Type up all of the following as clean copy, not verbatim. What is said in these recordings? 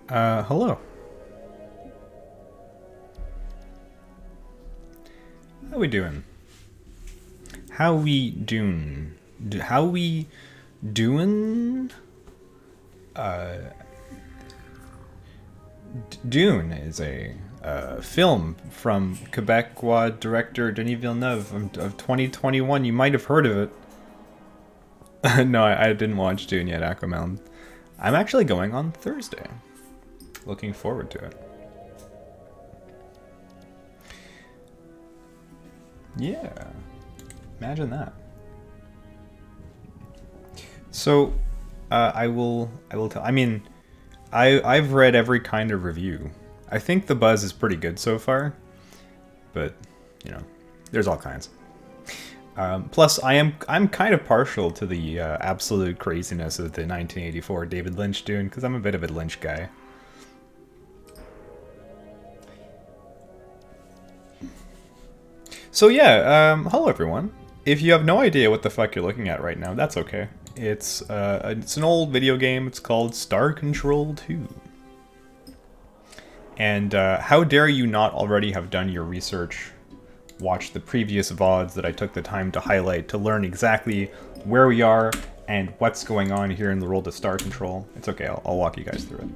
Hello. How we doing? How we doing? How we doing? Dune is a film from Quebecois director Denis Villeneuve of 2021. You might have heard of it. No, I didn't watch Dune yet, Aquamelon. I'm actually going on Thursday. Looking forward to it. Yeah, imagine that. So, I will tell. I mean, I've read every kind of review. I think the buzz is pretty good so far, but you know, there's all kinds. Plus, I'm kind of partial to the absolute craziness of the 1984 David Lynch Dune because I'm a bit of a Lynch guy. So yeah, hello everyone. If you have no idea what the fuck you're looking at right now, that's okay. It's an old video game. It's called Star Control 2. And how dare you not already have done your research, watch the previous VODs that I took the time to highlight to learn exactly where we are and what's going on here in the world of Star Control. It's okay, I'll walk you guys through it.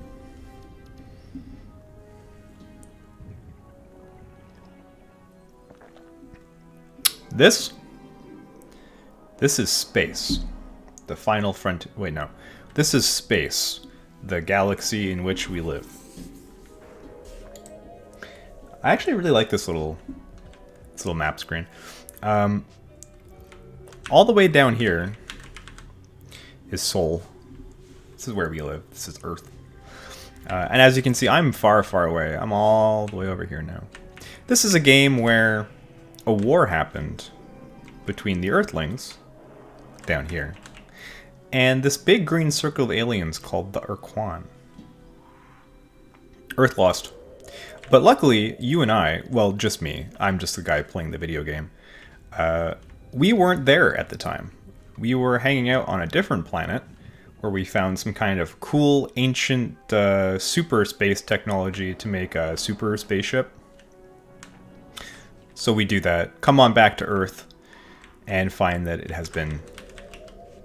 This is space. The final front. Wait, no. This is space. The galaxy in which we live. I actually really like this little map screen. All the way down here is Sol. This is where we live. This is Earth. And as you can see, I'm far, far away. I'm all the way over here now. This is a game where a war happened between the Earthlings, down here, and this big green circle of aliens called the Urquan. Earth lost. But luckily, you and I, well, just me, I'm just the guy playing the video game, we weren't there at the time. We were hanging out on a different planet, where we found some kind of cool, ancient, super space technology to make a super spaceship. So we do that, come on back to Earth, and find that it has been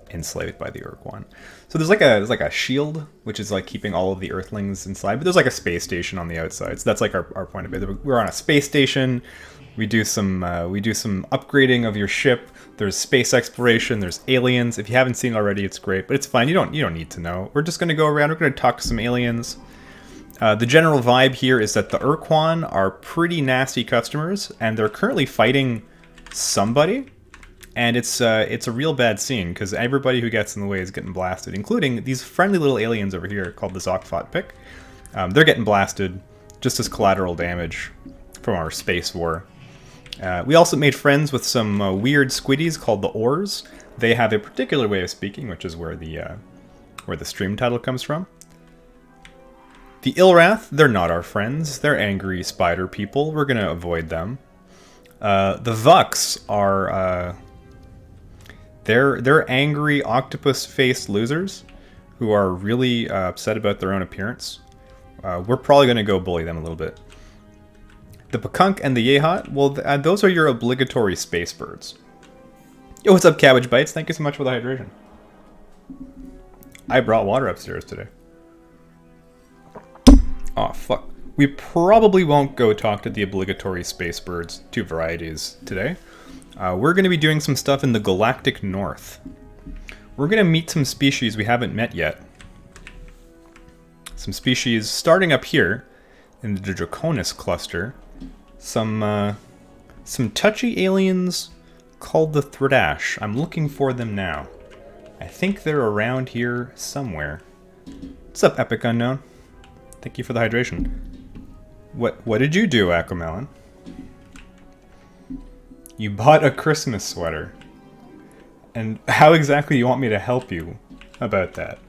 enslaved by the Urquan. So there's like a shield, which is like keeping all of the Earthlings inside, but there's like a space station on the outside. So that's like our point of view. We're on a space station. We do some upgrading of your ship. There's space exploration. There's aliens. If you haven't seen it already, it's great, but it's fine. You don't need to know. We're just gonna go around. We're gonna talk to some aliens. The general vibe here is that the Urquan are pretty nasty customers, and they're currently fighting somebody. And it's a real bad scene, because everybody who gets in the way is getting blasted, including these friendly little aliens over here called the Zokfot Pick. They're getting blasted just as collateral damage from our space war. We also made friends with some weird squiddies called the Oars. They have a particular way of speaking, which is where the stream title comes from. The Ilrath, they're not our friends. They're angry spider people. We're going to avoid them. The Vux are... They're angry octopus-faced losers who are really upset about their own appearance. We're probably going to go bully them a little bit. The Pakunk and the Yehat, well, those are your obligatory space birds. Yo, what's up, Cabbage Bites? Thank you so much for the hydration. I brought water upstairs today. Aw, fuck. We probably won't go talk to the obligatory space birds, two varieties, today. We're going to be doing some stuff in the galactic north. We're going to meet some species we haven't met yet. Some species starting up here in the Draconis cluster. Some touchy aliens called the Thredash. I'm looking for them now. I think they're around here somewhere. What's up, Epic Unknown? Thank you for the hydration. What did you do, Aquamelon? You bought a Christmas sweater. And how exactly do you want me to help you about that?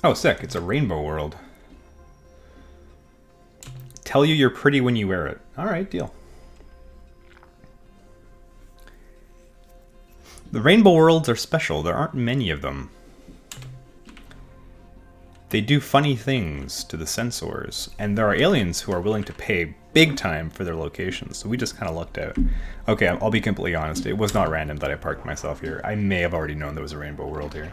Oh, sick. It's a rainbow world. tell you you're pretty when you wear it. All right, deal. The rainbow worlds are special. There aren't many of them. They do funny things to the sensors, and there are aliens who are willing to pay big time for their locations, so we just kind of lucked out. Okay, I'll be completely honest. It was not random that I parked myself here. I may have already known there was a rainbow world here.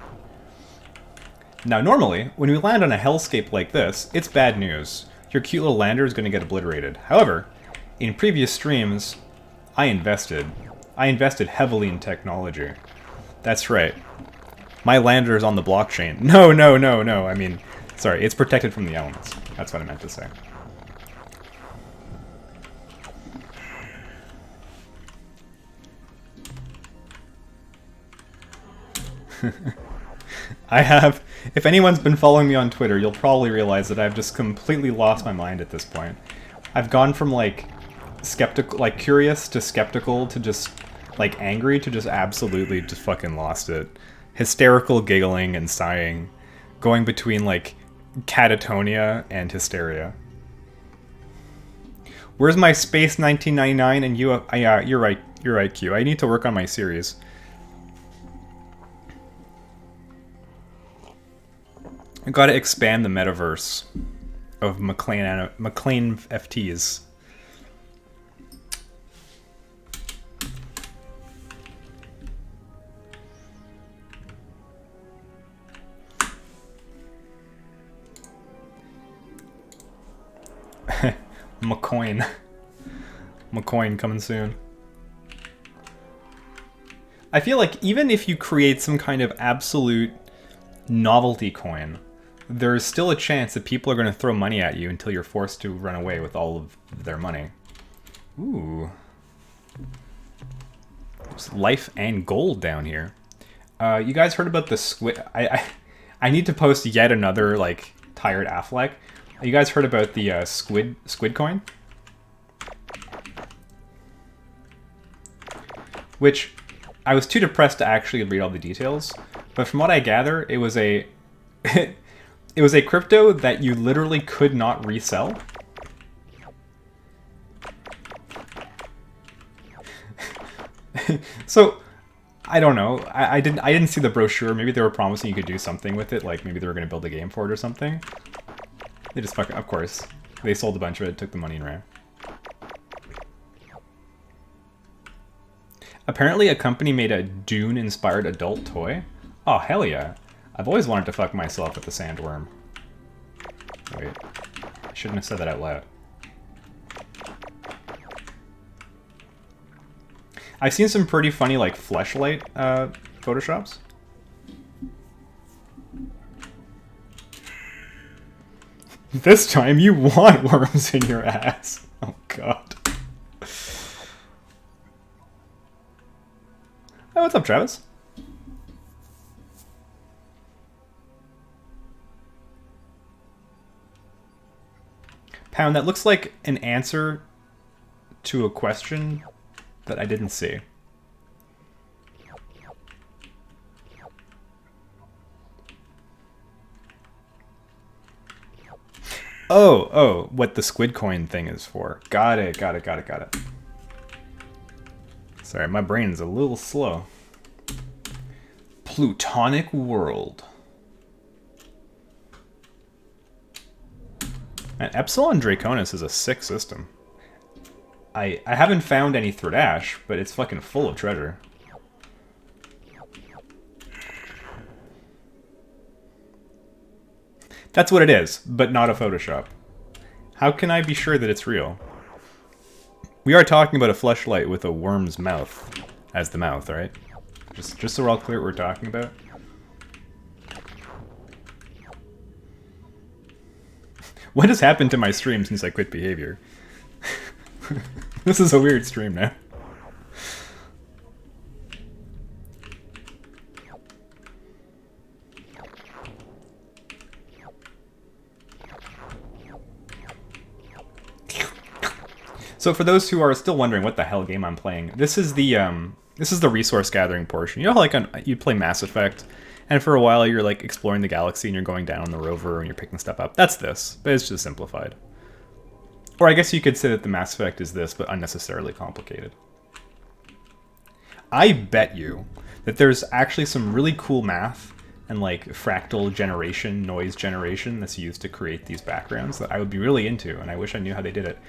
Now, normally, when we land on a hellscape like this, it's bad news. Your cute little lander is going to get obliterated. However, in previous streams, I invested heavily in technology. That's right. My lander is on the blockchain. No. I mean, sorry, it's protected from the elements. That's what I meant to say. If anyone's been following me on Twitter, you'll probably realize that I've just completely lost my mind at this point. I've gone from, like, skeptical, like, curious to skeptical to just, like, angry to just absolutely just fucking lost it. Hysterical giggling and sighing, going between, like, catatonia and hysteria. Where's my Space 1999 and you? You're right, Q. I need to work on my series. I gotta expand the metaverse of McLean FTs. McCoin. McCoin coming soon. I feel like even if you create some kind of absolute novelty coin, there's still a chance that people are going to throw money at you until you're forced to run away with all of their money. Ooh. There's life and gold down here. You guys heard about the squid? I need to post yet another, like, tired Affleck. You guys heard about the squid coin? Which I was too depressed to actually read all the details, but from what I gather, it was a it was a crypto that you literally could not resell. So I don't know. I didn't see the brochure. Maybe they were promising you could do something with it, like maybe they were going to build a game for it or something. They just fucking, of course, they sold a bunch of it, took the money and ran. Apparently a company made a Dune-inspired adult toy. Oh, hell yeah. I've always wanted to fuck myself with the sandworm. Wait, I shouldn't have said that out loud. I've seen some pretty funny, like, fleshlight photoshops. This time you want worms in your ass. Oh, God. Oh, what's up, Travis? Pound, that looks like an answer to a question that I didn't see. Oh, what the squid coin thing is for. Got it. Sorry, my brain's a little slow. Plutonic world. Man, Epsilon Draconis is a sick system. I haven't found any Thredash, but it's fucking full of treasure. That's what it is, but not a Photoshop. How can I be sure that it's real? We are talking about a fleshlight with a worm's mouth as the mouth, right? Just so we're all clear what we're talking about. What has happened to my stream since I quit behavior? This is a weird stream now. So for those who are still wondering what the hell game I'm playing, this is the resource gathering portion. You know how like you play Mass Effect, and for a while you're like exploring the galaxy and you're going down on the rover and you're picking stuff up? That's this, but it's just simplified. Or I guess you could say that the Mass Effect is this, but unnecessarily complicated. I bet you that there's actually some really cool math and like fractal generation, noise generation that's used to create these backgrounds that I would be really into, and I wish I knew how they did it.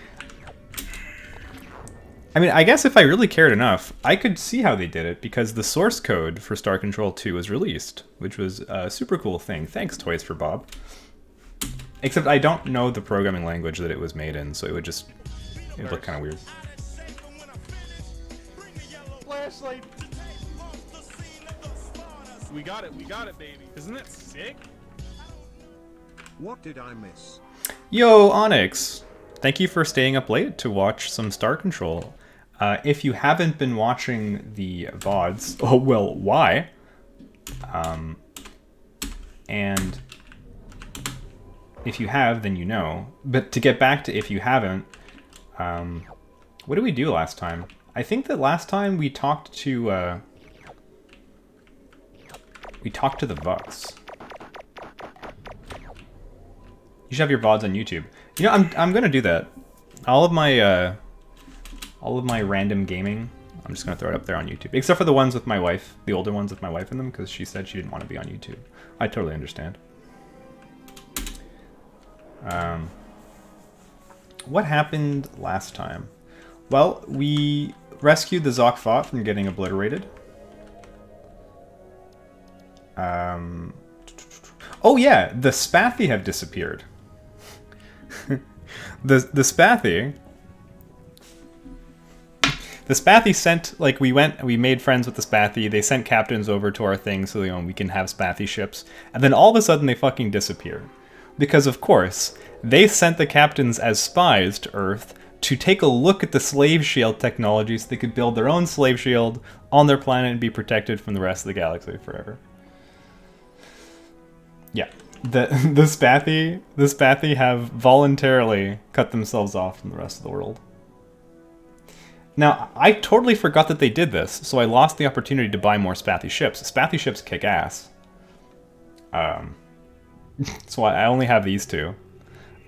I mean, I guess if I really cared enough, I could see how they did it, because the source code for Star Control 2 was released, which was a super cool thing. Thanks, Toys for Bob. Except I don't know the programming language that it was made in, so it would look kind of weird. Flashlight. We got it, baby. Isn't that sick? What did I miss? Yo, Onyx! Thank you for staying up late to watch some Star Control. If you haven't been watching the VODs, oh well, why? And if you have, then you know. But to get back to if you haven't, what did we do last time? I think that last time we talked to the Vux. You should have your VODs on YouTube. You know, I'm gonna do that. All of my random gaming, I'm just gonna throw it up there on YouTube. Except for the ones with my wife, the older ones with my wife in them, because she said she didn't want to be on YouTube. I totally understand. What happened last time? Well, we rescued the Zokfot from getting obliterated. Oh yeah, the Spathi have disappeared. the Spathi sent, like, we made friends with the Spathi, they sent captains over to our thing so, you know, we can have Spathi ships, and then all of a sudden they fucking disappear. Because, of course, they sent the captains as spies to Earth to take a look at the slave shield technology so they could build their own slave shield on their planet and be protected from the rest of the galaxy forever. Yeah. The Spathi have voluntarily cut themselves off from the rest of the world. Now, I totally forgot that they did this, so I lost the opportunity to buy more Spathi ships. Spathi ships kick ass. So I only have these two.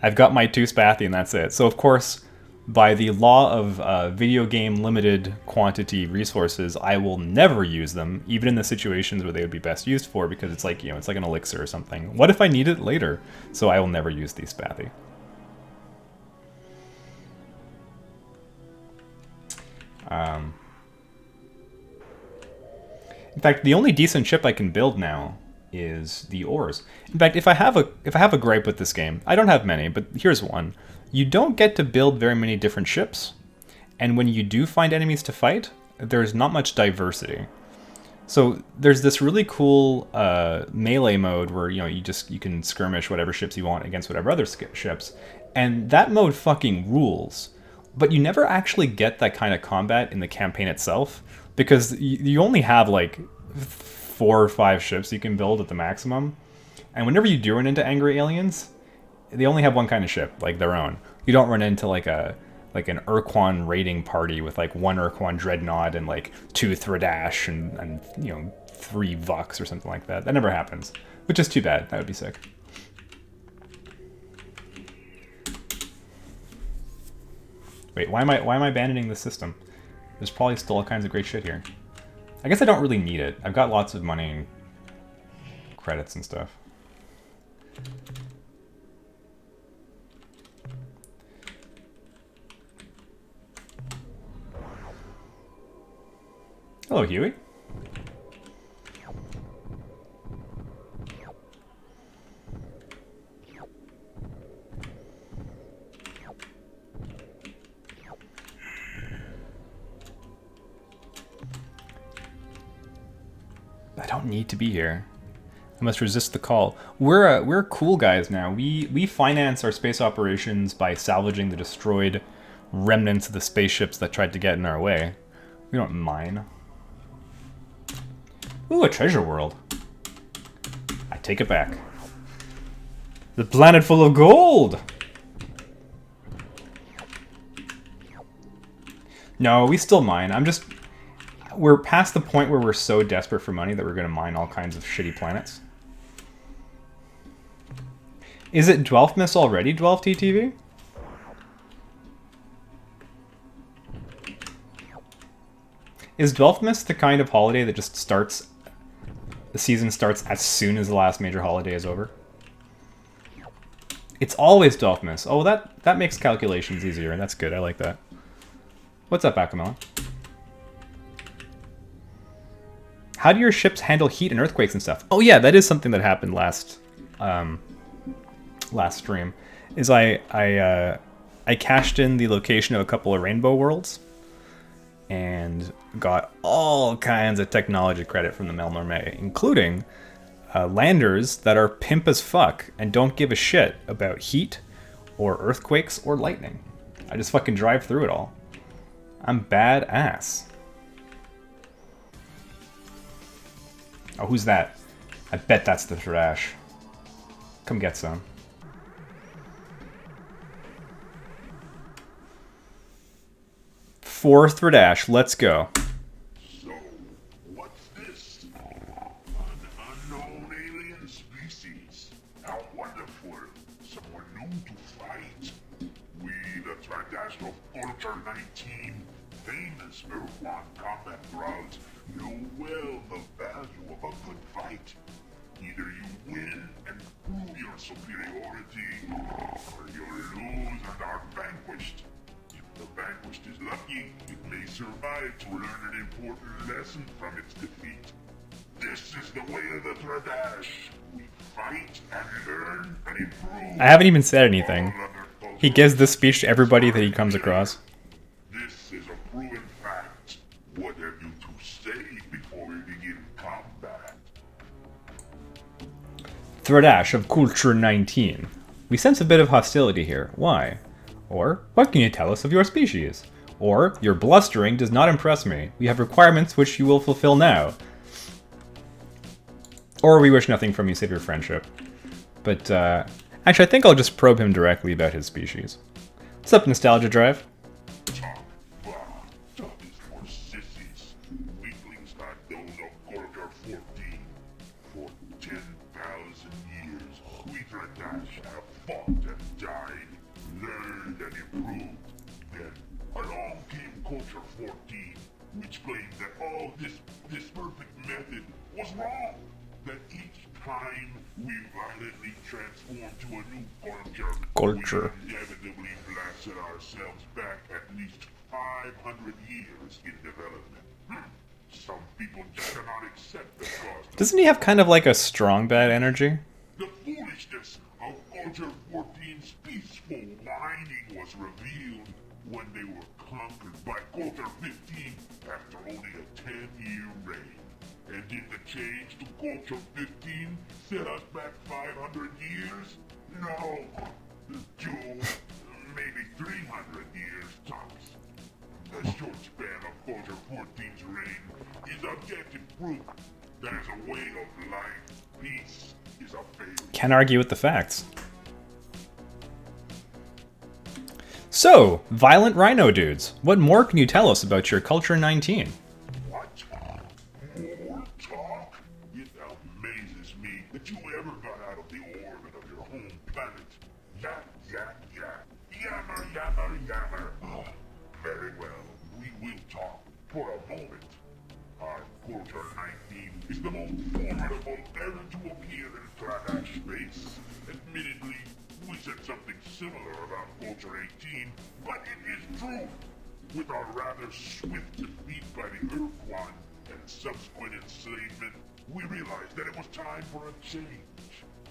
I've got my 2 Spathi and that's it. So of course, by the law of video game limited quantity resources, I will never use them, even in the situations where they would be best used for, because it's like, you know, it's like an elixir or something. What if I need it later? So I will never use these Spathi. In fact, the only decent ship I can build now is the ores. In fact, if I have a gripe with this game, I don't have many, but here's one. You don't get to build very many different ships, and when you do find enemies to fight, there's not much diversity. So there's this really cool melee mode where, you know, you can skirmish whatever ships you want against whatever other ships, and that mode fucking rules. But you never actually get that kind of combat in the campaign itself, because you only have like 4 or 5 ships you can build at the maximum, and whenever you do run into angry aliens, they only have one kind of ship, like their own. You don't run into like an Urquan raiding party with like 1 Urquan dreadnought and like 2 Thredash and you know 3 Vux or something like that. That never happens, which is too bad. That would be sick. Wait, why am I abandoning the system? There's probably still all kinds of great shit here. I guess I don't really need it. I've got lots of money and credits and stuff. Hello, Huey. I don't need to be here. I must resist the call. We're cool guys now. We finance our space operations by salvaging the destroyed remnants of the spaceships that tried to get in our way. We don't mine. Ooh, a treasure world. I take it back. The planet full of gold! No, we still mine. We're past the point where we're so desperate for money that we're going to mine all kinds of shitty planets. Is it Dwelfmas already, Dwelf TTV? Is Dwelfmas the kind of holiday that just starts... The season starts as soon as the last major holiday is over? It's always Dwelfmas. Oh, that makes calculations easier, and that's good. I like that. What's up, Akamela? How do your ships handle heat and earthquakes and stuff? Oh yeah, that is something that happened last stream. Is I cashed in the location of a couple of rainbow worlds and got all kinds of technology credit from the Melnorme, including landers that are pimp as fuck and don't give a shit about heat or earthquakes or lightning. I just fucking drive through it all. I'm badass. Oh, who's that? I bet that's the Thrash. Come get some. Fourth Thrash, let's go. So, what's this? An unknown alien species. How wonderful. Someone new to fight. We, the Tradash of Culture 19, famous Earthwan combat grounds, know well the value of a good fight. Either you win and prove your superiority, or you lose and are vanquished. If the vanquished is lucky, it may survive to learn an important lesson from its defeat. This is the way of the Tradash. We fight and learn and improve. I haven't even said anything. He gives this speech to everybody that he comes across. This is a proven fact. What have you to say before we begin combat? Thrash of Culture 19. We sense a bit of hostility here. Why? Or, what can you tell us of your species? Or, your blustering does not impress me. We have requirements which you will fulfill now. Or, we wish nothing from you save your friendship. But, actually, I think I'll just probe him directly about his species. What's up, Nostalgia Drive? Talk, bah. Talk is for sissies. Weaklings like those of Corridor 14. For 10,000 years, we Tradash have fought and died, learned and improved. Then, along came Culture 14, which claimed that all this perfect method was wrong. That each time we violently transformed to a new culture, we inevitably blasted ourselves back at least 500 years in development. Some people just cannot accept the cost. Doesn't he have kind of like a strong bad energy? The foolishness of Culture 14's peaceful whining was revealed when they were conquered by Culture 15 after only a 10-year reign. And did the change to Culture 15 set us back 500 years? No. 2, maybe 300 years tops. The short span of Culture 14's reign is objective proof that as a way of life, peace is a failure. Can't argue with the facts. So, violent rhino dudes, what more can you tell us about your Culture 19? What? More talk? It amazes me that you ever got out of the orbit of your home planet. Yak, yak, yak. Yammer, yammer, yammer. Oh, very well. We will talk for a moment. Our Culture 19 is the most formidable ever to appear in Tradash space. Admittedly, we said something similar about Culture 18, but it is true. With our rather swift defeat by the Earthwan and subsequent enslavement, we realized that it was time for a change.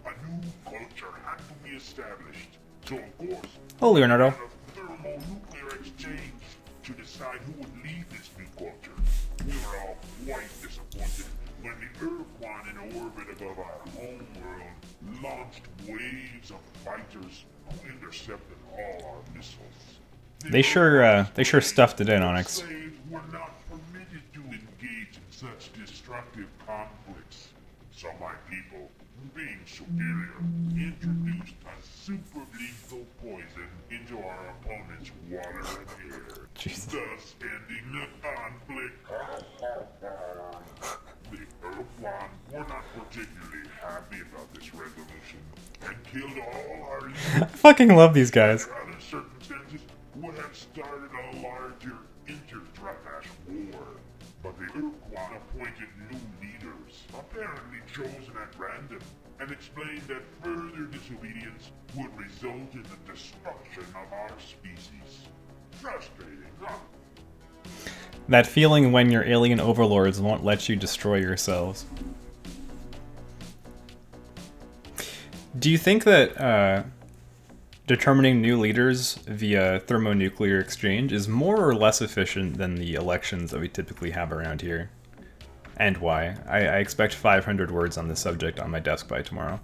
A new culture had to be established. So of course, Oh, Leonardo. we had a thermonuclear exchange to decide who would lead this new culture. We were all quite disappointed when the Earthwan in orbit above our home world launched waves of fighters who intercepted all our missiles. They sure stuffed it in, Onyx. Slaves were not permitted to engage in such destructive conflicts. So my people, being superior, introduced a super lethal poison into our opponent's water and air, Jesus. thus ending the conflict. The Earthwan were not particularly happy about this resolution and killed all our I fucking love these guys. under other circumstances would have started a larger inter-Tradash war. Urquan appointed new leaders, apparently chosen at random, and explained that further disobedience would result in the destruction of our species. Frustrating, huh? That feeling when your alien overlords won't let you destroy yourselves. Do you think that determining new leaders via thermonuclear exchange is more or less efficient than the elections that we typically have around here? And why? I expect 500 words on this subject on my desk by tomorrow.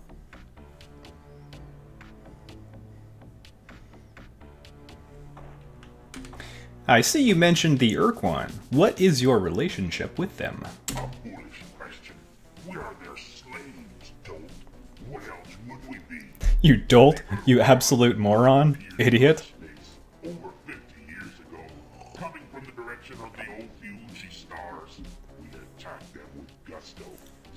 I see you mentioned the Urquan. What is your relationship with them? A foolish question. We are their slaves, dolt. What else would we be? You dolt, you absolute moron, idiot. Over 50 years ago, coming from the direction of the Ophiuchi stars, we attacked them with gusto,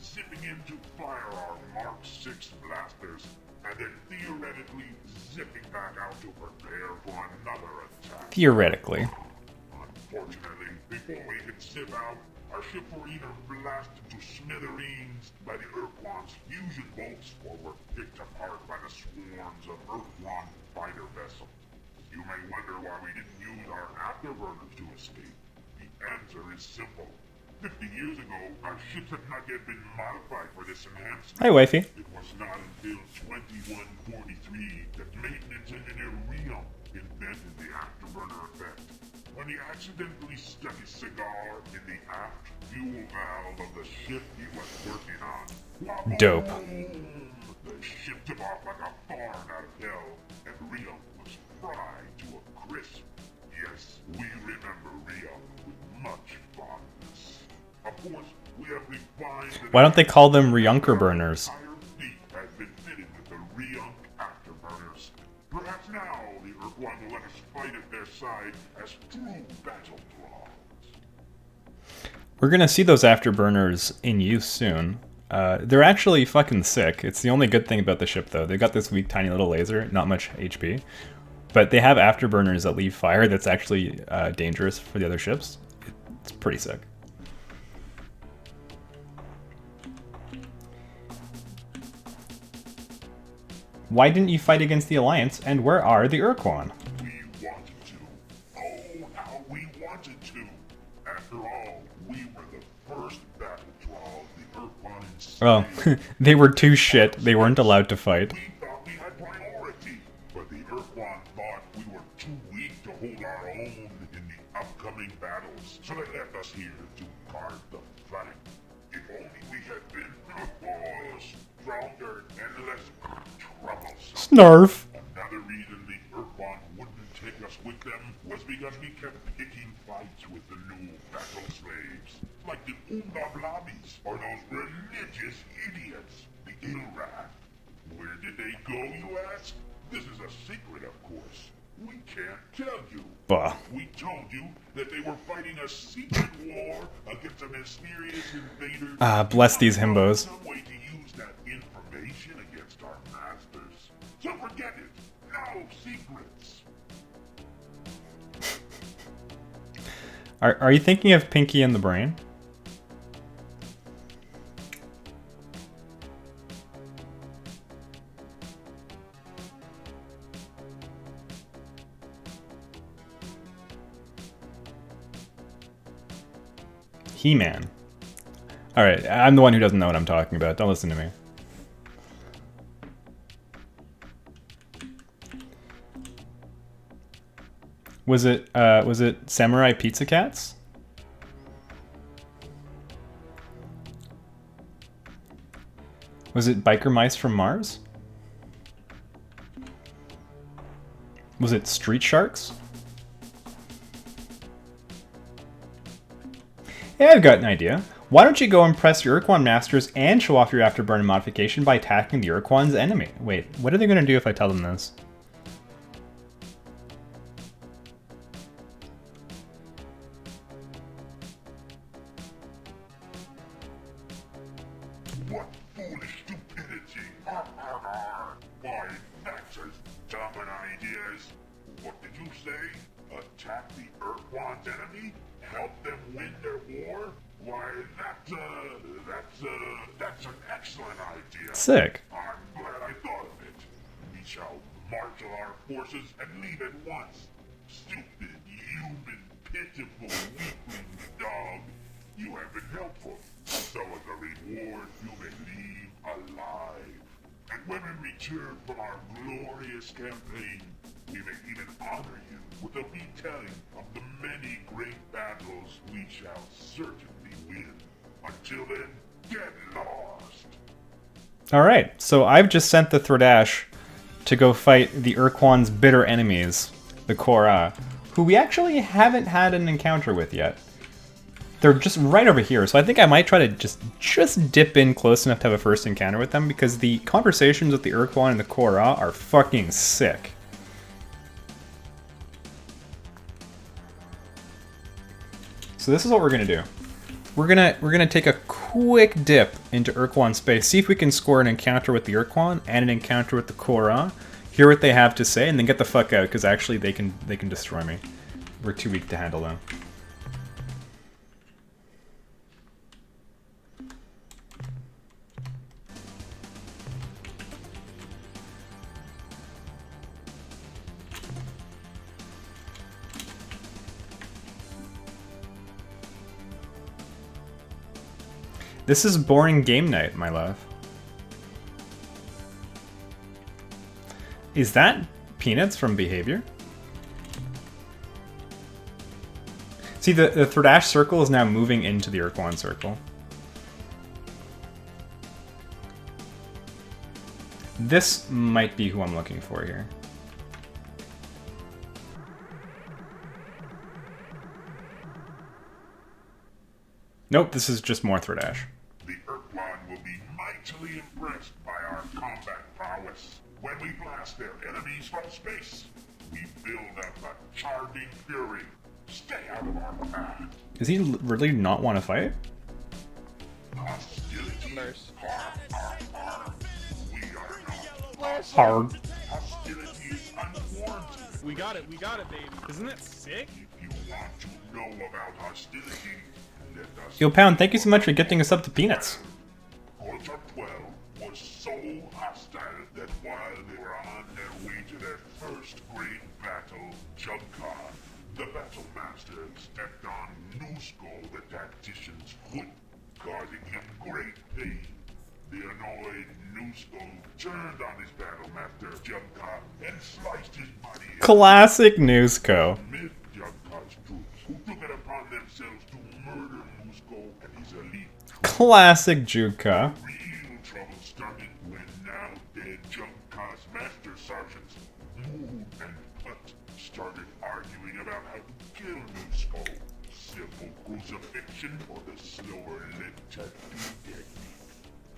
zipping in to fire our Mark 6 blasters, and then theoretically zipping back out to prepare for another attack. Theoretically. Unfortunately, before we could zip out, our ship were either blasted to smithereens by the Urquan's fusion bolts or were picked apart by the swarms of Urquan fighter vessels. You may wonder why we didn't use our afterburners to escape. The answer is simple. 50 years ago, our ships had not yet been modified for this enhancement. Hi, wifey. It was not until 2143 that maintenance engineer Rion invented the afterburner effect. When he accidentally stuck his cigar in the aft fuel valve of the ship he was working on. Dope. The ship took off like a barn out of hell, and Rion was fried to a crisp. Yes, we remember Rion with much fondness. Of course, we have refined. Why don't they call them Ryunker burners? Our entire fleet has been fitted with the Ryunk afterburners. Perhaps now the Urquan will let us fight at their side as true battle thralls. We're gonna see those afterburners in use soon. They're actually fucking sick. It's the only good thing about the ship, though. They got this weak, tiny little laser, not much HP. But they have afterburners that leave fire that's actually dangerous for the other ships. It's pretty sick. Why didn't you fight against the Alliance, and where are the Urquan? We wanted to. Oh, how we wanted to. After all, we were the first battle thralls the Urquan enslaved. Oh, they were too shit. They weren't allowed to fight. We thought we had priority, but the Urquan thought we were too weak to hold our own in the upcoming battles, so they left us here to guard the flank. If only we had been stronger and less troublesome. Snarf. Another reason the Urquan wouldn't take us with them was because we kept picking fights with the new battle slaves, like the Undablabis or those religious idiots, the Ilrath. Where did they go, you ask? This is a secret, of course. We can't tell you. Bah. We told you that they were fighting a secret war against a mysterious invader. Ah, bless these himbos. Some way to use that information against our masters. So forget it. No secrets. Are you thinking of Pinky and the Brain? He-Man. Alright, I'm the one who doesn't know what I'm talking about. Don't listen to me. Was it Samurai Pizza Cats? Was it Biker Mice from Mars? Was it Street Sharks? Hey, I've got an idea. Why don't you go impress your Urquan masters and show off your afterburner modification by attacking the Urquan's enemy? Wait, what are they going to do if I tell them this? What foolish stupidity! Har, har, har. Why, that's as dumb an idea as... What did you say? Attack the Urquan's enemy? Help them win their war? Why, that's an excellent idea. Sick. I'm glad I thought of it. We shall marshal our forces and leave at once. Stupid, human, pitiful, weakling dog. You have been helpful. So as a reward, you may leave alive. And when we return from our glorious campaign, we may even honor you with a retelling of the many great battles we shall certainly win. Until then, get lost. Alright, so I've just sent the Thredash to go fight the Urquan's bitter enemies, the Korra, who we actually haven't had an encounter with yet. They're just right over here, so I think I might try to just dip in close enough to have a first encounter with them, because the conversations with the Urquan and the Korra are fucking sick. So this is what we're gonna do. We're gonna take a quick dip into Urquan space, see if we can score an encounter with the Urquan and an encounter with the Korra, hear what they have to say, and then get the fuck out, because actually they can destroy me. We're too weak to handle them. This is boring game night, my love. Is that Peanuts from Behavior? See, the Thredash circle is now moving into the Urquan circle. This might be who I'm looking for here. Nope, this is just more Thredash. The Urquan will be mightily impressed by our combat prowess. When we blast their enemies from space, we build up a charging fury. Stay out of our path. Does he really not want to fight? Hostility. Nurse. We are not. Hard. Hostility is unwarranted. We got it, baby. Isn't it sick? If you want to know about hostility, let us. Yo, Pound, thank you so much for gifting us up to Peanuts. Culture 12 was so hostile that while they were on their way to their first great battle, Jugka, the battle master, stepped on Newskull, the tactician's foot, causing him great pain. The annoyed Newskull turned on his battle master, Jugka, and sliced his body in. Classic Newsco. Amid Jugka's troops, who took it upon themselves to murder Newskull and his elite. Classic Juka. Real trouble started when now dead Jugka's master sergeants, Mood and Putt, started arguing about how to kill Newskull. Simple crucifixion or the slower lit tattoo technique.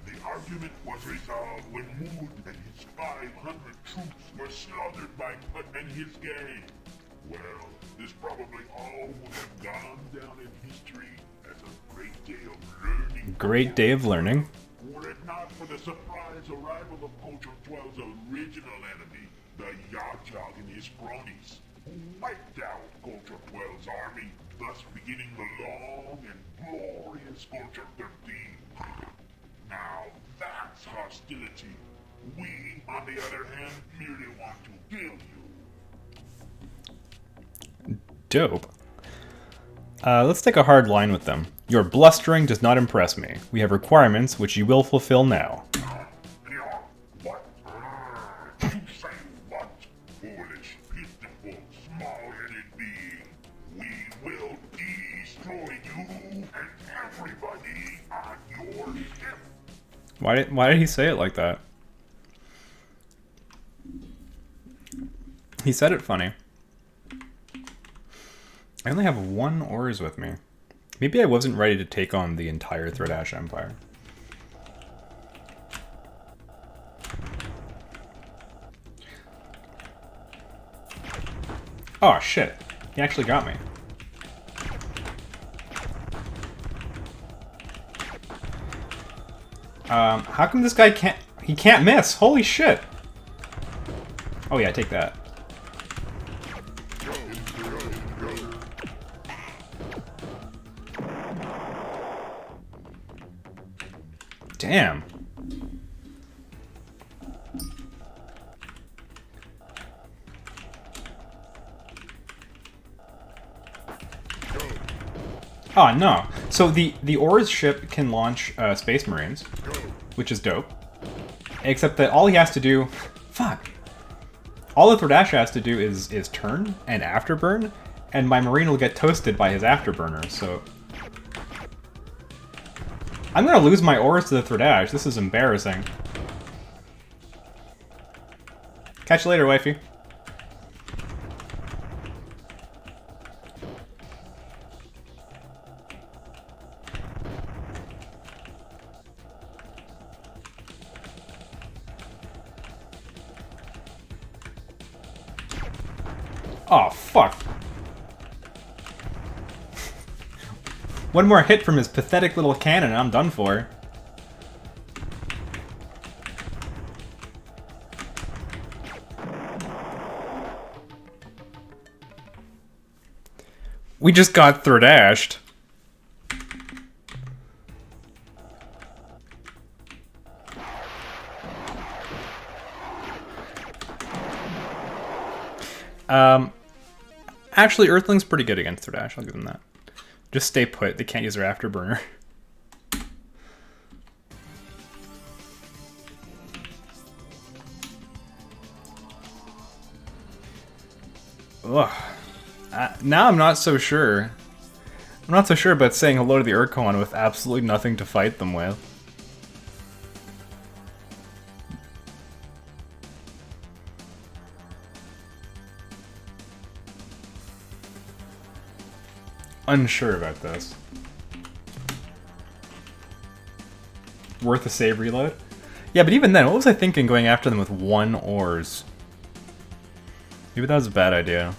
The argument was resolved when Mood and his 500 troops were slaughtered by Putt and his gang. Well, this probably all would have gone down in history as a great day of learning. Great day of learning. Were it not for the surprise arrival of Culture 12's original enemy, the Yachog and his cronies, who wiped out Culture 12's army, thus beginning the long and glorious Culture 13. Now that's hostility. We, on the other hand, merely want to kill you. Dope. Let's take a hard line with them. Your blustering does not impress me. We have requirements which you will fulfill now. What? You say what? Foolish, pitiful, small-headed being. We will destroy you and everybody on your ship. Why did he say it like that? He said it funny. I only have one ores with me. Maybe I wasn't ready to take on the entire Thredash Empire. Oh shit, he actually got me. How come this guy can't miss? Holy shit! Oh yeah, take that. Damn. Oh, no. So the Ores ship can launch Space Marines, which is dope. Except that all he has to do... Fuck. All the Thordash has to do is turn and afterburn, and my Marine will get toasted by his afterburner, so... I'm gonna lose my Ores to the Thordash. This is embarrassing. Catch you later, wifey. Oh, fuck. One more hit from his pathetic little cannon and I'm done for. We just got Thordashed. Actually, Earthling's pretty good against Thordash, I'll give them that. Just stay put, they can't use their afterburner. Ugh. Now I'm not so sure. I'm not so sure about saying hello to the Urkon with absolutely nothing to fight them with. Unsure about this. Worth a save reload? Yeah, but even then, what was I thinking going after them with 1 Ores? Maybe that was a bad idea.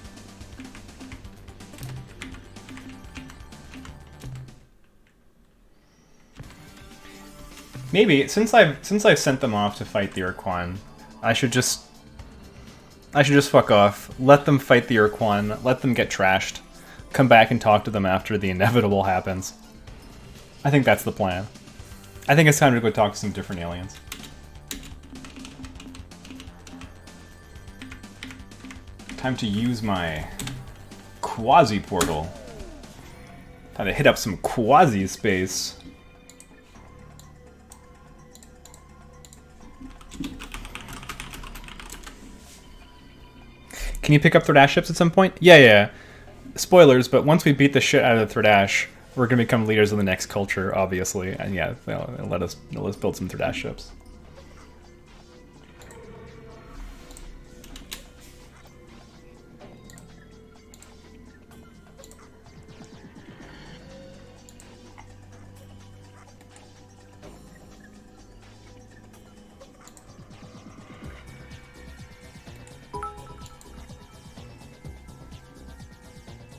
Maybe since I've sent them off to fight the Urquan, I should just fuck off. Let them fight the Urquan. Let them get trashed. Come back and talk to them after the inevitable happens. I think that's the plan. I think it's time to go talk to some different aliens. Time to use my quasi-portal. Time to hit up some quasi-space. Can you pick up Thordash ships at some point? Yeah. Spoilers, but once we beat the shit out of the Thordash, we're gonna become leaders of the next culture, obviously. And yeah, it'll let us build some Thordash ships.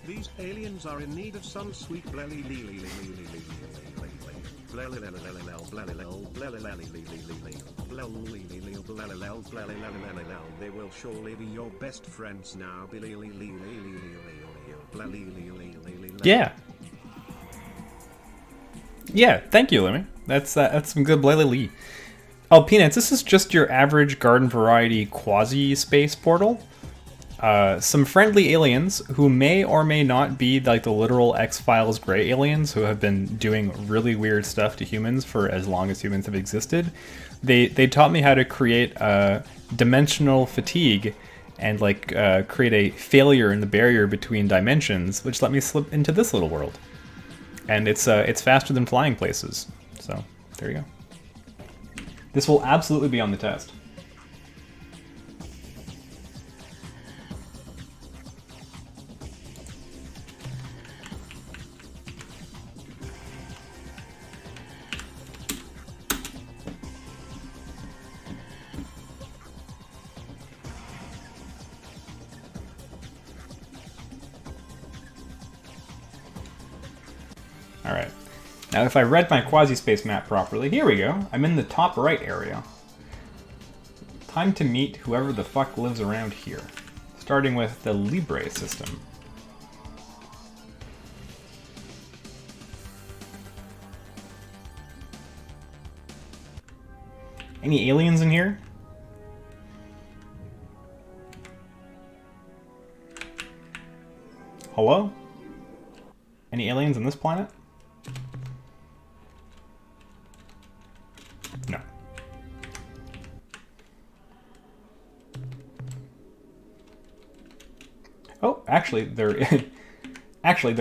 These aliens are in need of some sweet blelly They will surely be your best friends now. Yeah. Yeah, thank you, Lemmy. That's some good Blelly. Oh, Peanuts, this is just your average garden variety quasi-space portal. Some friendly aliens who may or may not be like the literal X-Files gray aliens who have been doing really weird stuff to humans for as long as humans have existed. They taught me how to create dimensional fatigue and like create a failure in the barrier between dimensions, which let me slip into this little world. And it's faster than flying places. So there you go. This will absolutely be on the test. Alright. Now if I read my quasi-space map properly, here we go. I'm in the top right area. Time to meet whoever the fuck lives around here. Starting with the Libre system. Any aliens in here? Hello? Any aliens on this planet? No. Oh, actually, there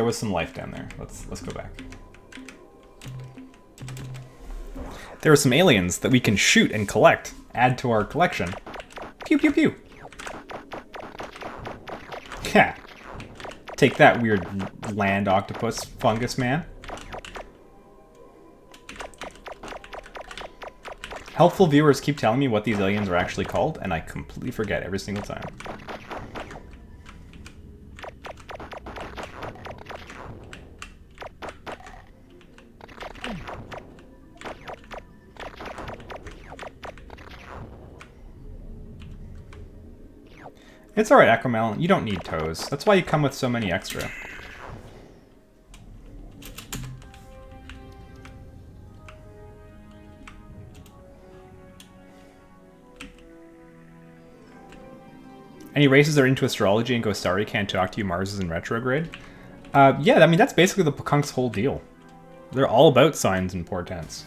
was some life down there. Let's go back. There are some aliens that we can shoot and collect, add to our collection. Pew pew pew. Yeah. Take that, weird land octopus fungus man. Helpful viewers keep telling me what these aliens are actually called, and I completely forget every single time. It's alright, Aquamelon. You don't need toes. That's why you come with so many extra. Any races that are into astrology and go, sorry, can't talk to you, Mars is in retrograde? Yeah, I mean, that's basically the Pekunk's whole deal. They're all about signs and portents.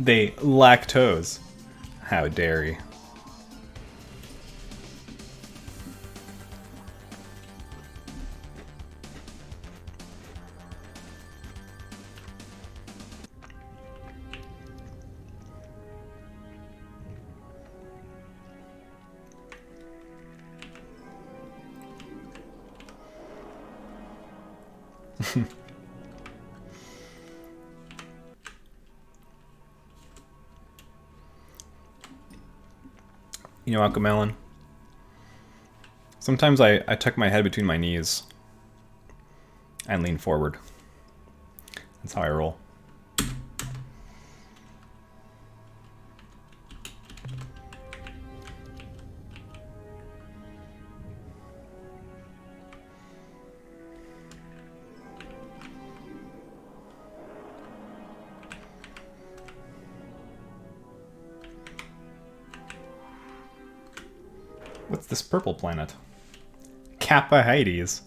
They lack toes. How dare you. You know, Aquamelon, sometimes I tuck my head between my knees and lean forward. That's how I roll. What's this purple planet? Kappa Hades.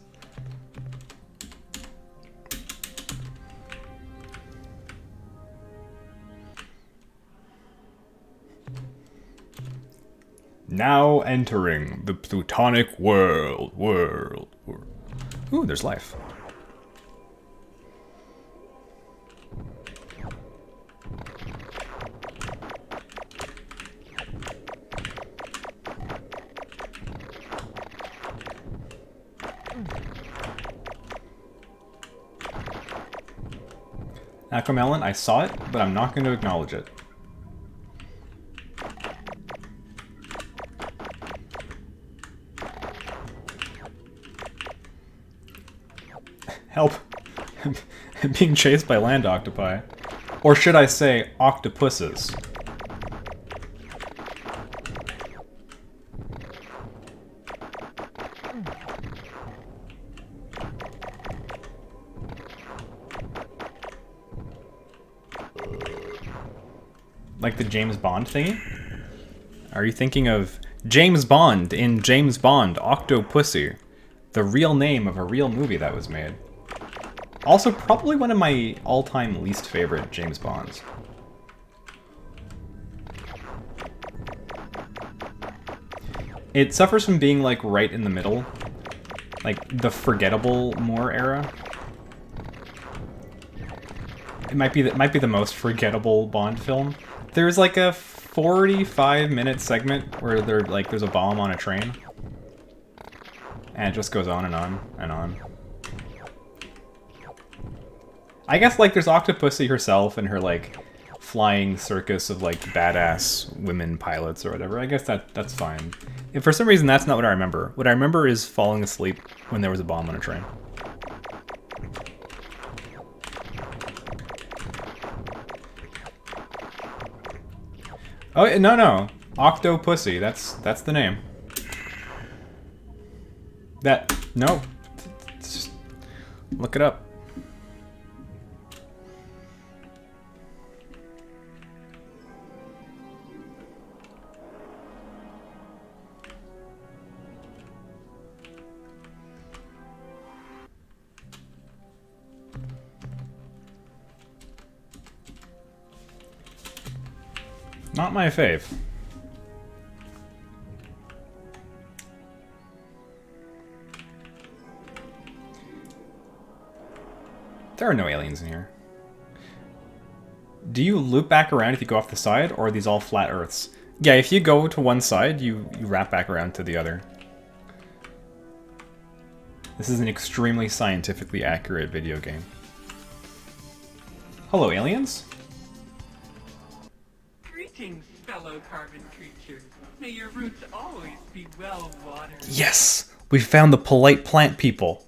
Now entering the Plutonic world. Ooh, there's life. Aquamelon, I saw it, but I'm not going to acknowledge it. Help. I'm being chased by land octopi. Or should I say, octopuses. Like the James Bond thingy? Are you thinking of James Bond in James Bond Octopussy? The real name of a real movie that was made. Also, probably one of my all-time least favorite James Bonds. It suffers from being like right in the middle. Like the forgettable Moore era. It might be the most forgettable Bond film. There's like a 45-minute segment where there's a bomb on a train. And it just goes on and on and on. I guess like there's Octopussy herself and her like flying circus of like badass women pilots or whatever. I guess that's fine. If for some reason that's not what I remember. What I remember is falling asleep when there was a bomb on a train. Oh, no. Octopussy. That's the name. No. Look it up. Not my fave. There are no aliens in here. Do you loop back around if you go off the side, or are these all flat Earths? Yeah, if you go to one side, you wrap back around to the other. This is an extremely scientifically accurate video game. Hello, aliens? Greetings, fellow carbon creatures. May your roots always be well watered. Yes! We found the polite plant people.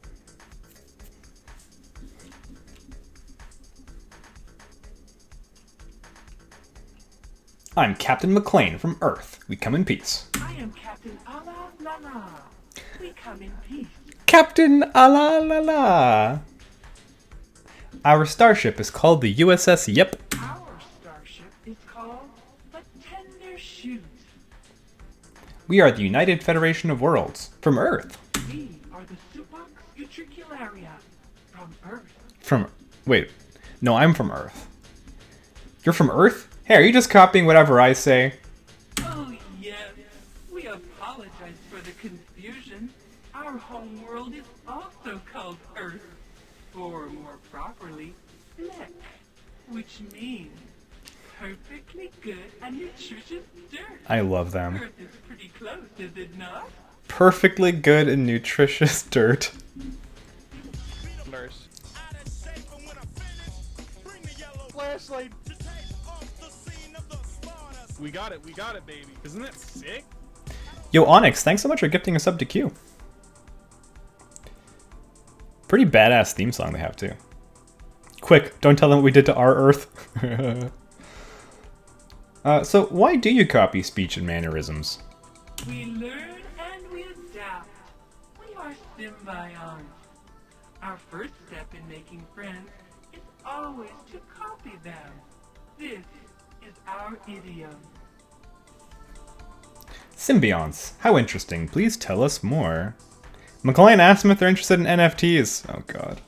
I'm Captain McLean from Earth. We come in peace. I am Captain Allah La La. We come in peace. Captain Allah La La. Our starship is called the USS Yep. Our starship is called the Tender Shoot. We are the United Federation of Worlds from Earth. We are the Subox Utricularia from Earth. Wait. No, I'm from Earth. You're from Earth? Hey, are you just copying whatever I say? Oh yes, we apologize for the confusion. Our home world is also called Earth, or more properly, Fleck, which means perfectly good and nutritious dirt. I love them. Earth is pretty close, is it not? Perfectly good and nutritious dirt. Nurse. Flashlight. We got it, baby. Isn't that sick? Yo, Onyx, thanks so much for gifting a sub to Q. Pretty badass theme song they have, too. Quick, don't tell them what we did to our Earth. So why do you copy speech and mannerisms? We learn and we adapt. We are symbionts. Our first step in making friends is always to copy them. This is our idiom. Symbionts. How interesting. Please tell us more. McLean asked them if they're interested in NFTs. Oh god.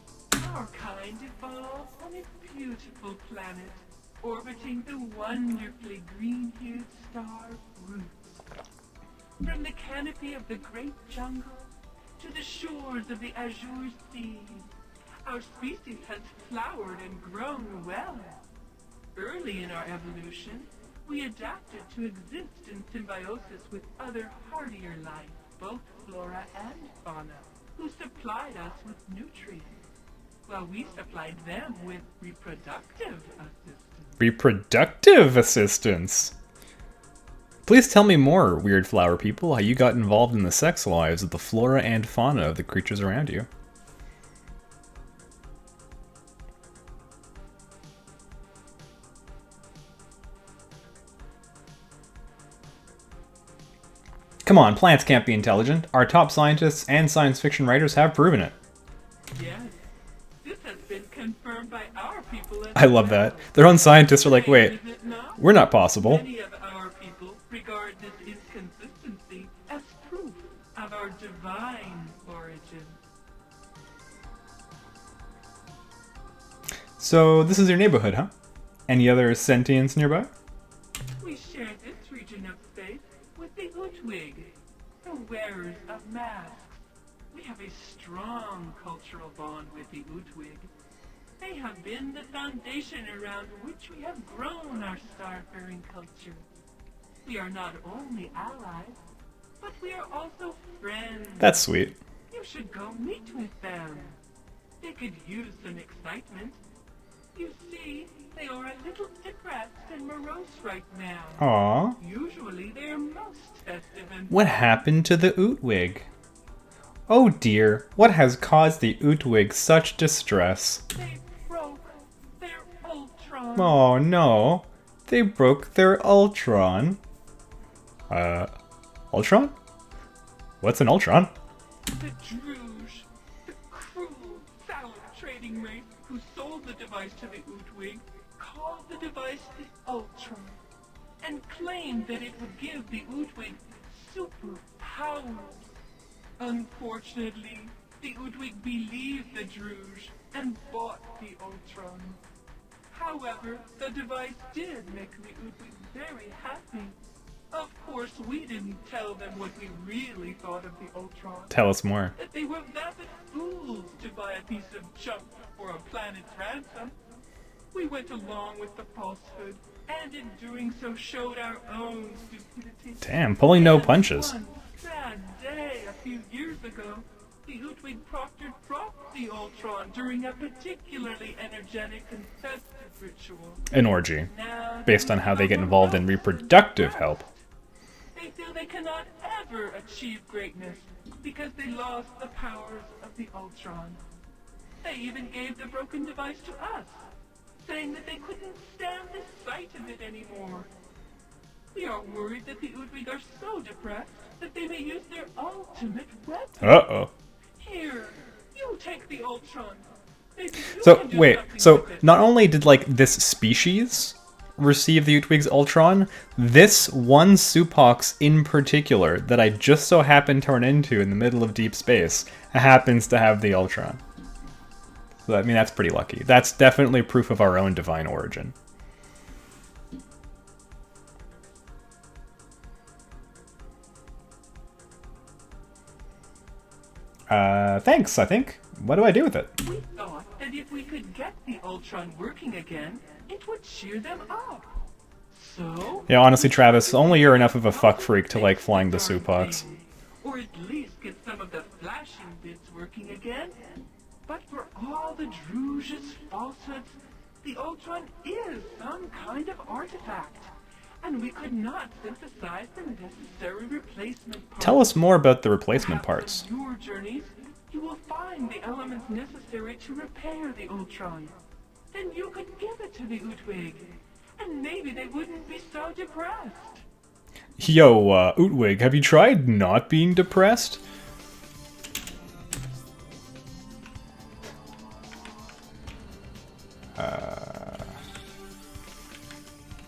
Our kind evolved on a beautiful planet, orbiting the wonderfully green-hued star Roots. From the canopy of the great jungle to the shores of the azure sea, our species has flowered and grown well. Early in our evolution, we adapted to exist in symbiosis with other hardier life, both flora and fauna, who supplied us with nutrients, while we supplied them with reproductive assistance. Reproductive assistance? Please tell me more, weird flower people, how you got involved in the sex lives of the flora and fauna of the creatures around you. Come on, plants can't be intelligent. Our top scientists and science fiction writers have proven it. Yes, this has been confirmed by our people as I love that. Their own scientists are like, wait, Is it not? we're not possible. Many of our people regard this inconsistency as proof of our divine origin. So this is your neighborhood, huh? Any other sentients nearby? We share this region of space with the Utwig, the wearers of masks. We have a strong cultural bond with the Utwig. They have been the foundation around which we have grown our star-faring culture. We are not only allies, but we are also friends. That's sweet. You should go meet with them. They could use some excitement. You see, they are a little depressed and morose right now. Aww. Usually they are most festive and... What happened to the Utwig? Oh dear, what has caused the Utwig such distress? They broke their Ultron. Oh no, they broke their Ultron. Ultron? What's an Ultron? The Druge, the cruel, foul training race who sold the device to the Utwig called the device the Ultron and claimed that it would give the Utwig superpowers. Unfortunately, the Utwig believed the Druge and bought the Ultron. However, the device did make the Utwig very happy. Of course, we didn't tell them what we really thought of the Ultron. Tell us more. That they were vapid fools to buy a piece of junk for a planet's ransom. We went along with the falsehood, and in doing so showed our own stupidity. Damn, pulling no punches. One sad day a few years ago, the Utwig Proctor dropped the Ultron during a particularly energetic and festive ritual. An orgy. Now, Based on how they get involved in reproductive help. they feel they cannot ever achieve greatness because they lost the powers of the Ultron. They even gave the broken device to us, saying that they couldn't stand the sight of it anymore. We are worried that the Utwig are so depressed that they may use their ultimate weapon. Uh-oh. Here, you take the Ultron. Maybe you So, can do wait, something so with it. not only did, like, this species receive the Utwig's Ultron, this one Supox in particular that I just so happened to run into in the middle of deep space happens to have the Ultron. So, I mean, that's pretty lucky. That's definitely proof of our own divine origin. Thanks, I think. What do I do with it? We thought that if we could get the Ultron working again, it would cheer them up. So... Yeah, honestly, Travis, only you're enough of a fuck freak to like flying the Supox. Or at least get some of the flashing bits working again. But for all the Druge's falsehoods, the Ultron is some kind of artifact. And we could not synthesize the necessary replacement parts. Tell us more about the replacement Perhaps parts. on your journeys, you will find the elements necessary to repair the Ultron. Then you could give it to the Utwig, and maybe they wouldn't be so depressed. Yo, Utwig, have you tried not being depressed?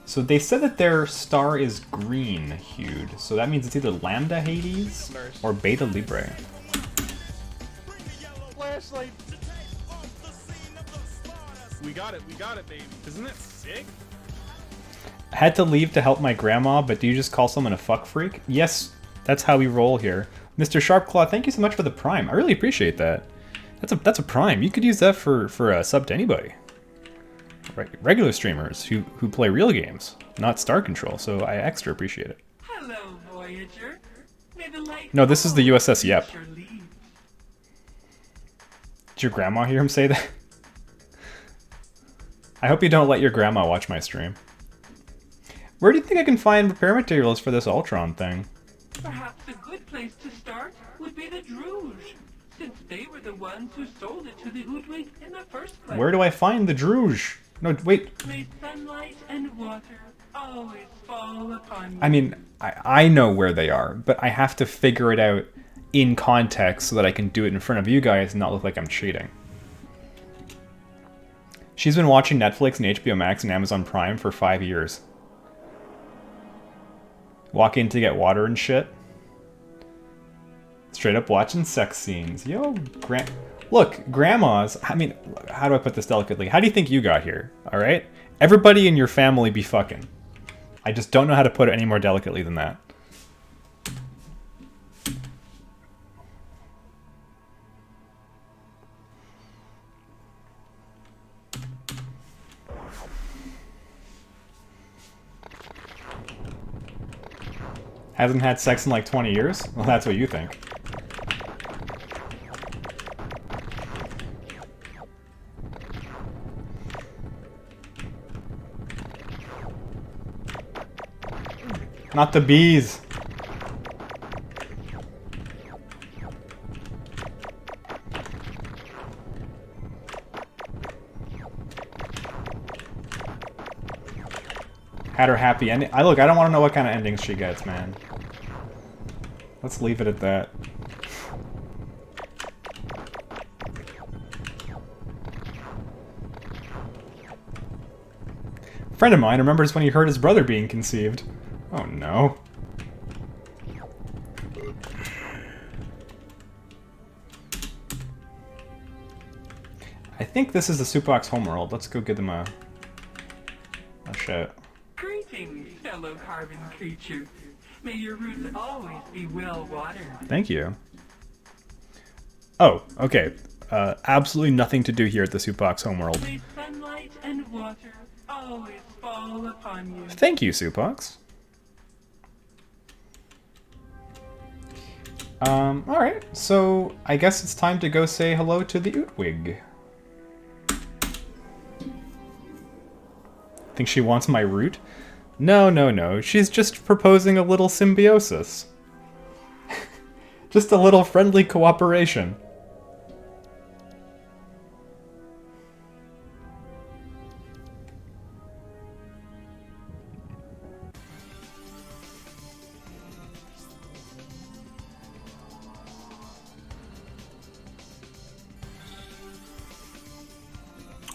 So they said that their star is green hued, so that means it's either Lambda Hades or Beta Librae. Flashlight. We got it, baby. Isn't it sick? I had to leave to help my grandma, but do you just call someone a fuck freak? Yes, that's how we roll here. Mr. Sharpclaw, thank you so much for the prime. I really appreciate that. That's a prime. You could use that for a sub to anybody. Regular streamers who play real games, not Star Control, so I extra appreciate it. Hello, Voyager. May the light No, this is the USS Yep. your lead. Did your grandma hear him say that? I hope you don't let your grandma watch my stream. Where do you think I can find repair materials for this Ultron thing? Perhaps a good place to start would be the Druge, since they were the ones who sold it to the Utwig in the first place. Where do I find the Druge? No, wait. May sunlight and water always fall upon you. I mean, I know where they are, but I have to figure it out in context so that I can do it in front of you guys and not look like I'm cheating. She's been watching Netflix and HBO Max and Amazon Prime for 5 years. Walk in to get water and shit. Straight up watching sex scenes. Yo, look, grandmas, I mean, how do I put this delicately? How do you think you got here, alright? Everybody in your family be fucking. I just don't know how to put it any more delicately than that. Hasn't had sex in like 20 years? Well, that's what you think. Not the bees. Had her happy ending. Look, I don't want to know what kind of endings she gets, man. Let's leave it at that. friend of mine remembers when he heard his brother being conceived. Oh no. I think this is the Supok's homeworld. Let's go give them a shout. Greetings, fellow carbon creatures. May your roots always be well watered. Thank you. Oh, okay. Absolutely nothing to do here at the Supok's homeworld. May sunlight and water always fall upon you. Thank you, Supox. Alright, so I guess it's time to go say hello to the Ootwig. Think she wants my root? No, no, no. She's just proposing a little symbiosis. Just a little friendly cooperation.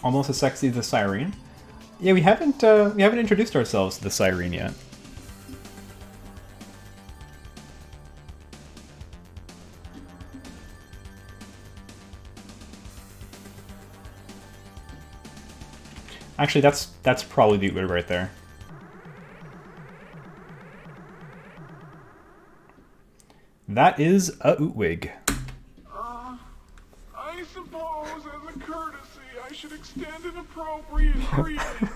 Almost as sexy as the Siren. Yeah, we haven't introduced ourselves to the Siren yet. Actually, that's probably the Ootwig right there. That is a Ootwig. I suppose, as a courtesy, I should extend an appropriate greeting.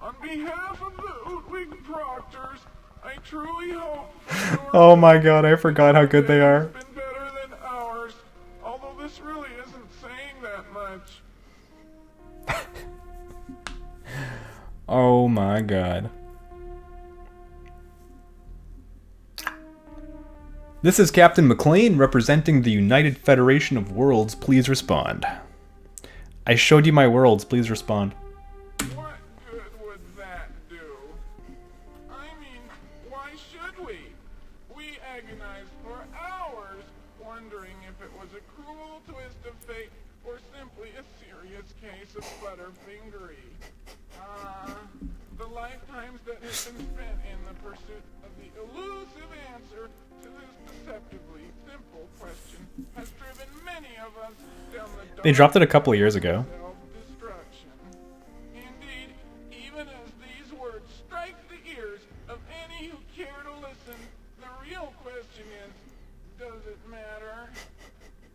On behalf of the Ootwig Proctors, I truly hope that your Oh my god, I forgot how good they day are. has been better than ours, although this really isn't saying that much. Oh my god. This is Captain McLean representing the United Federation of Worlds. Please respond. I showed you my worlds. Please respond. What good would that do? I mean, why should we? We agonized for hours, wondering if it was a cruel twist of fate or simply a serious case of butterfingery. The lifetimes that have been spent in the pursuit of the elusive answer to this deceptively simple question has driven many of us down the They dropped it a couple of years ago. self-destruction. Indeed, even as these words strike the ears of any who care to listen, the real question is, does it matter?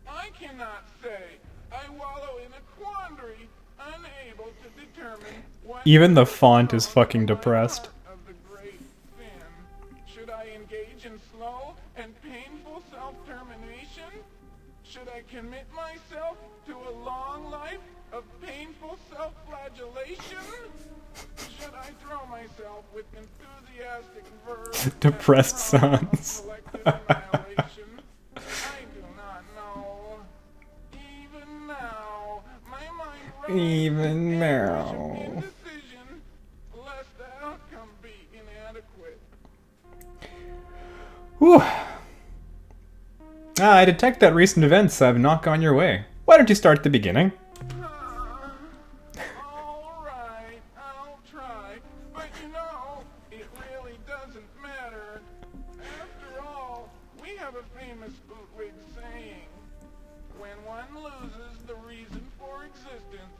I cannot say. I wallow in a quandary, unable to determine what Even the font is fucking depressed. of the great sin. Should I engage in slow and painful self-termination? Should I commit myself to a long life of painful self-flagellation? Should I throw myself with enthusiastic verve Depressed at the realm of sons. collective annihilation? I do not know. Even now, my mind roams Even in now. anguish of indecision, lest the outcome be inadequate. Whew. I detect that recent events have not gone your way. Why don't you start at the beginning? All right, I'll try. But you know, it really doesn't matter. After all, we have a famous Ootwig saying. When one loses the reason for existence,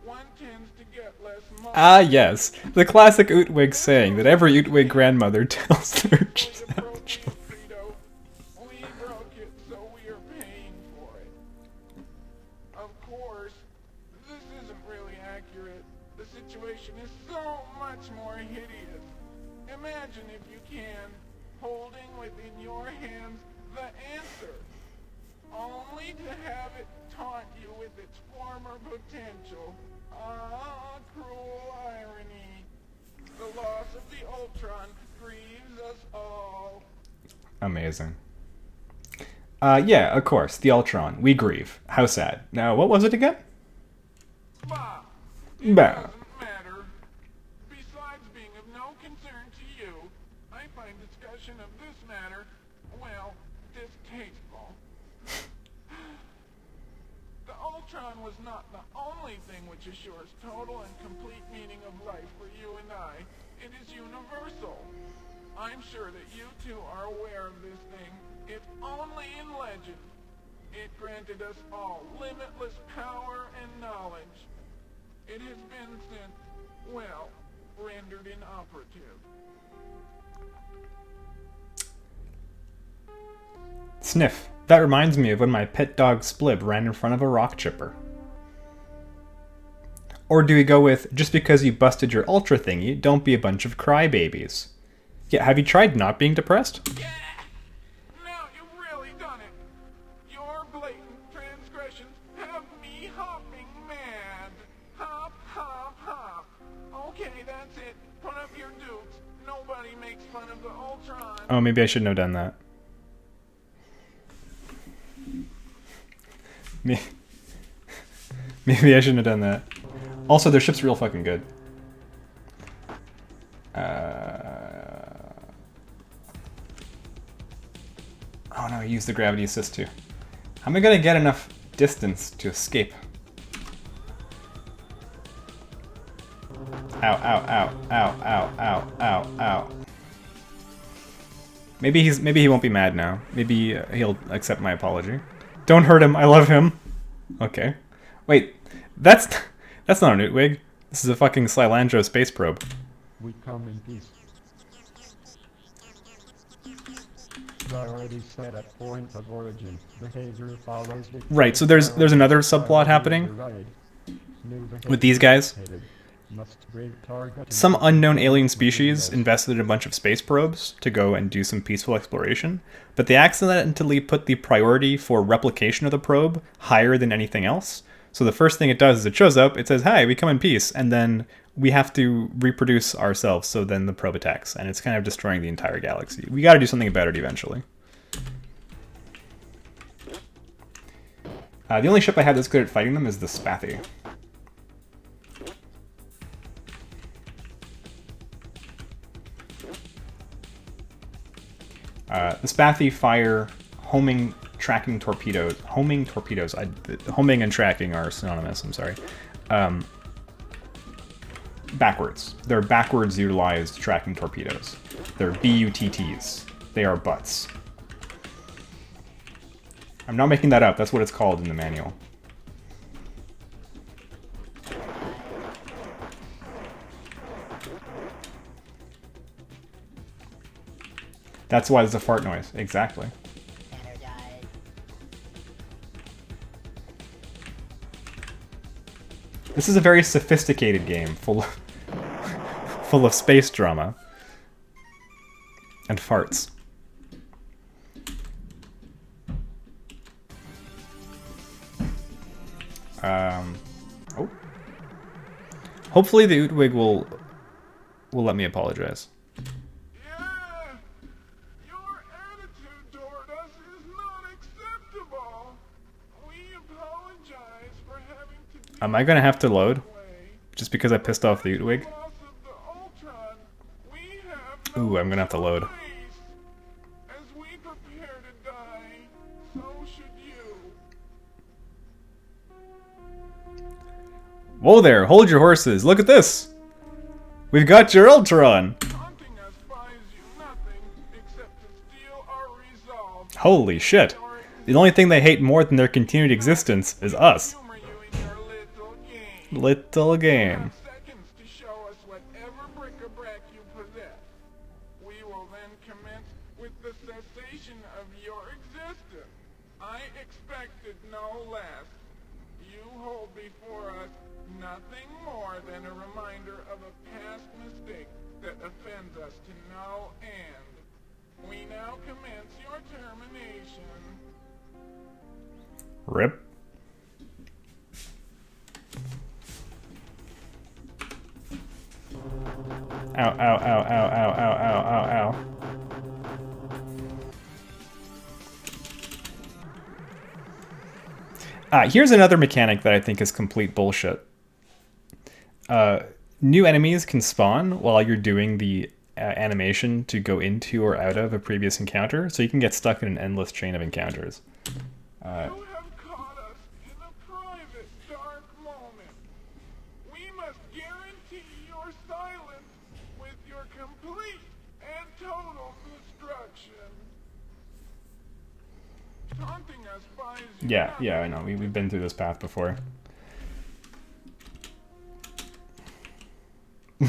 one tends to get less money. Ah, yes. The classic Ootwig saying that every Ootwig grandmother tells their children. We broke it, so we are paying for it. Of course, this isn't really accurate. The situation is so much more hideous. Imagine, if you can, holding within your hands the answer, only to have it taunt you with its former potential. Ah, cruel irony. The loss of the Ultron grieves us all. Amazing. Yeah, of course, the Ultron. We grieve. How sad. Now, what was it again? Bah! It Bah. doesn't matter. Besides being of no concern to you, I find discussion of this matter, well, distasteful. The Ultron was not the only only thing which assures total and complete meaning of life for you and I. It is universal. I'm sure that you two are aware of this thing, if only in legend. It granted us all limitless power and knowledge. It has been since, well, rendered inoperative. Sniff. That reminds me of when my pet dog Splib ran in front of a rock chipper. Or do we go with, just because you busted your ultra thingy, don't be a bunch of crybabies? Yeah, have you tried not being depressed? Yeah! Now you've really done it. Your blatant transgressions have me hopping mad. Hop, hop, hop. Okay, that's it. Put up your dukes. Nobody makes fun of the Ultron. Oh, maybe I shouldn't have done that. Maybe I shouldn't have done that. Also, their ship's real fucking good. Oh no, I used the gravity assist too. How am I gonna get enough distance to escape? Ow, ow, ow, ow, ow, ow, ow, ow. Maybe he won't be mad now. Maybe he'll accept my apology. Don't hurt him, I love him. Okay. Wait, that's not a Newtwig. This is a fucking Slylandro space probe. We come in peace. Priority set at point of origin. Behavior follows the Right, so there's another subplot happening with these guys. Some unknown alien species invested in a bunch of space probes to go and do some peaceful exploration, but they accidentally put the priority for replication of the probe higher than anything else. So the first thing it does is it shows up, it says, "Hi, we come in peace," and then we have to reproduce ourselves, so then the probe attacks, and it's kind of destroying the entire galaxy. We gotta do something about it eventually. The only ship I have that's good at fighting them is the Spathy. The Spathy fire homing tracking torpedoes. Homing torpedoes. Homing and tracking are synonymous, I'm sorry. Backwards. They're backwards utilized tracking torpedoes. They're BUTTs. They are butts. I'm not making that up. That's what it's called in the manual. That's why there's a fart noise. Exactly. This is a very sophisticated game, full of space drama and farts. Oh. Hopefully the Utwig will let me apologize. Yeah! Your attitude toward us is not acceptable. We apologize for having to do Am I gonna have to load? this way. Just because I pissed off the Utwig? Loss of the Ultron, we have no Ooh, I'm gonna have to load. choice. As we prepare to die, so should you. Whoa there, hold your horses, look at this! We've got your Ultron! Taunting us buys you nothing except to steal our resolve. Holy shit. The only thing they hate more than their continued existence is us. Humor you in your little game. Little You game. have seconds to show us whatever bric-a-brac you possess. We will then commence with the cessation of your existence. I expected no less. You hold before us nothing more than a reminder of a past mistake that offends us to no end. We now commence your termination. Rip. Ow, ow, ow, ow, ow, ow, ow, ow, ow. Here's another mechanic that I think is complete bullshit. New enemies can spawn while you're doing the animation to go into or out of a previous encounter, so you can get stuck in an endless chain of encounters. You have caught us in a private, dark moment. taunting us spies. You Yeah, have yeah, I know. We've been through this path before.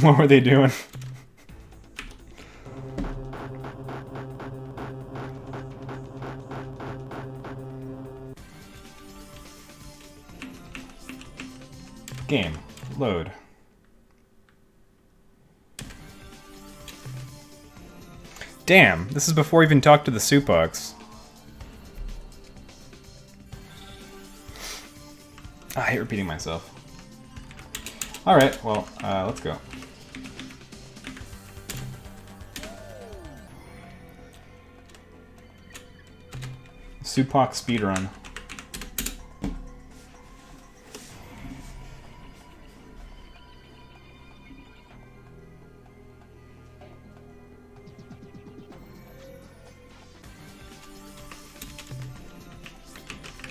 What were they doing? Game. Load. Damn, this is before I even talked to the Supox. I hate repeating myself. Alright, well, let's go. Supox speedrun.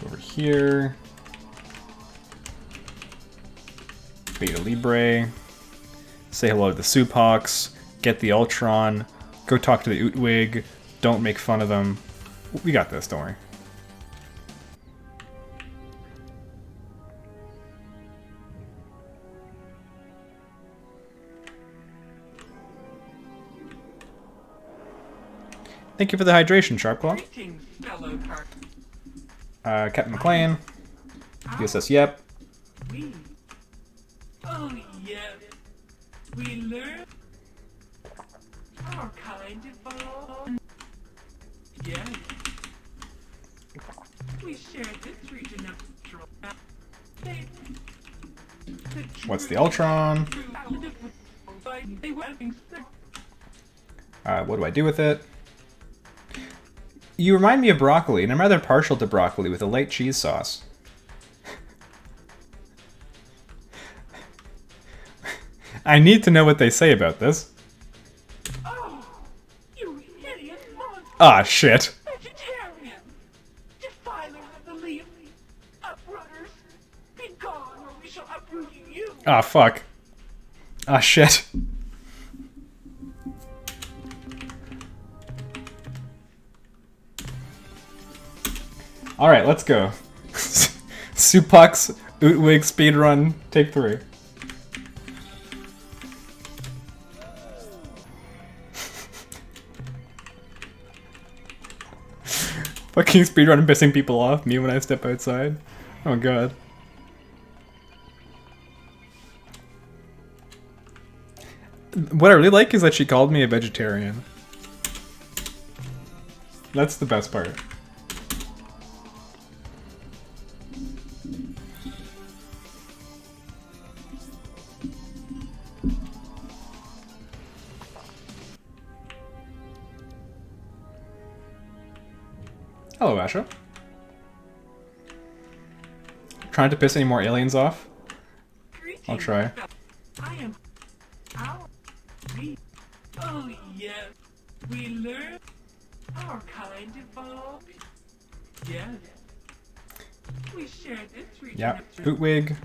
Over here. Beta Libre. Say hello to the Supox. Get the Ultron. Go talk to the Utwig. Don't make fun of them. We got this, don't worry. Thank you for the hydration, Sharpclaw. Greetings, fellow car. Captain McLean. USS Yep. We. Oh, yes. We learn. Our kind evolved. Yes. We share this region of they, What's the Ultron? What do I do with it? You remind me of broccoli, and I'm rather partial to broccoli with a light cheese sauce. I need to know what they say about this. Oh, you hideous monster! Ah, shit. Vegetarian! Defiler of the leaf! Uprooters! Be gone, or we shall uproot you! Ah, fuck. Ah, shit. Alright, let's go. Supox, Utwig, speedrun, take 3. Fucking speedrun and pissing people off, me when I step outside. Oh god. What I really like is that she called me a vegetarian. That's the best part. Hello, Asha. Trying to piss any more aliens off? Greetings, I'll try. I am our we. Oh yes, we learn our kind evolved. Yes, we share this region. Yeah, of Utwig.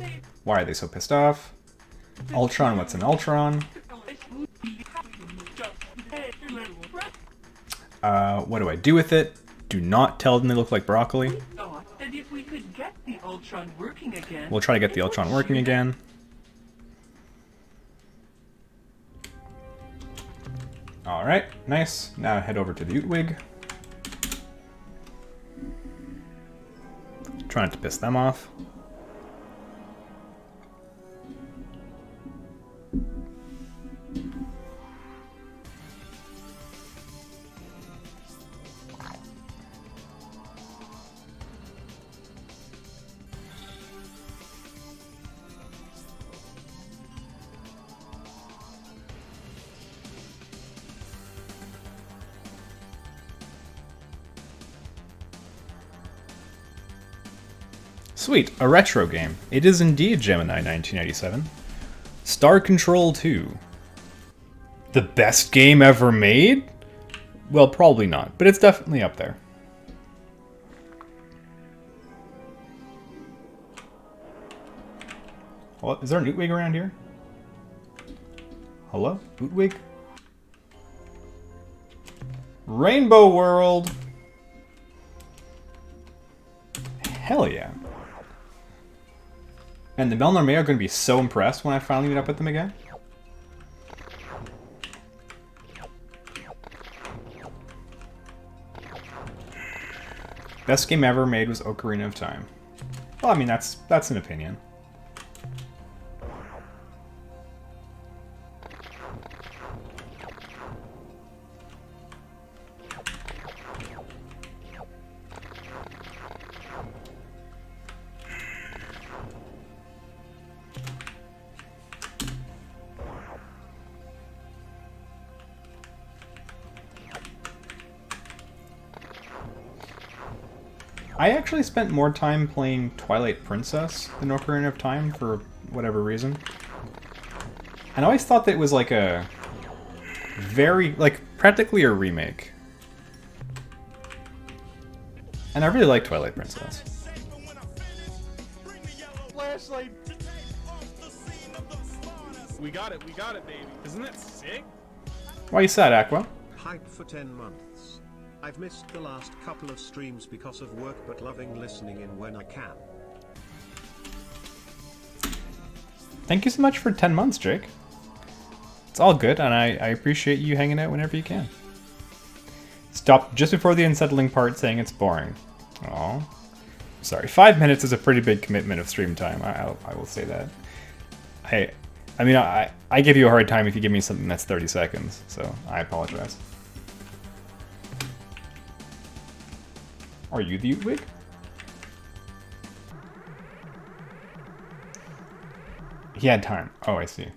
Why are they so pissed off? Ultron, what's an Ultron? What do I do with it? Do not tell them they look like broccoli. Thought that if we could get the Ultron working again, We'll try to get the it Ultron would working share- again. Alright, nice. Now head over to the Utwig. Try not to piss them off. Sweet, a retro game. It is indeed Gemini 1987. Star Control 2. The best game ever made? Well, probably not, but it's definitely up there. Hello? Is there an Utwig around here? Hello? Utwig? Rainbow World! Hell yeah. And the Melnorme are going to be so impressed when I finally meet up with them again. Best game ever made was Ocarina of Time. Well, I mean, that's an opinion. I actually spent more time playing Twilight Princess than Ocarina of Time for whatever reason. And I always thought that it was like a very, like, practically a remake. And I really like Twilight Princess. Flashlight. We got it, baby. Isn't that sick? Why you sad, Aqua? Hype for 10 months. I've missed the last couple of streams because of work, but loving listening in when I can. Thank you so much for 10 months, Jake. It's all good, and I appreciate you hanging out whenever you can. Stop just before the unsettling part saying it's boring. Aw. Sorry, 5 minutes is a pretty big commitment of stream time. I will say that. I mean, I give you a hard time if you give me something that's 30 seconds, so I apologize. Are you the Utwig? He had time. Oh, I see.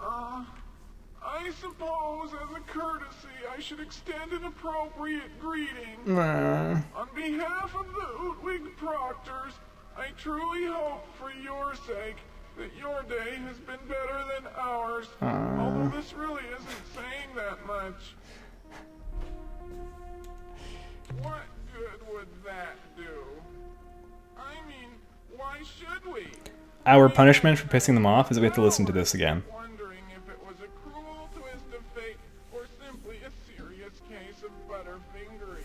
I suppose as a courtesy I should extend an appropriate greeting. Nah. On behalf of the Utwig Proctors, I truly hope for your sake that your day has been better than ours. Although this really isn't saying that much. What good would that do? I mean, why should we? Our punishment for pissing them off is that we have to listen to this again. Wondering if it was a cruel twist of fate or simply a serious case of butterfingery.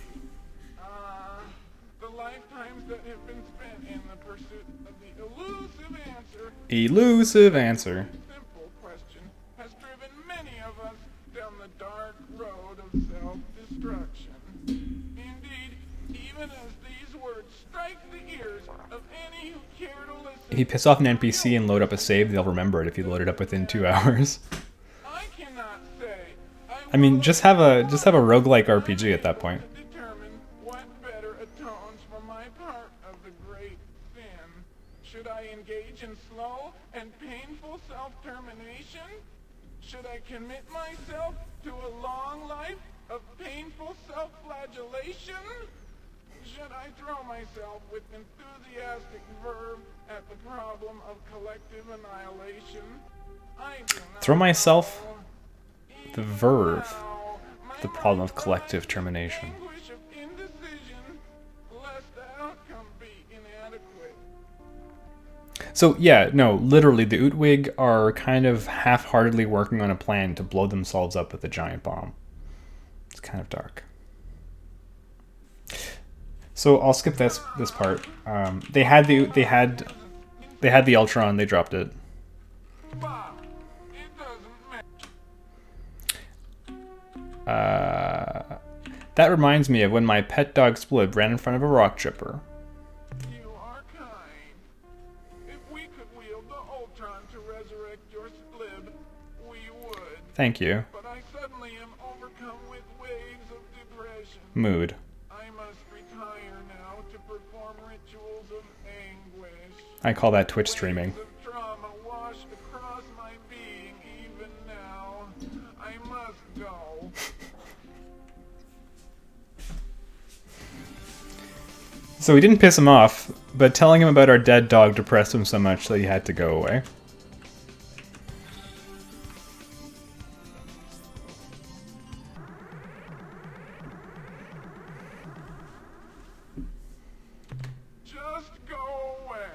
The lifetimes that have been spent in the pursuit of the elusive answer. Elusive answer. Simple question has driven many of us down the dark road of self-destruction. Indeed, even as these words strike the ears of any who care to listen. If you piss off an NPC and load up a save, they'll remember it if you load it up within 2 hours. I cannot say. I mean, just have a roguelike RPG at that point. Determine what better atones for my part of the great sin. Should I engage in slow and painful self-termination? Should I commit myself to a long life of painful self-flagellation? Should I throw myself with enthusiastic verve at the problem of collective annihilation? I do not Throw myself know. the verve. Now, my The problem of mind collective lies in termination. anguish of indecision, lest the outcome be inadequate. So yeah, no, literally the Utwig are kind of half-heartedly working on a plan to blow themselves up with a giant bomb. It's kind of dark. So I'll skip this part. They had the Ultron, they dropped it. Bob, it doesn't matter. That reminds me of when my pet dog Splib ran in front of a rock chipper. You are kind. If we could wield the Ultron to resurrect your Splib, we would. Thank you. But I suddenly am overcome with waves of depression. Mood. I must retire now to perform rituals of anguish. I call that Twitch streaming. Waves of trauma wash across my being even now. I must go. So we didn't piss him off, but telling him about our dead dog depressed him so much that he had to go away. Just go away.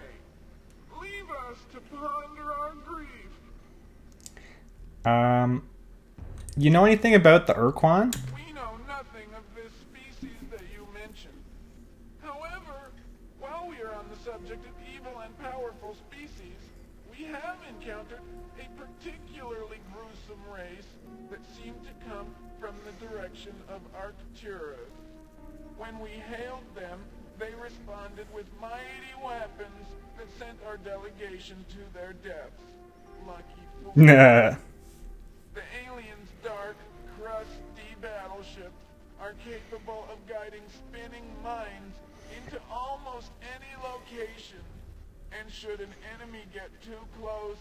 Leave us to ponder our grief. You know anything about the Urquan? We know nothing of this species that you mentioned. However, subject of evil and powerful species, we have encountered a particularly gruesome race that seemed to come from the direction of Arcturus. When we hailed them, they responded with mighty weapons that sent our delegation to their deaths. Lucky fools. Nah. The aliens' dark, crusty battleships are capable of guiding spinning mines into almost any location. And should an enemy get too close,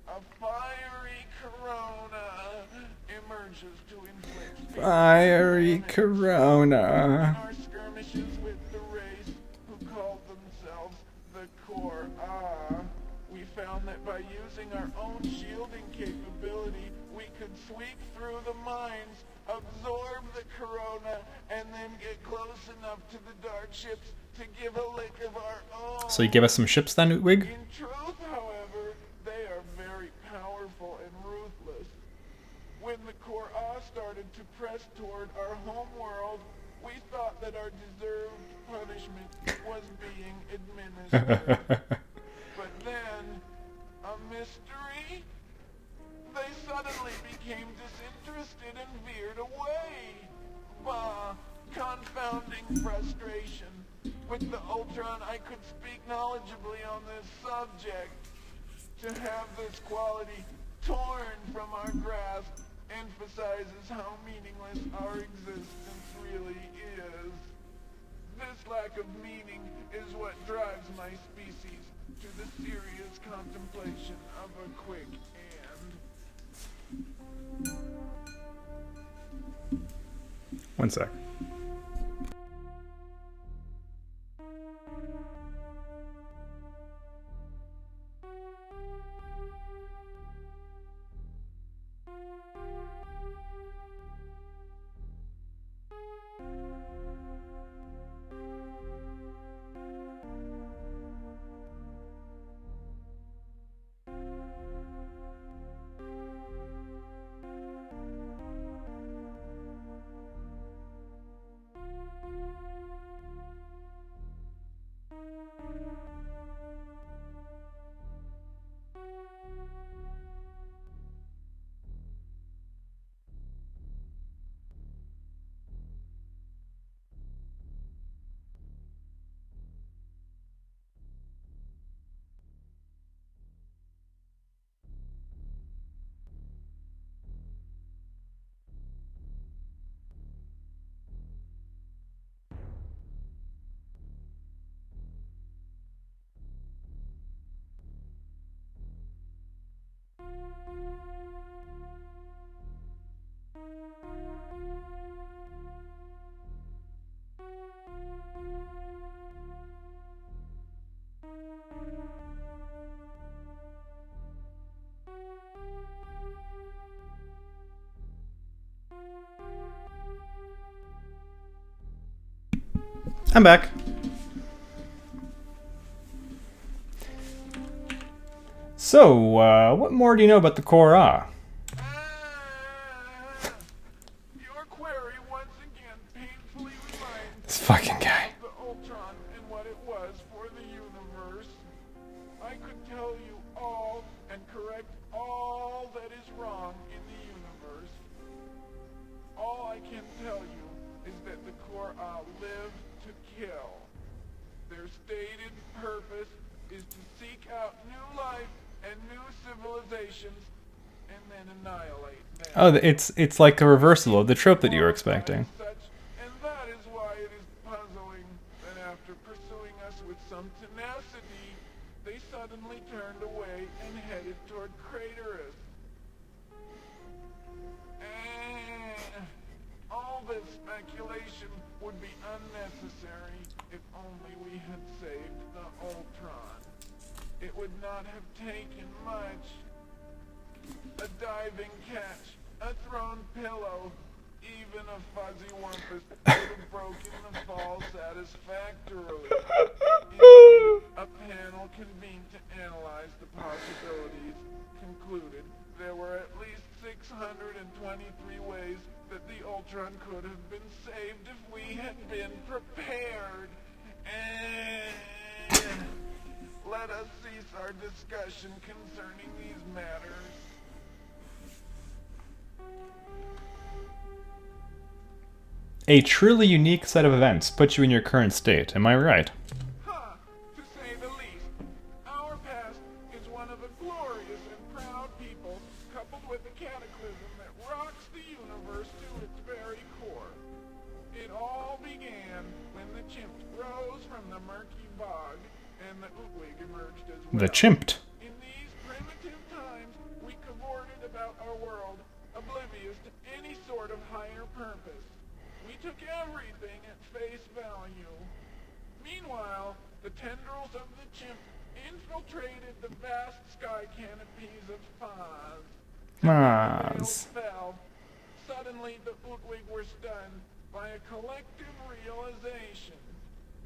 a fiery corona emerges to inflict Fiery damage. corona. In our skirmishes with the race who called themselves the Core we found that by using our own shielding capability, we could sweep through the mines, absorb the corona, and then get close enough to the dark ships to give a lick of our own. So you give us some ships then, Wig? In truth, however, they are very powerful and ruthless. When the Core started to press toward our home world, we thought that our deserved punishment was being administered. But then, a mystery? They suddenly became disinterested and veered away. Bah, confounding frustration. With the Ultron, I could speak knowledgeably on this subject. To have this quality torn from our grasp emphasizes how meaningless our existence really is. This lack of meaning is what drives my species to the serious contemplation of a quick end. One sec. I'm back. So, what more do you know about the Core? Your query once again painfully reminds This fucking guy. the Ultron and what it was for the universe. I could tell you all and correct all that is wrong in the universe. All I can tell you is that the Core live to kill. Their stated purpose is to seek out new life and new civilizations and then annihilate them. Oh, it's like a reversal of the trope that you were expecting. And that is why it is puzzling that after pursuing us with some tenacity, they suddenly turned away and headed toward Craterus. All this speculation would be unnecessary if only we had saved the Ultron. It would not have taken much. A diving catch, a thrown pillow, even a fuzzy wumpus would have broken the fall satisfactorily. Indeed, a panel convened to analyze the possibilities concluded there were at least 623 ways that the Ultron could have been saved if we had been prepared. us cease our discussion concerning these matters. A truly unique set of events put you in your current state, am I right? Ha! To say the least. Our past is one of a glorious and proud people, coupled with a cataclysm that rocks the universe to its very core. It all began when the chimp rose from the murky bog, and the Utwig emerged as well. The chimped. In these primitive times, we cavorted about our world, oblivious to any sort of higher purpose. We took everything at face value. Meanwhile, the tendrils of the chimp infiltrated the vast sky canopies of Faz. Maz. Fell. Suddenly, the Utwig were stunned by a collective realization.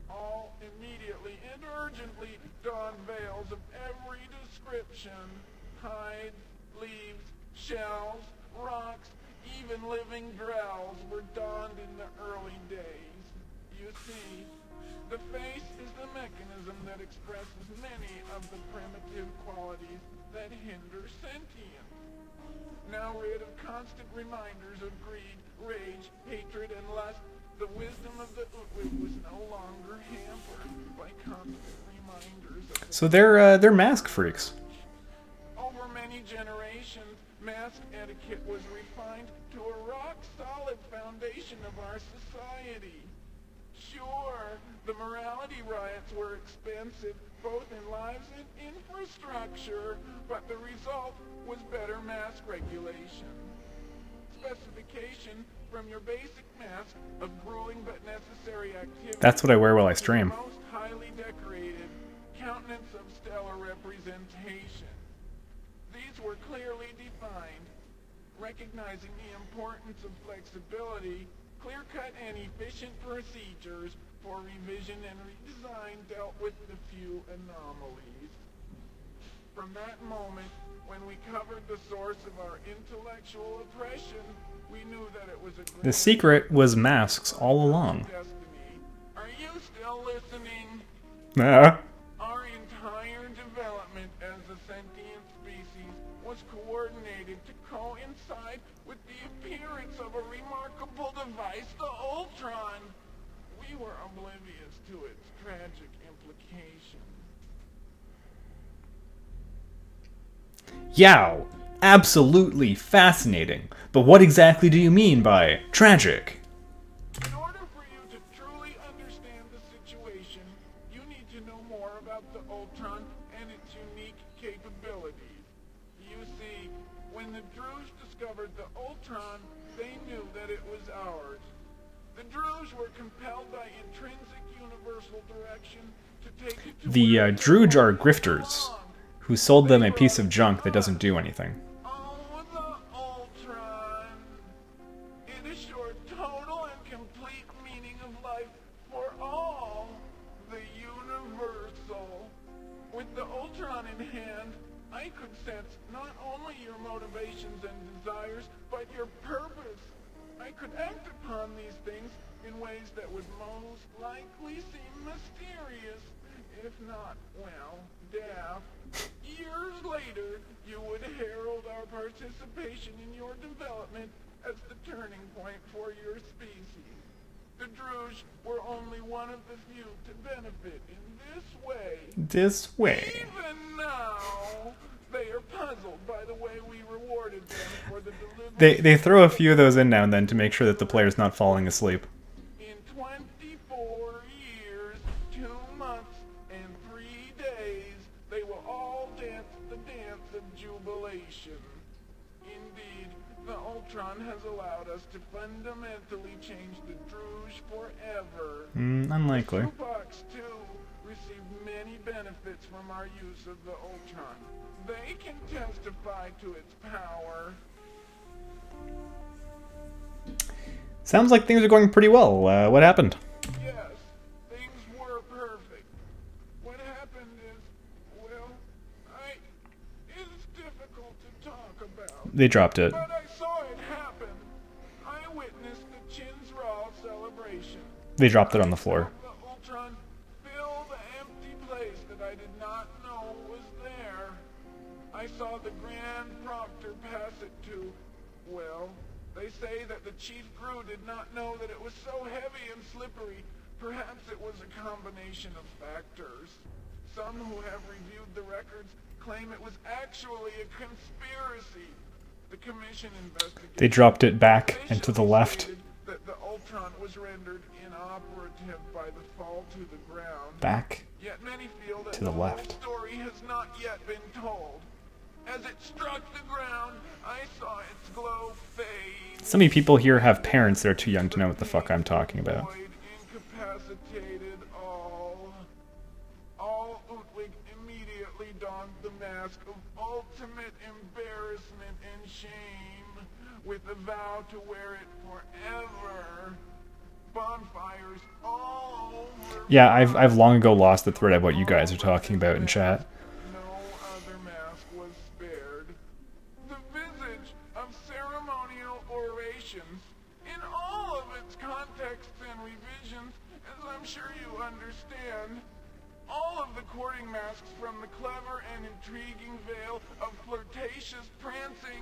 All immediately and urgently donned veils of every description. Hides, leaves, shells, rocks, even living growls were donned in the early days. You see, the face is the mechanism that expresses many of the primitive qualities that hinder sentience. Now rid of constant reminders of greed, rage, hatred, and lust, the wisdom of the Utwig was no longer hampered by constant reminders of the So they're mask freaks. Over many generations, mask etiquette was refined to a rock-solid foundation of our society. Sure, the morality riots were expensive, both in lives and infrastructure, but the result was better mask regulation. Specification from your basic mask of grueling but necessary activity. That's what I wear while I to the stream. most highly decorated countenance of stellar representation. These were clearly defined, recognizing the importance of flexibility, clear-cut and efficient procedures for revision and redesign dealt with the few anomalies. From that moment, when we covered the source of our intellectual oppression, we knew that it was a The secret was masks all along. destiny. Are you still listening? Ah. Our entire development as a sentient species was coordinated to coincide with the appearance of a remarkable device, the Ultron. We were oblivious to its tragic implications. Yow! Absolutely fascinating. But what exactly do you mean by tragic? In order for you to truly understand the situation, you need to know more about the Ultron and its unique capabilities. You see, when the Druge discovered the Ultron, they knew that it was ours. The Druge were compelled by intrinsic universal direction to take it to The where Druge are it grifters belonged. who sold them a piece of junk that doesn't do anything. Oh, the Ultron. It assured total and complete meaning of life for all. The universal. With the Ultron in hand, I could sense not only your motivations and desires, but your purpose. I could act upon these things in ways that would most likely seem mysterious, if not, well, daft. Years later, you would herald our participation in your development as the turning point for your species. The Druge were only one of the few to benefit in this way. This way. Even now, they are puzzled by the way we rewarded them for the delivery. They throw a few of those in now and then to make sure that the player's not falling asleep. In 24 years, 2 months, and 3 days, they will all dance the dance of jubilation. Indeed, the Ultron has allowed us to fundamentally change the Druge forever. Unlikely. Tupacs, too, received many benefits from our use of the Ultron. They can testify to its power. Sounds like things are going pretty well. What happened? Yes, things were perfect. What happened is, well, it's difficult to talk about. They dropped it. But I saw it happen. I witnessed the Chin's celebration. They dropped it on the floor. The Ultron fill the empty place that that I did not know was there. I saw the Grand Proctor pass it to, well, they say that the Chief Crew did not know that it was so heavy and slippery. Perhaps it was a combination of factors. Some who have reviewed the records claim it was actually a conspiracy. The commission investigated. They dropped it back and to the left. That the Ultron was rendered inoperative by the fall to the ground. Back Yet many feel that to the left. whole story has not yet been told. As it struck the ground, I saw its glow fade. So many people here have parents that are too young to know what the fuck I'm talking about. Void incapacitated all. All Utwig immediately donned the mask of ultimate embarrassment and shame, with a vow to wear it forever. Bonfires all over. Yeah, I've long ago lost the thread of what you guys are talking about in chat. No other mask was spared. The visage of ceremonial orations, in all of its contexts and revisions, as I'm sure you understand. All of the courting masks, from the clever and intriguing veil of flirtatious prancing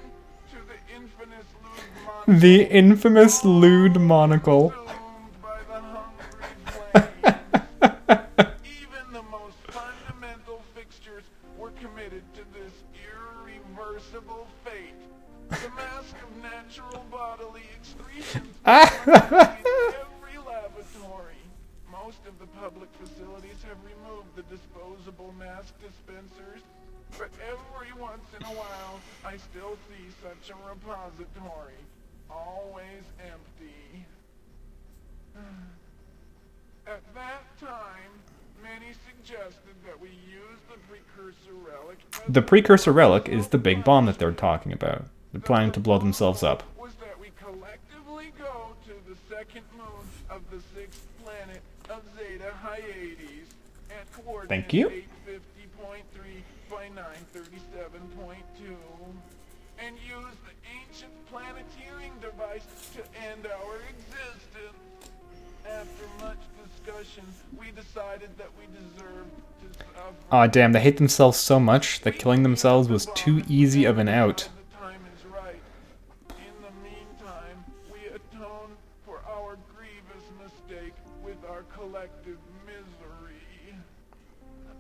to the infamous lewd monocle. The infamous lewd monocle. Consumed by the hungry flames. Even the most fundamental fixtures were committed to this irreversible fate. The mask of natural bodily excretions every laboratory. Most of the public facilities have removed the disposable mask dispensers, but every once in a while I still see such a repository, always empty. At that time, many suggested that we use the precursor relic. The precursor relic is the big bomb that they're talking about. They're planning to blow themselves up. Was that we collectively go to the second moon of the sixth planet of Zeta Hyades at coordinates Thank you. 850.3 by 937.2 and use the ancient planeteering device to end our existence. After much discussion, we decided that we deserved to suffer. Aw, damn, they hate themselves so much that killing themselves was too easy of an out. The time is right. In the meantime, we atone for our grievous mistake with our collective misery.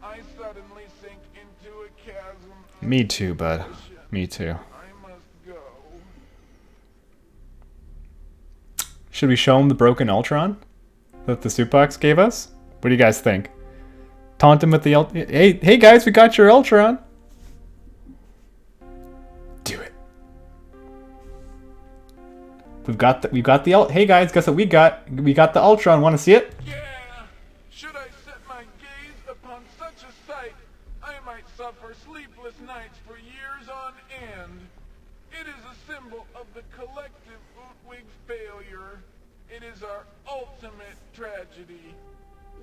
I suddenly sink into a chasm of Me too, bud. depression. Me too. I must go. Should we show him the broken Ultron that the suit box gave us? What do you guys think? Taunt him with the hey guys, we got your Ultron. Do it. We've got the hey guys, guess what we got? We got the Ultron. Want to see it? Yeah! Should I set my gaze upon such a sight, I might suffer sleepless nights for years on end. It is a symbol of the collective Utwig failure. It is our ultimate tragedy.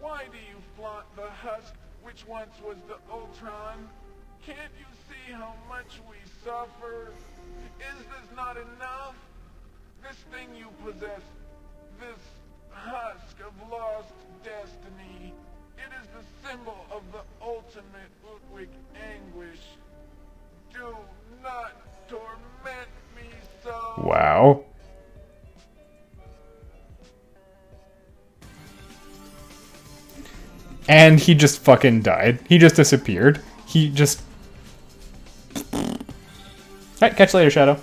Why do you flaunt the husk which once was the Ultron? Can't you see how much we suffer? Is this not enough? This thing you possess, this husk of lost destiny, it is the symbol of the ultimate Utwig anguish. Do not torment me so. Wow. And he just fucking died. He just disappeared. He just... Alright, catch you later, Shadow.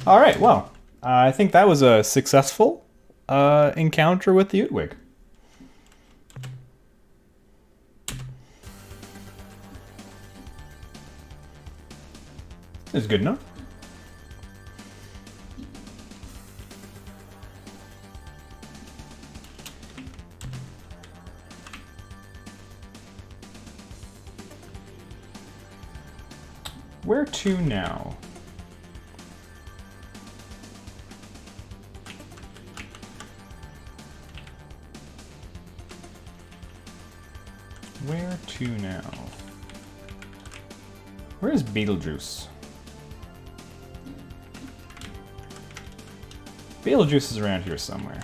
Alright, well. I think that was a successful encounter with the Utwig. This is good enough. Where to now? Where to now? Where is Beetlejuice? Beetlejuice is around here somewhere.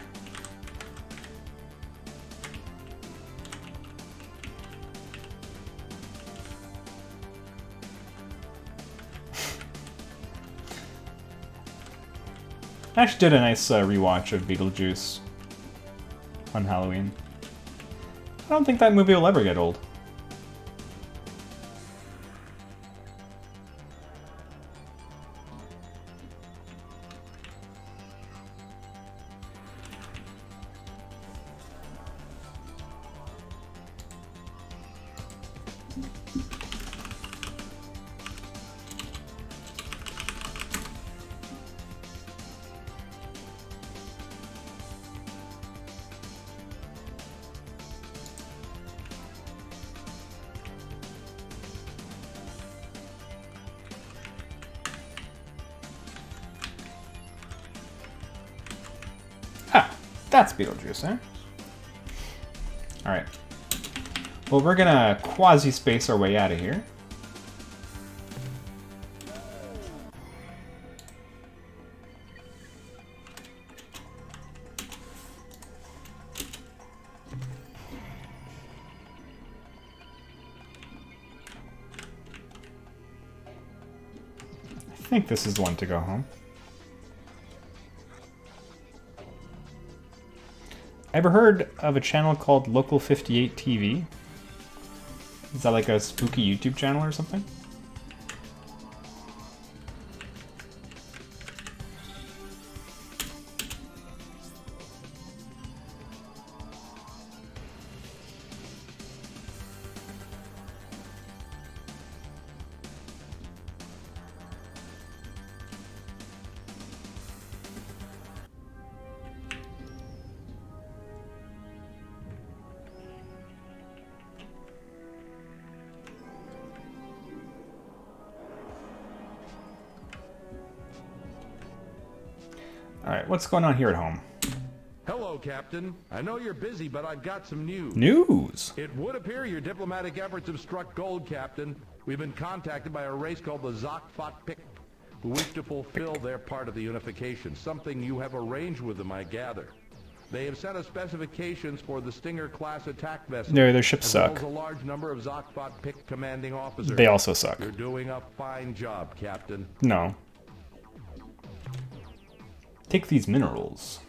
I actually did a nice rewatch of Beetlejuice on Halloween. I don't think that movie will ever get old. Ah, that's Beetlejuice, eh? Alright. Well, we're gonna quasi-space our way out of here. I think this is the one to go home. Ever heard of a channel called Local 58 TV? Is that like a spooky YouTube channel or something? Alright, what's going on here at home? Hello, Captain. I know you're busy, but I've got some news. News! It would appear your diplomatic efforts have struck gold, Captain. We've been contacted by a race called the Zokfot-Pik, who wish to fulfill their part of the unification, something you have arranged with them, I gather. They have sent us specifications for the Stinger-class attack vessel. Their ships suck. As well as a large number of Zokfot-Pik commanding officers. They also suck. You're doing a fine job, Captain. No. Take these minerals.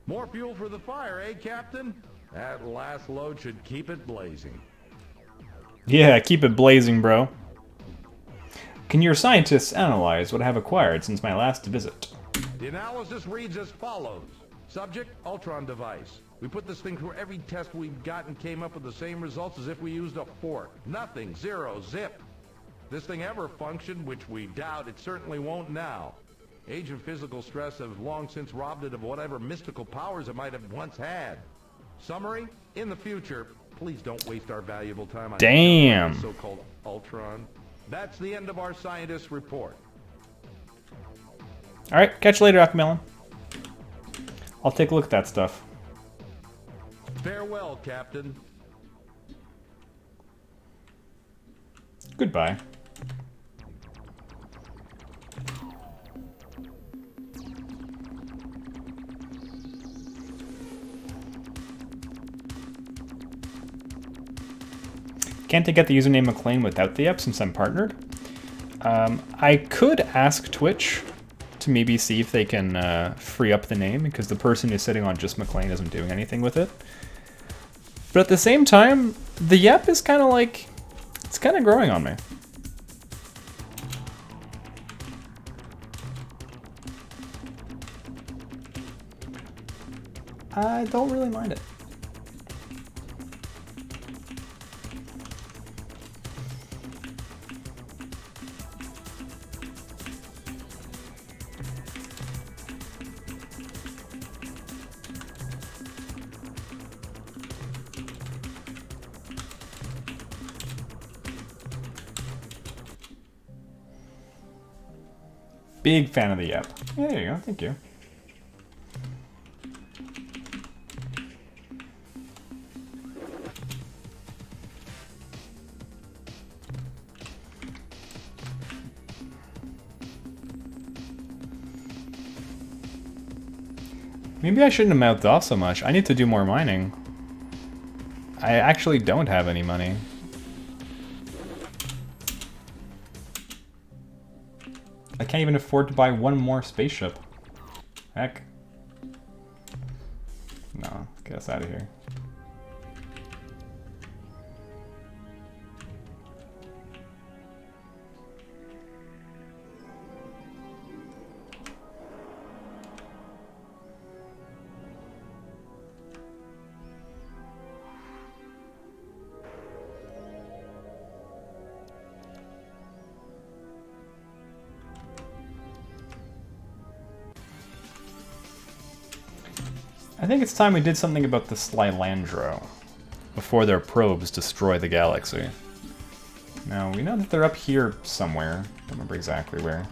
More fuel for the fire, eh, Captain? That last load should keep it blazing. Yeah, keep it blazing, bro. Can your scientists analyze what I have acquired since my last visit? The analysis reads as follows. Subject, Ultron device. We put this thing through every test we've got and came up with the same results as if we used a fork. Nothing, zero, zip. This thing ever functioned, which we doubt, it certainly won't now. Age and physical stress have long since robbed it of whatever mystical powers it might have once had. Summary, in the future, please don't waste our valuable time on Damn. so-called Ultron. That's the end of our scientist report. Alright, catch you later, Aquamelon. I'll take a look at that stuff. Farewell, Captain. Goodbye. Can't I get the username McLean without the app since I'm partnered? I could ask Twitch to maybe see if they can free up the name, because the person who's sitting on just McLean isn't doing anything with it. But at the same time, the Yep is kind of like, it's kind of growing on me. I don't really mind it. Big fan of the Yep. Yeah, there you go. Thank you. Maybe I shouldn't have mouthed off so much. I need to do more mining. I actually don't have any money. I can't even afford to buy one more spaceship. Heck. No, get us out of here. I think it's time we did something about the Slylandro before their probes destroy the galaxy. Now, we know that they're up here somewhere. Don't remember exactly where.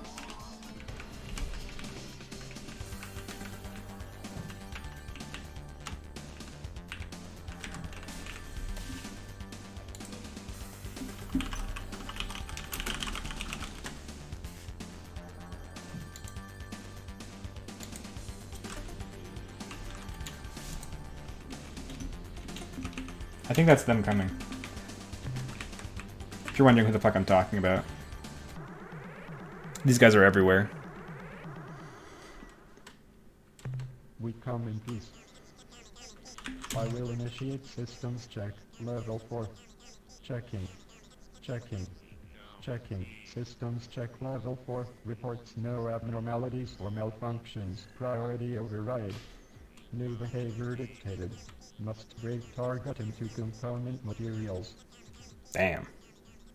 I think that's them coming. If you're wondering who the fuck I'm talking about. These guys are everywhere. We come in peace. I will initiate systems check. Level 4. Checking. Checking. Checking. Systems check level 4. Reports no abnormalities or malfunctions. Priority override. New behavior dictated. Must break target into component materials. Damn.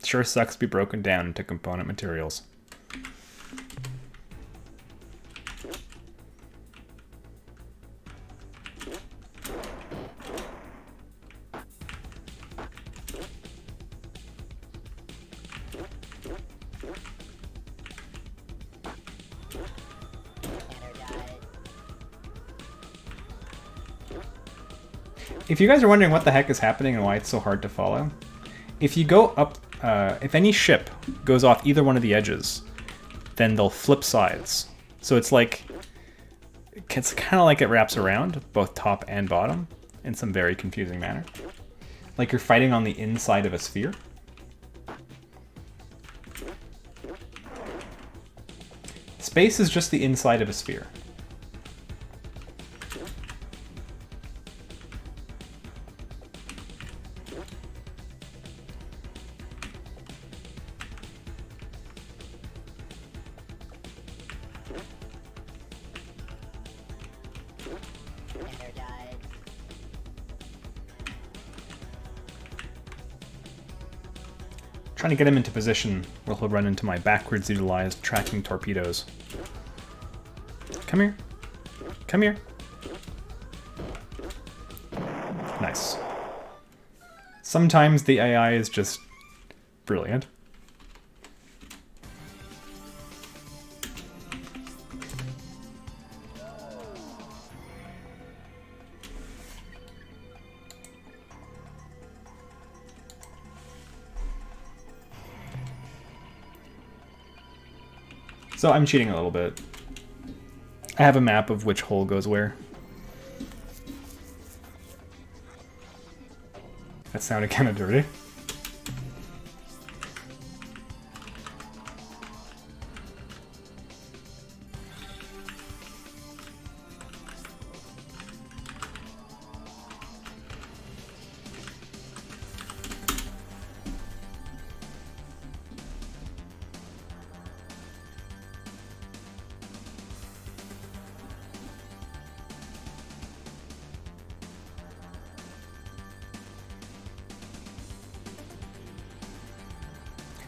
Sure sucks to be broken down into component materials. If you guys are wondering what the heck is happening and why it's so hard to follow, if you go up, if any ship goes off either one of the edges, then they'll flip sides. So it's like, it's kind of like it wraps around, both top and bottom, in some very confusing manner. Like you're fighting on the inside of a sphere. Space is just the inside of a sphere. Trying to get him into position where he'll run into my backwards utilized tracking torpedoes. Come here. Come here. Nice. Sometimes the AI is just brilliant. So I'm cheating a little bit. I have a map of which hole goes where. That sounded kind of dirty.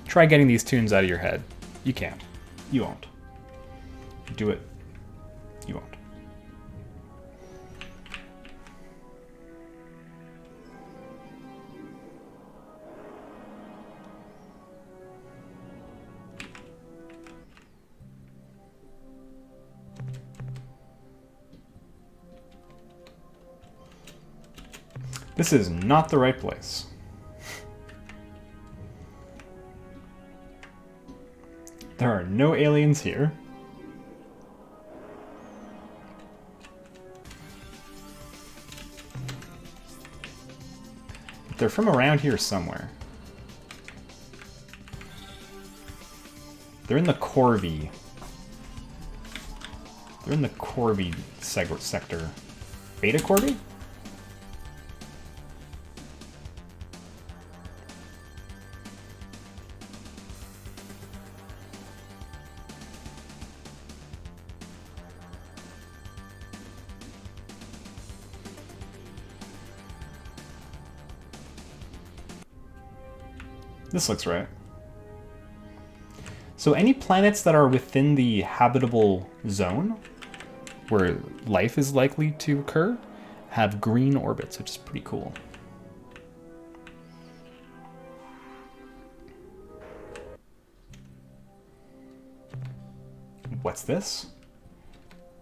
Try getting these tunes out of your head. You can't. You won't. Do it. You won't. This is not the right place. There are no aliens here. But they're from around here somewhere. They're in the Corvi They're in the Corby sector. Beta Corby? This looks right. So any planets that are within the habitable zone, where life is likely to occur, have green orbits, which is pretty cool. What's this?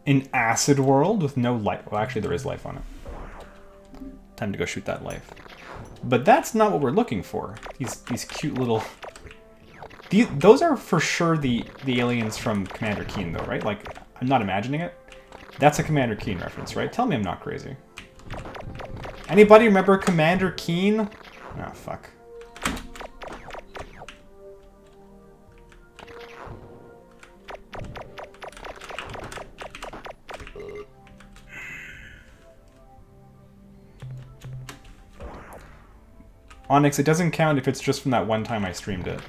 An acid world with no life. Well, actually, there is life on it. Time to go shoot that life. But that's not what we're looking for. These cute little... Those are for sure the aliens from Commander Keen, though, right? Like, I'm not imagining it. That's a Commander Keen reference, right? Tell me I'm not crazy. Anybody remember Commander Keen? Oh, fuck. Onyx, it doesn't count if it's just from that one time I streamed it.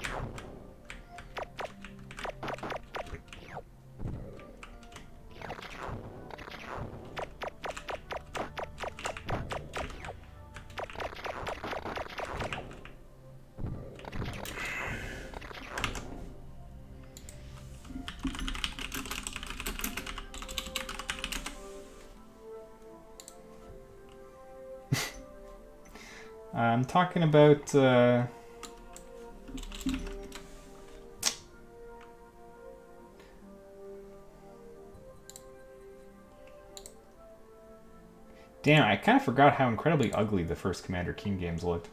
I'm talking about damn, I kind of forgot how incredibly ugly the first Commander Keen games looked.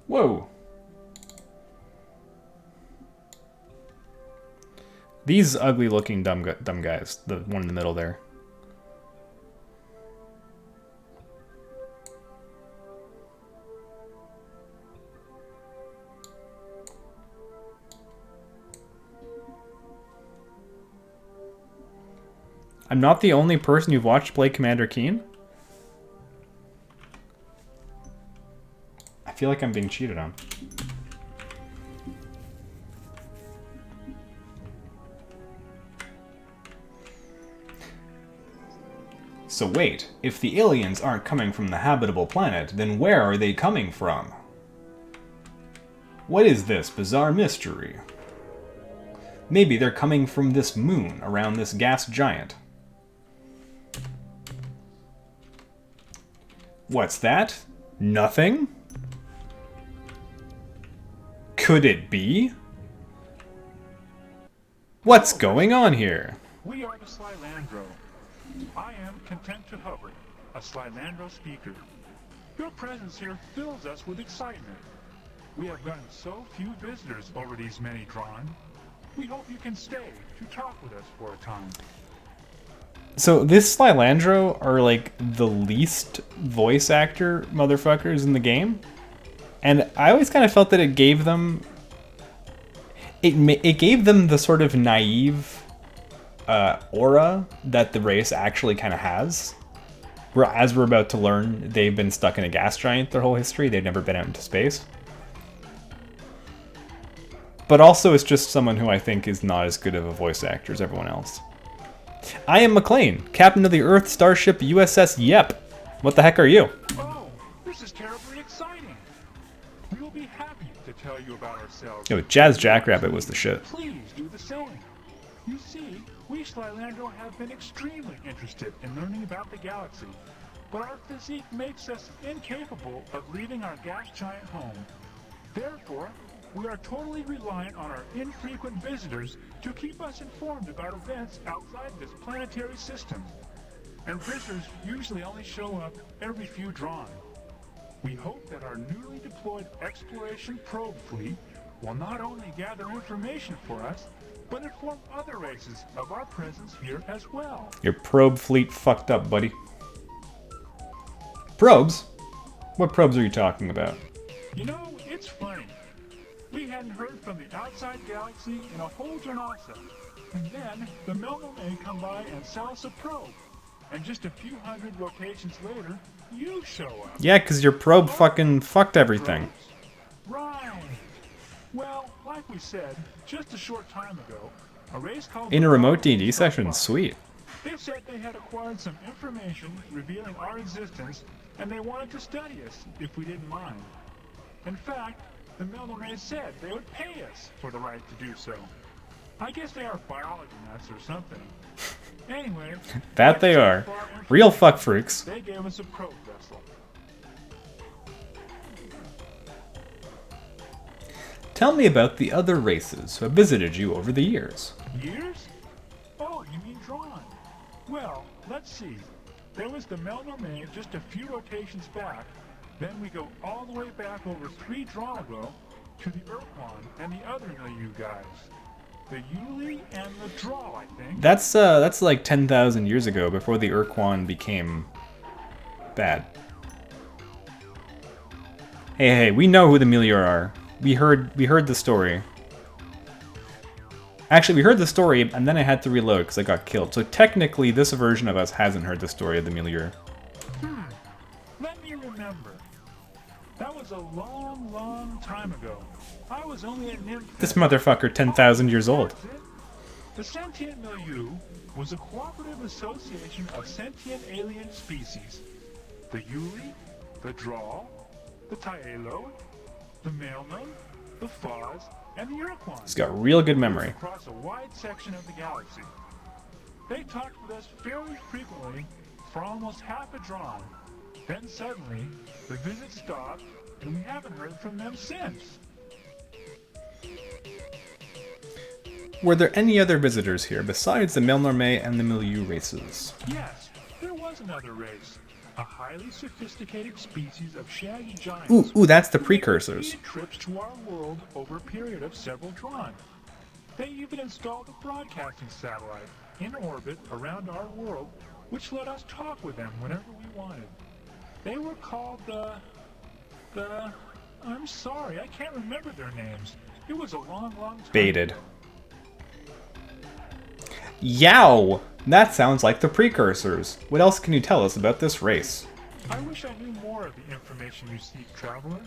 Whoa! These ugly-looking dumb guys, the one in the middle there. I'm not the only person you've watched play Commander Keen? I feel like I'm being cheated on. So wait, if the aliens aren't coming from the habitable planet, then where are they coming from? What is this bizarre mystery? Maybe they're coming from this moon around this gas giant. What's that? Nothing? Could it be? What's going on here? We are the Slylandro. I am Content to Hover, a Slylandro speaker. Your presence here fills us with excitement. We have gotten so few visitors over these many drawn. We hope you can stay to talk with us for a time. So this Slylandro are like the least voice actor motherfuckers in the game. And I always kind of felt that it gave them... It gave them the sort of naive aura that the race actually kind of has. As we're about to learn, they've been stuck in a gas giant their whole history. They've never been out into space. But also it's just someone who I think is not as good of a voice actor as everyone else. I am McLean, captain of the Earth starship USS Yep. What the heck are you? Oh, this is terribly exciting. We will be happy to tell you about ourselves. Yo, Jazz Jackrabbit was the shit. Please do the same. You see, we Slylandro have been extremely interested in learning about the galaxy, but our physique makes us incapable of leaving our gas giant home. Therefore, we are totally reliant on our infrequent visitors to keep us informed about events outside this planetary system. And visitors usually only show up every few drawn. We hope that our newly deployed exploration probe fleet will not only gather information for us, but inform other races of our presence here as well. Your probe fleet fucked up, buddy. Probes? What probes are you talking about? You know, it's funny. We hadn't heard from the outside galaxy in a whole Janasa. And then the Melmo may come by and sell us a probe. And just a few hundred rotations later, you show up. Yeah, because your probe fucking fucked everything. Right. Well, like we said, just a short time ago, a race called... In a remote D&D session, sweet. They said they had acquired some information revealing our existence, and they wanted to study us, if we didn't mind. In fact, the Melnorme said they would pay us for the right to do so. I guess they are biology nuts or something. Anyway... That they are. Real fuck freaks. They gave us a probe vessel. Tell me about the other races who have visited you over the years. Years? Oh, you mean drawn. Well, let's see. There was the Melnorme just a few rotations back. Then we go all the way back over 3 drawn ago to the Urquan and the other Milieu guys. The Yuli and the Draw, I think. That's like 10,000 years ago, before the Urquan became bad. Hey, we know who the Milieu are. We heard the story. Actually, we heard the story, and then I had to reload because I got killed. So technically, this version of us hasn't heard the story of the Milieu. Let me remember. That was a long, long time ago. I was only a nymph. This motherfucker 10,000 years old. The Sentient Milieu was a cooperative association of sentient alien species. The Yuli, the Draw, the Taelo, the Melnon, the Faz, and the Urquan. He's got real good memory. Across a wide section of the galaxy. They talked with us fairly frequently for almost half a drawn. Then suddenly, the visit stopped, and we haven't heard from them since. Were there any other visitors here besides the Melnorme and the Milieu races? Yes, there was another race. A highly sophisticated species of shaggy giants. Ooh, that's the precursors. Who made trips to our world over a period of several drawn. They even installed a broadcasting satellite in orbit around our world, which let us talk with them whenever we wanted. They were called I'm sorry, I can't remember their names. It was a long, long time. Baited. Yow! That sounds like the precursors. What else can you tell us about this race? I wish I knew more of the information you seek, Traveler.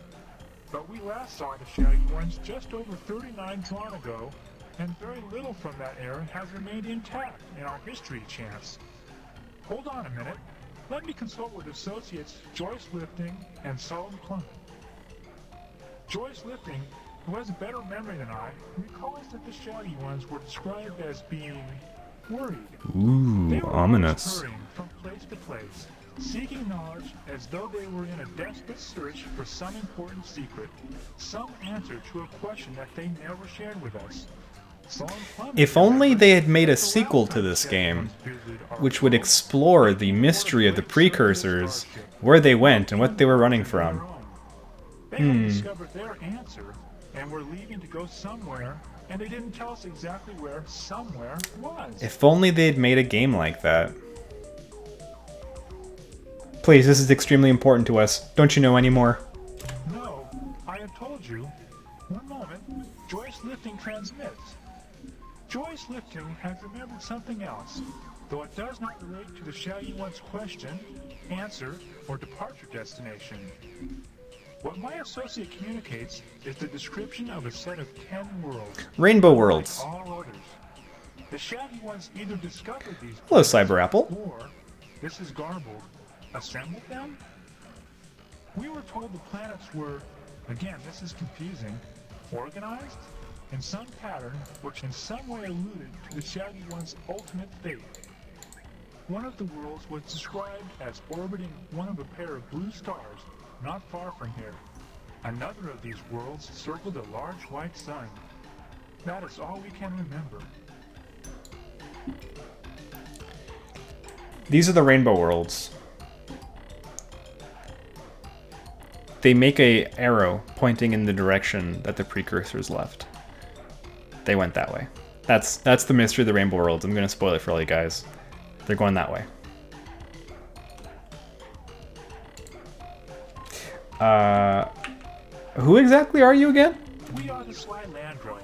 But we last saw the Shaggy Ones just over 39 drawn ago, and very little from that era has remained intact in our history chance. Hold on a minute. Let me consult with associates Joyce Lifting and Solomon Plummet. Joyce Lifting, who has a better memory than I, recalls that the Shaggy Ones were described as being worried. Ooh, They were ominous. hurrying from place to place, seeking knowledge as though they were in a desperate search for some important secret, some answer to a question that they never shared with us. If only they had made a sequel to this game, which would explore the mystery of the precursors, where they went, and what they were running from. They had discovered their answer, and were leaving to go somewhere, and they didn't tell us exactly where somewhere was. If only they'd made a game like that. Please, this is extremely important to us. Don't you know anymore? No, I have told you. One moment. Joyce Lifting transmits. Joyce Lifting has remembered something else, though it does not relate to the Shaggy One's question, answer, or departure destination. What my associate communicates is the description of a set of 10 worlds. Rainbow worlds. Like all others. The Shaggy Ones either discovered these Hello, planets, Cyber Apple. or, this is garbled, assembled them? We were told the planets were, again this is confusing, organized in some pattern which in some way alluded to the Shaggy One's ultimate fate. One of the worlds was described as orbiting one of a pair of blue stars not far from here. Another of these worlds circled a large white sun. That is all we can remember. These are the rainbow worlds. They make a arrow pointing in the direction that the precursors left. They went that way. That's the mystery of the Rainbow Worlds. I'm gonna spoil it for all you guys. They're going that way. Who exactly are you again? We are the Slylandro,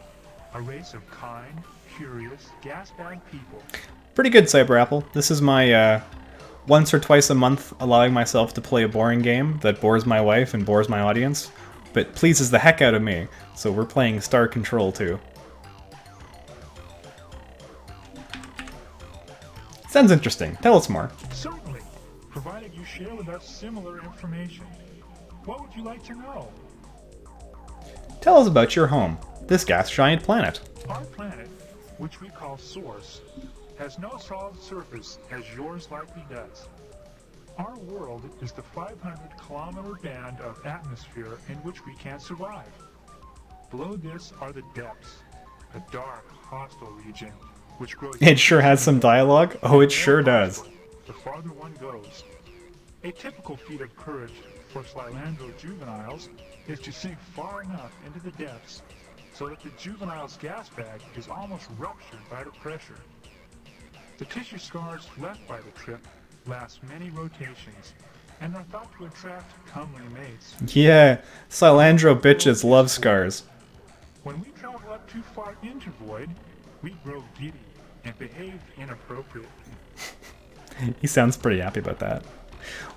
a race of kind, curious, gas-bag people. Pretty good, Cyber Apple. This is my once or twice a month allowing myself to play a boring game that bores my wife and bores my audience, but pleases the heck out of me. So we're playing Star Control 2. Sounds interesting. Tell us more. Certainly, provided you share with us similar information. What would you like to know? Tell us about your home, this gas giant planet. Our planet, which we call Source, has no solid surface as yours likely does. Our world is the 500-kilometer band of atmosphere in which we can survive. Below this are the depths, a dark, hostile region which grows... It sure has some dialogue. Oh, it sure does. The farther one goes. A typical feat of courage for Slylandro juveniles is to sink far enough into the depths so that the juvenile's gas bag is almost ruptured by the pressure. The tissue scars left by the trip last many rotations and are thought to attract comely mates. Yeah, Slylandro bitches love scars. When we travel up too far into void, we grow giddy and behave inappropriately. He sounds pretty happy about that.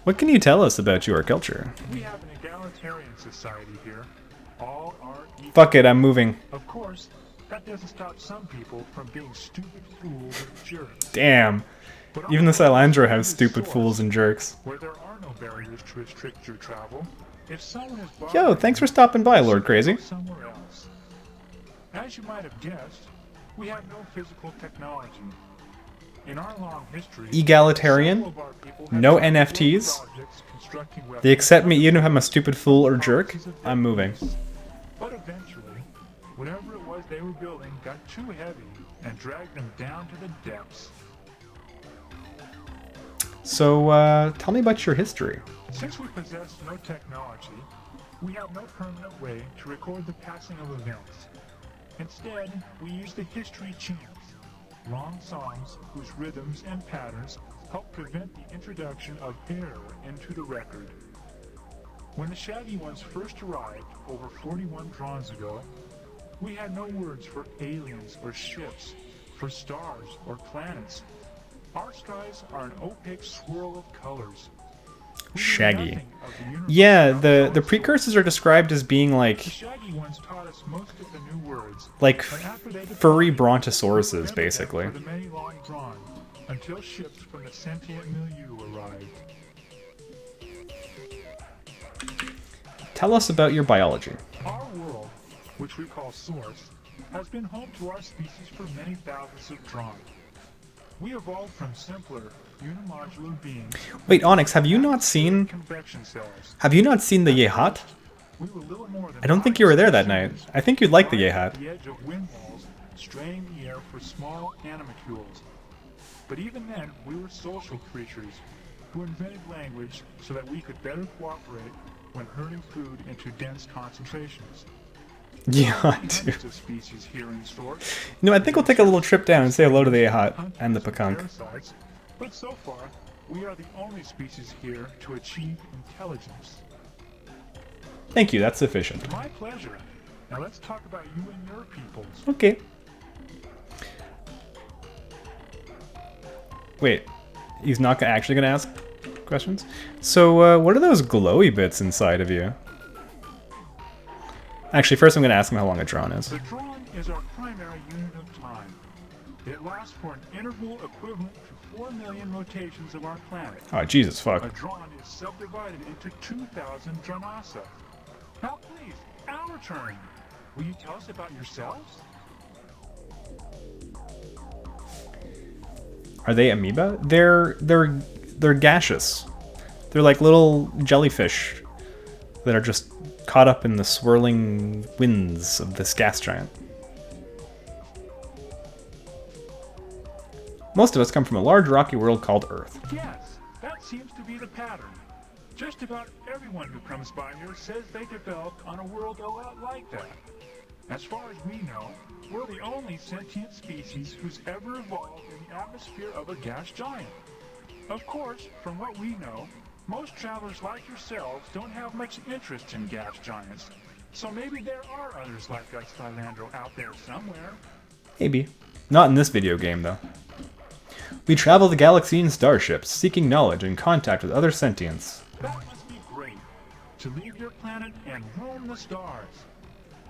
What can you tell us about your culture? We have an egalitarian society here. All are equal. Fuck it, I'm moving. Of course, that doesn't stop some people from being stupid fools and jerks. Damn. But Even the Slylandro have is stupid Source, fools and jerks. where there are no barriers to restrict your travel. If someone is Yo, bothering thanks you, for stopping by, Lord Crazy. go somewhere else. As you might have guessed, we have no physical technology. In our long history, Egalitarian? several of our people have No tried NFTs? projects constructing They weapons accept me even if I'm a stupid fool or jerk? I'm moving. But eventually, whatever it was they were building got too heavy and dragged them down to the depths. So, tell me about your history. Since we possess no technology, we have no permanent way to record the passing of events. Instead, we use the history chants, long songs whose rhythms and patterns help prevent the introduction of error into the record. When the Shaggy Ones first arrived over 41 drawns ago, we had no words for aliens or ships, for stars or planets. Our skies are an opaque swirl of colors. We knew Shaggy. nothing of the universe Yeah, around the solar precursors are described as being the like Shaggy Ones taught us most of the new words. like But after they furry departed, brontosauruses, we remembered them basically. for the many long drawn, until ships from the sentient milieu arrived. Tell us about your biology. Our world, which we call Source, has been home to our species for many thousands of drawn. We evolved from simpler, unimodular beings. Wait, Onyx, have you not seen Convection cells. the Yehat? We were little more than I don't think you were there that night. humans, I think you'd like the lying Yehat. at the edge of wind walls, straining the air for small animalcules. But even then, we were social creatures who invented language so that we could better cooperate when herding food into dense concentrations. Yeah, Hundreds dude. of species here in Source. You know, I think we'll take a little trip down and say hello to the Yehat Hunters and the Pakunk. parasites, but so far, we are the only species here to achieve intelligence. Thank you, that's sufficient. My pleasure. Now let's talk about you and your peoples. Okay. Wait, he's not actually gonna ask questions? So, what are those glowy bits inside of you? Actually, first I'm gonna ask him how long a drawn is. The drawn is our primary unit of time. It lasts for an interval equivalent to 4 million rotations of our planet. Oh, Jesus fuck. A drawn is subdivided into 2,000 dramasa. Now please, our turn. Will you tell us about yourselves? Are they amoeba? They're gaseous. They're like little jellyfish that are just caught up in the swirling winds of this gas giant. Most of us come from a large rocky world called Earth. Yes, that seems to be the pattern. Just about everyone who comes by here says they developed on a world a lot like that. As far as we know, we're the only sentient species who's ever evolved in the atmosphere of a gas giant. Of course, from what we know, most travelers like yourselves don't have much interest in gas giants. So maybe there are others like us, Philandro, out there somewhere. Maybe. Not in this video game, though. We travel the galaxy in starships, seeking knowledge and contact with other sentients. That must be great, to leave your planet and roam the stars.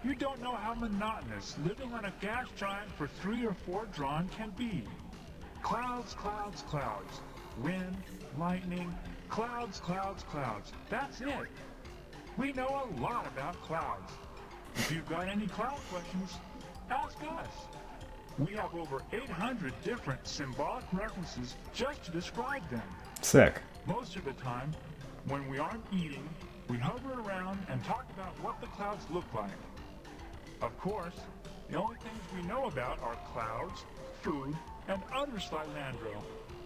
You don't know how monotonous living on a gas giant for 3 or 4 Drawn can be. Clouds, clouds, clouds. Wind, lightning, clouds, clouds, clouds. That's it. We know a lot about clouds. If you've got any cloud questions, ask us. We have over 800 different symbolic references just to describe them. Sick. Most of the time, when we aren't eating, we hover around and talk about what the clouds look like. Of course, the only things we know about are clouds, food, and other Slylandro.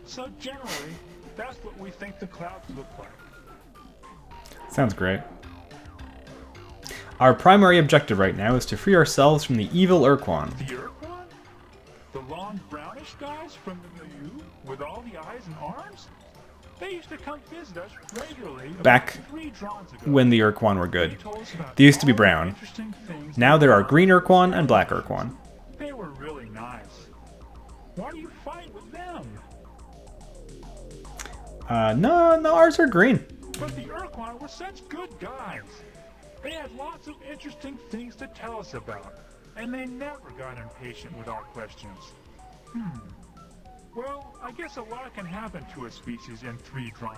So generally, that's what we think the clouds look like. Sounds great. Our primary objective right now is to free ourselves from the evil Urquan. The Urquan? The long brownish guys from the milieu with all the eyes and arms? They used to come visit us regularly Back about 3 Drawns ago. when the Urquan were good. They told us about They used to be all the brown. interesting things Now there are green Urquan and black Urquan. They were really nice. Why do you fight with them? No, ours are green. But the Urquan were such good guys. They had lots of interesting things to tell us about, and they never got impatient with our questions. Well, I guess a lot can happen to a species in 3 Drawn,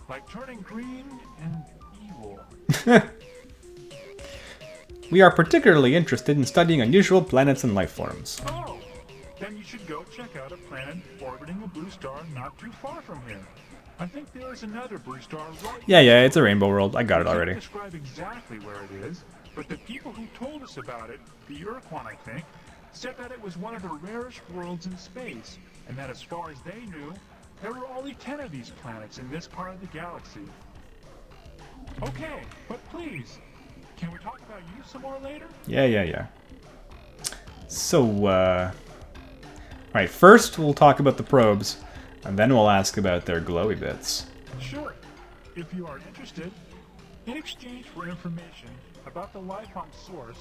like turning green and evil. We are particularly interested in studying unusual planets and life forms. Oh, then you should go check out a planet orbiting a blue star not too far from here. I think there is another blue star right Yeah, it's a rainbow world. I got it I can't already. describe exactly where it is, but the people who told us about it, the Urquan I think, said that it was one of the rarest worlds in space, and that as far as they knew, there were only 10 of these planets in this part of the galaxy. Okay, but please, can we talk about you some more later? Yeah. So, right, first we'll talk about the probes, and then we'll ask about their glowy bits. Sure, if you are interested. In exchange for information about the life on Source,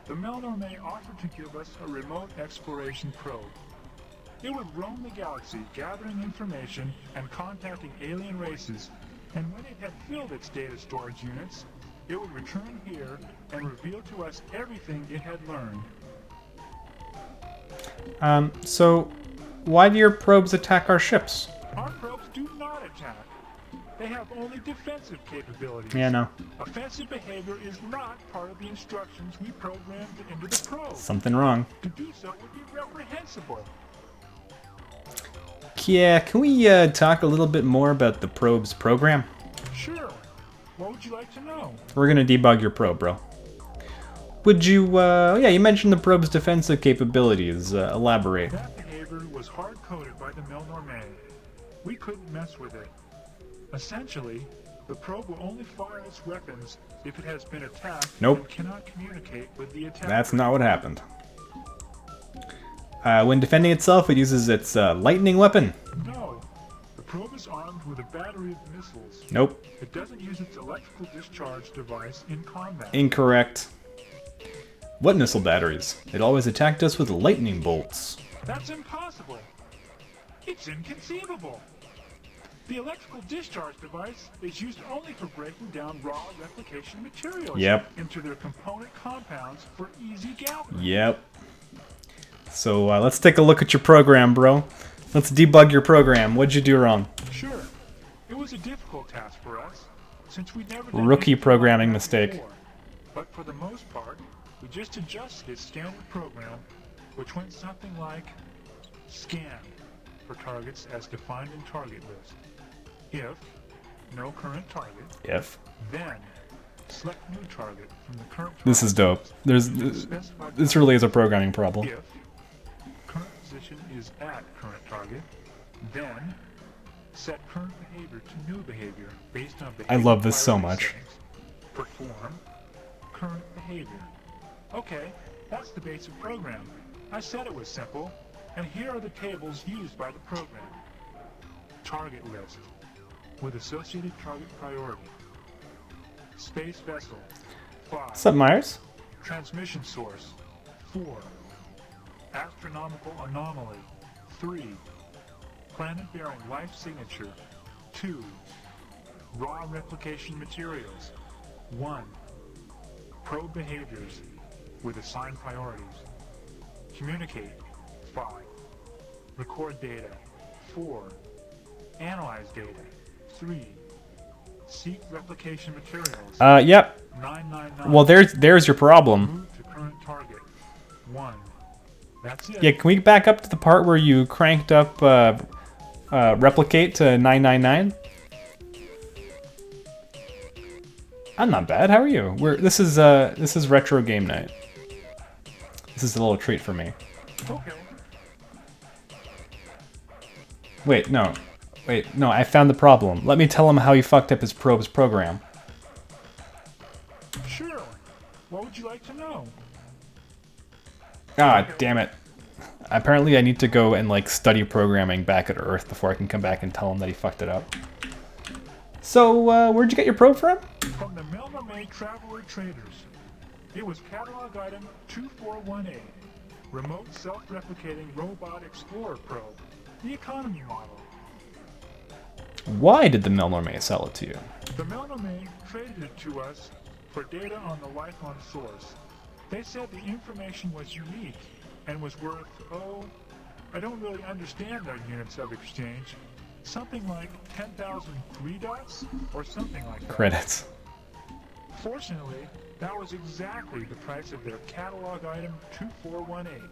the Melnor may offer to give us a remote exploration probe. It would roam the galaxy, gathering information and contacting alien races, and when it had filled its data storage units, it would return here and reveal to us everything it had learned. So why do your probes attack our ships? Our probes do not attack. They have only defensive capabilities. Yeah, no. Offensive behavior is not part of the instructions we programmed into the probe. Something wrong. To do so would be reprehensible. Yeah, can we talk a little bit more about the probe's program? Sure. What would you like to know? We're gonna debug your probe, bro. Would you, yeah, you mentioned the probe's defensive capabilities. Elaborate. That behavior was hard-coded by the Melnor May. We couldn't mess with it. Essentially, the probe will only fire its weapons if it has been attacked Nope. and cannot communicate with the attacker. That's not what happened. When defending itself, it uses its lightning weapon. No. The probe is armed with a battery of missiles. Nope. It doesn't use its electrical discharge device in combat. Incorrect. What missile batteries? It always attacked us with lightning bolts. That's impossible. It's inconceivable. The electrical discharge device is used only for breaking down raw replication materials Yep. into their component compounds for easy gathering. Yep. So let's take a look at your program, bro. Let's debug your program. What'd you do wrong? Sure. It was a difficult task for us, since we never did Rookie anything programming like that mistake. before. But for the most part, we just adjusted its standard program, which went something like scan for targets as defined in target list. If no current target, If. then select new target from the current target This is dope. list. This really is a programming problem. If current position is at current target, then set current behavior to new behavior based on behavior. I love this so priority much. settings. Perform current behavior. Okay, that's the basic program. I said it was simple, and here are the tables used by the program. Target list, with associated target priority. Space vessel, 5. What's up, Myers? Transmission source, 4. Astronomical anomaly, 3. Planet-bearing life signature, 2. Raw replication materials, 1. Probe behaviors, with assigned priorities. Communicate, 5. Record data, 4. Analyze data, 3. Seek replication materials. Yep. 999. Well, there's your problem. Move to current target, 1. That's it. Yeah, can we back up to the part where you cranked up replicate to 999? I'm not bad. How are you? This is retro game night. This is a little treat for me. Okay. Wait, no, I found the problem. Let me tell him how he fucked up his probe's program. Sure. What would you like to know? Ah, damn it. Apparently I need to go and like study programming back at Earth before I can come back and tell him that he fucked it up. So, where'd you get your probe from? From the Milner May Traveler Traders. It was catalog item 2418, Remote Self-Replicating Robot Explorer Probe, the economy model. Why did the Milner May sell it to you? The Milner May traded it to us for data on the life on source. They said the information was unique and was worth, I don't really understand their units of exchange. Something like 10,003 dots or something like that. Credits. Fortunately, that was exactly the price of their catalog item 2418,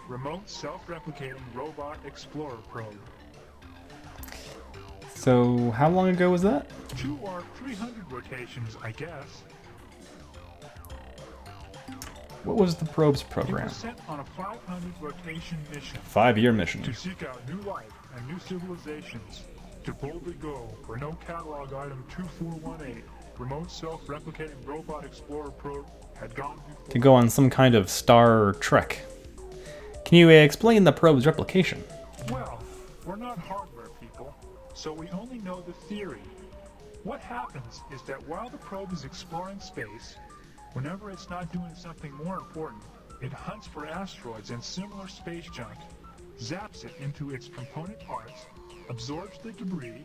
Remote Self-Replicating Robot Explorer Probe. So, how long ago was that? 2 or 300 rotations, I guess. What was the probe's It program? was sent on a 500 rotation mission 5-year mission. to seek out new life and new civilizations, to boldly go where no catalog item 2418, Remote Self-Replicating Robot Explorer Probe, had gone before. To go on some kind of star trek. Can you explain the probe's replication? Well, we're not hardware people, so we only know the theory. What happens is that while the probe is exploring space, whenever it's not doing something more important, it hunts for asteroids and similar space junk, zaps it into its component parts, absorbs the debris,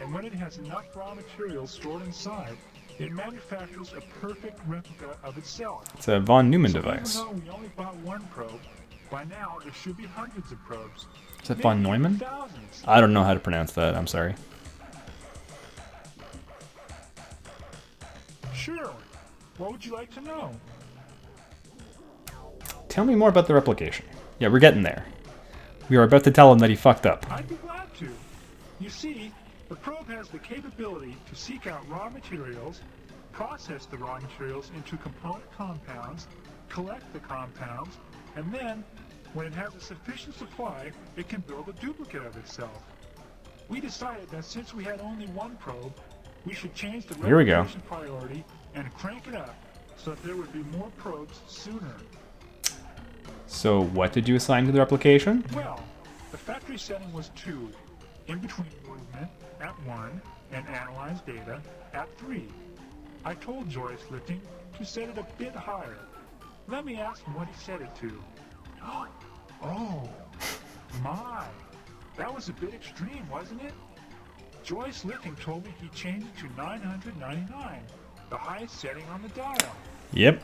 and when it has enough raw materials stored inside, it manufactures a perfect replica of itself. It's a von Neumann So device. even though we only bought one probe, by now there should be hundreds of probes. Is that von Maybe even Neumann? thousands. I don't know how to pronounce that, I'm sorry. Sure. What would you like to know? Tell me more about the replication. Yeah, we're getting there. We are about to tell him that he fucked up. I'd be glad to. You see, the probe has the capability to seek out raw materials, process the raw materials into component compounds, collect the compounds, and then, when it has a sufficient supply, it can build a duplicate of itself. We decided that since we had only one probe, we should change the Here we go. replication priority and crank it up so that there would be more probes sooner. So what did you assign to the replication? Well, the factory setting was 2, in between movement at 1 and analyze data at 3. I told Joyce Lifting to set it a bit higher. Let me ask him what he set it to. Oh, my. That was a bit extreme, wasn't it? Joyce Lifting told me he changed it to 999, the highest setting on the dial. Yep.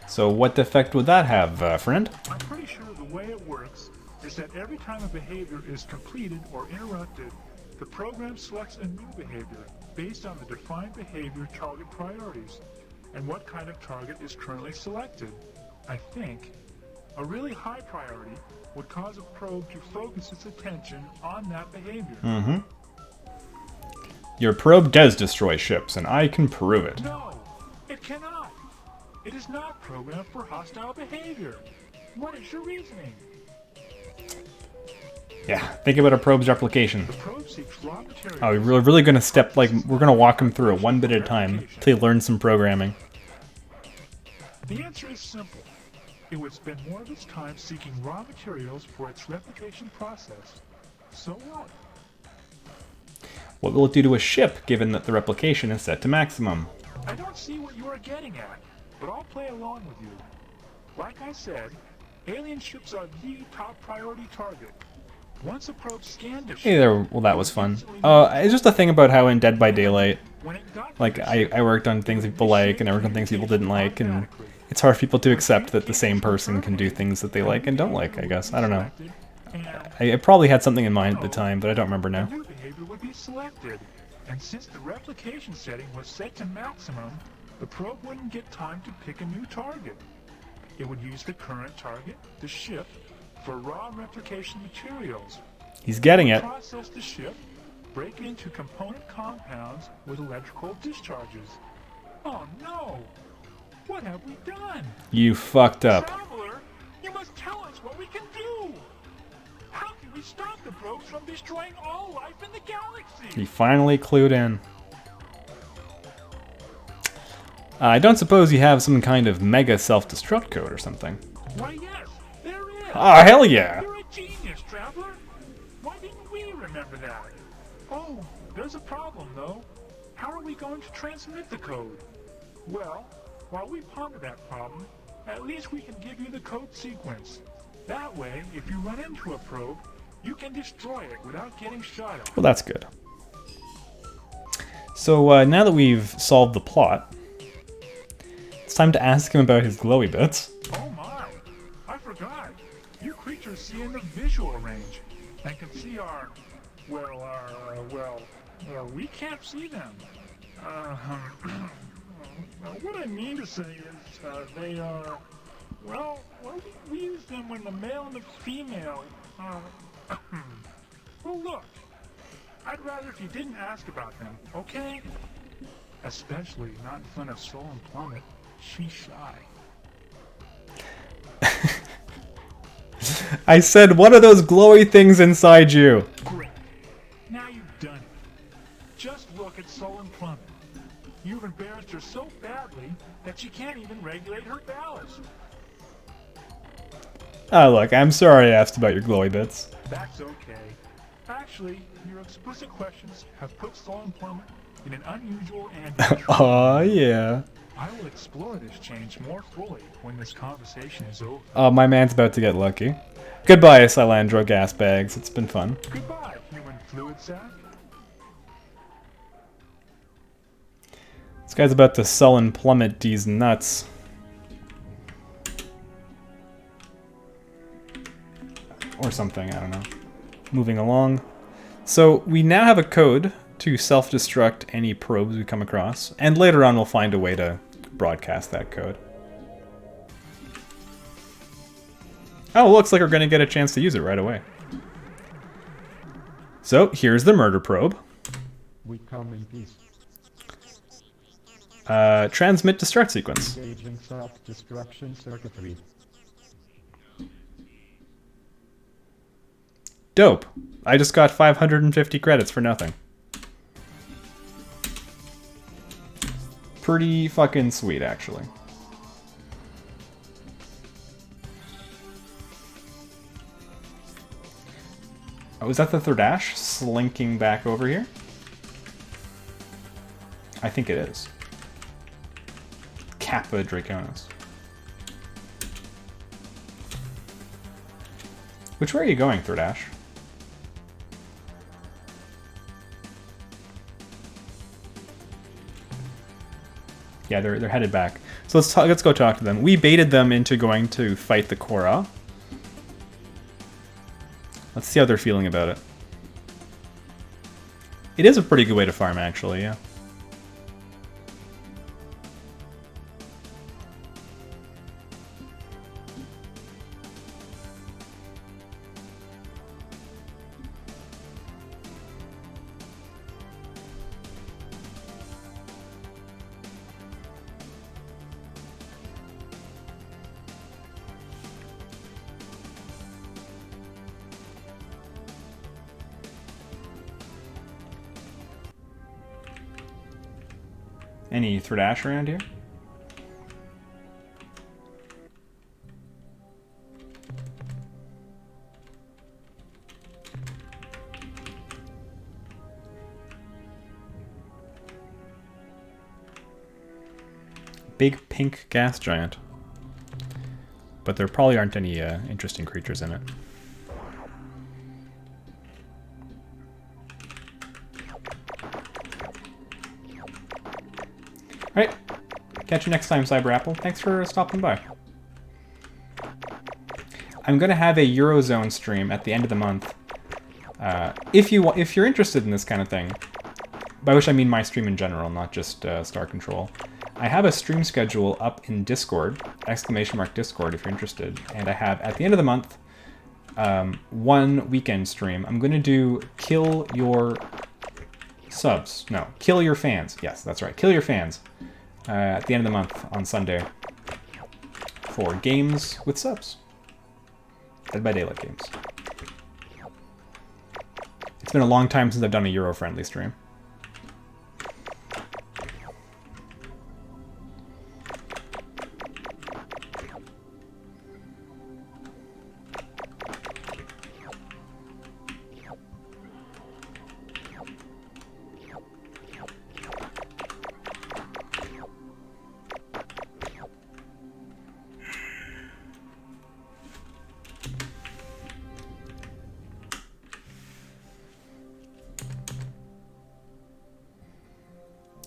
So what effect would that have, friend? I'm pretty sure the way it works is that every time a behavior is completed or interrupted, the program selects a new behavior based on the defined behavior target priorities and what kind of target is currently selected. I think a really high priority would cause a probe to focus its attention on that behavior. Mm-hmm. Your probe does destroy ships, and I can prove it. No, it cannot. It is not programmed for hostile behavior. What is your reasoning? Yeah, think about a probe's replication. The probe seeks raw materials. Oh, we're really gonna we're gonna walk him through it one bit at a time till he learns some programming. The answer is simple. It would spend more of its time seeking raw materials for its replication process. So what? What will it do to a ship, given that the replication is set to maximum? I don't see what you are getting at, but I'll play along with you. Like I said, alien ships are the top priority target. Once a probe scanned a ship... Hey there, well that was fun. It's just a thing about how in Dead by Daylight, like, I worked on things people like, and I worked on things people didn't like, and it's hard for people to accept that the same person can do things that they like and don't like, I guess. I don't know. I probably had something in mind at the time, but I don't remember now. New behavior would be selected, and since the replication setting was set to maximum, the probe wouldn't get time to pick a new target. It would use the current target, the ship, for raw replication materials. He's getting it. Process the ship, break it into component compounds with electrical discharges. Oh no! What have we done? You fucked up. Traveler, you must tell us what we can do! How can we stop the probes from destroying all life in the galaxy? He finally clued in. I don't suppose you have some kind of mega self-destruct code or something. Why yes, there is! Oh, hell yeah! You're a genius, Traveler! Why didn't we remember that? Oh, there's a problem though. How are we going to transmit the code? Well, while we ponder that problem, at least we can give you the code sequence. That way, if you run into a probe, you can destroy it without getting shot at. Well, that's good. So, now that we've solved the plot, it's time to ask him about his glowy bits. Oh my! I forgot. You creatures see in the visual range and can see our... we can't see them. What I mean to say is, they are... we use them when the male and the female... well, look. I'd rather if you didn't ask about them, okay? Especially not in front of Soul and Plummet. She's shy. I said, what are those glowy things inside you? Great. Now you've done it. Just look at Soul and Plummet. You've embarrassed her so badly that she can't even regulate her ballast. Oh, look, I'm sorry I asked about your glowy bits. That's okay. Actually, your explicit questions have put Soul and Plummet in an unusual and... Aw, yeah. I will explore this change more fully when this conversation is over. Oh, my man's about to get lucky. Goodbye, Silandro gas bags. It's been fun. Goodbye, human fluid sac. This guy's about to sullen plummet these nuts. Or something, I don't know. Moving along. So, we now have a code to self-destruct any probes we come across, and later on we'll find a way to broadcast that code. Oh, looks like we're going to get a chance to use it right away. So, here's the murder probe. We come in peace. Transmit destruct sequence. Engaging self-destruction circuitry. Dope. I just got 550 credits for nothing. Pretty fucking sweet, actually. Oh, is that the Thordash slinking back over here? I think it is. Kappa Draconis. Which way are you going, Thordash? Yeah, they're headed back. So let's go talk to them. We baited them into going to fight the Korra. Let's see how they're feeling about it. It is a pretty good way to farm, actually, yeah. Any Thordash around here? big pink gas giant. But there probably aren't any interesting creatures in it. Alright. Catch you next time, Cyber Apple. Thanks for stopping by. I'm going to have a Eurozone stream at the end of the month. If you're interested in this kind of thing, by which I mean my stream in general, not just Star Control, I have a stream schedule up in Discord, !Discord if you're interested, and I have, at the end of the month, one weekend stream. I'm going to do Kill Your Subs. No, Kill Your Fans. Yes, that's right. Kill Your Fans. At the end of the month on Sunday for games with subs. Dead by Daylight games. It's been a long time since I've done a Euro-friendly stream.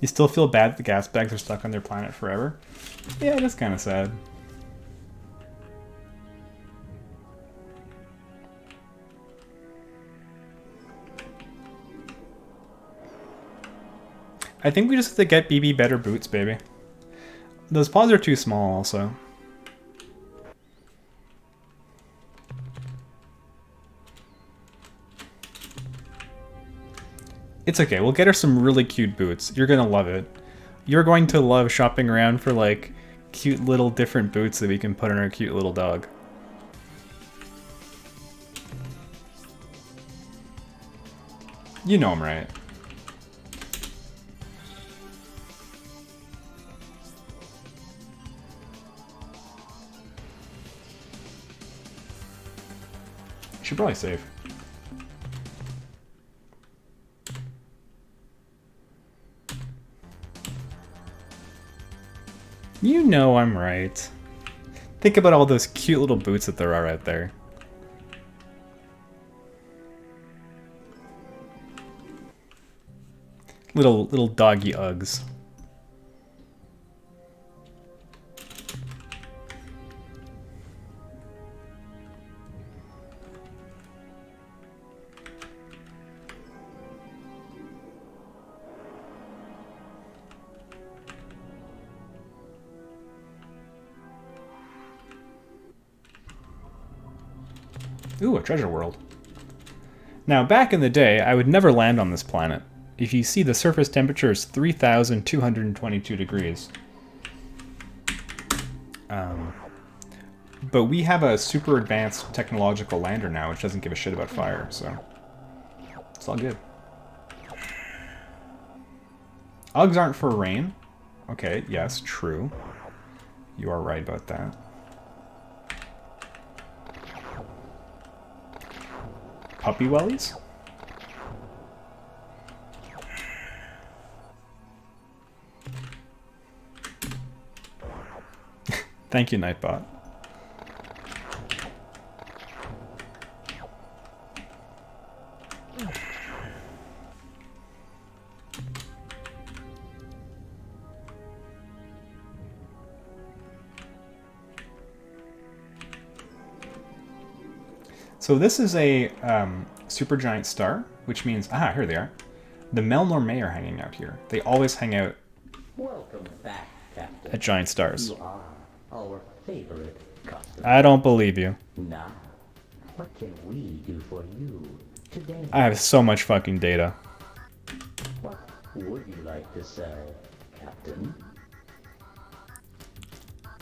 You still feel bad that the gas bags are stuck on their planet forever? Yeah, it is kind of sad. I think we just have to get BB better boots, baby. Those paws are too small, also. It's okay, we'll get her some really cute boots. You're gonna love it. You're going to love shopping around for, like, cute little different boots that we can put on our cute little dog. You know I'm right. Should probably save. You know I'm right. Think about all those cute little boots that there are out there. Little doggy Uggs. Ooh, a treasure world. Now, back in the day, I would never land on this planet. If you see, the surface temperature is 3,222 degrees. But we have a super advanced technological lander now, which doesn't give a shit about fire, so it's all good. Uggs aren't for rain. Okay, yes, true. You are right about that. Puppy wellies? Thank you, Nightbot. So this is a supergiant star, which means, here they are. The Melnorme are hanging out here. They always hang out Welcome back, Captain. at giant stars. You are our favorite customer. I don't believe you. Now, what can we do for you today? I have so much fucking data. What would you like to sell, Captain?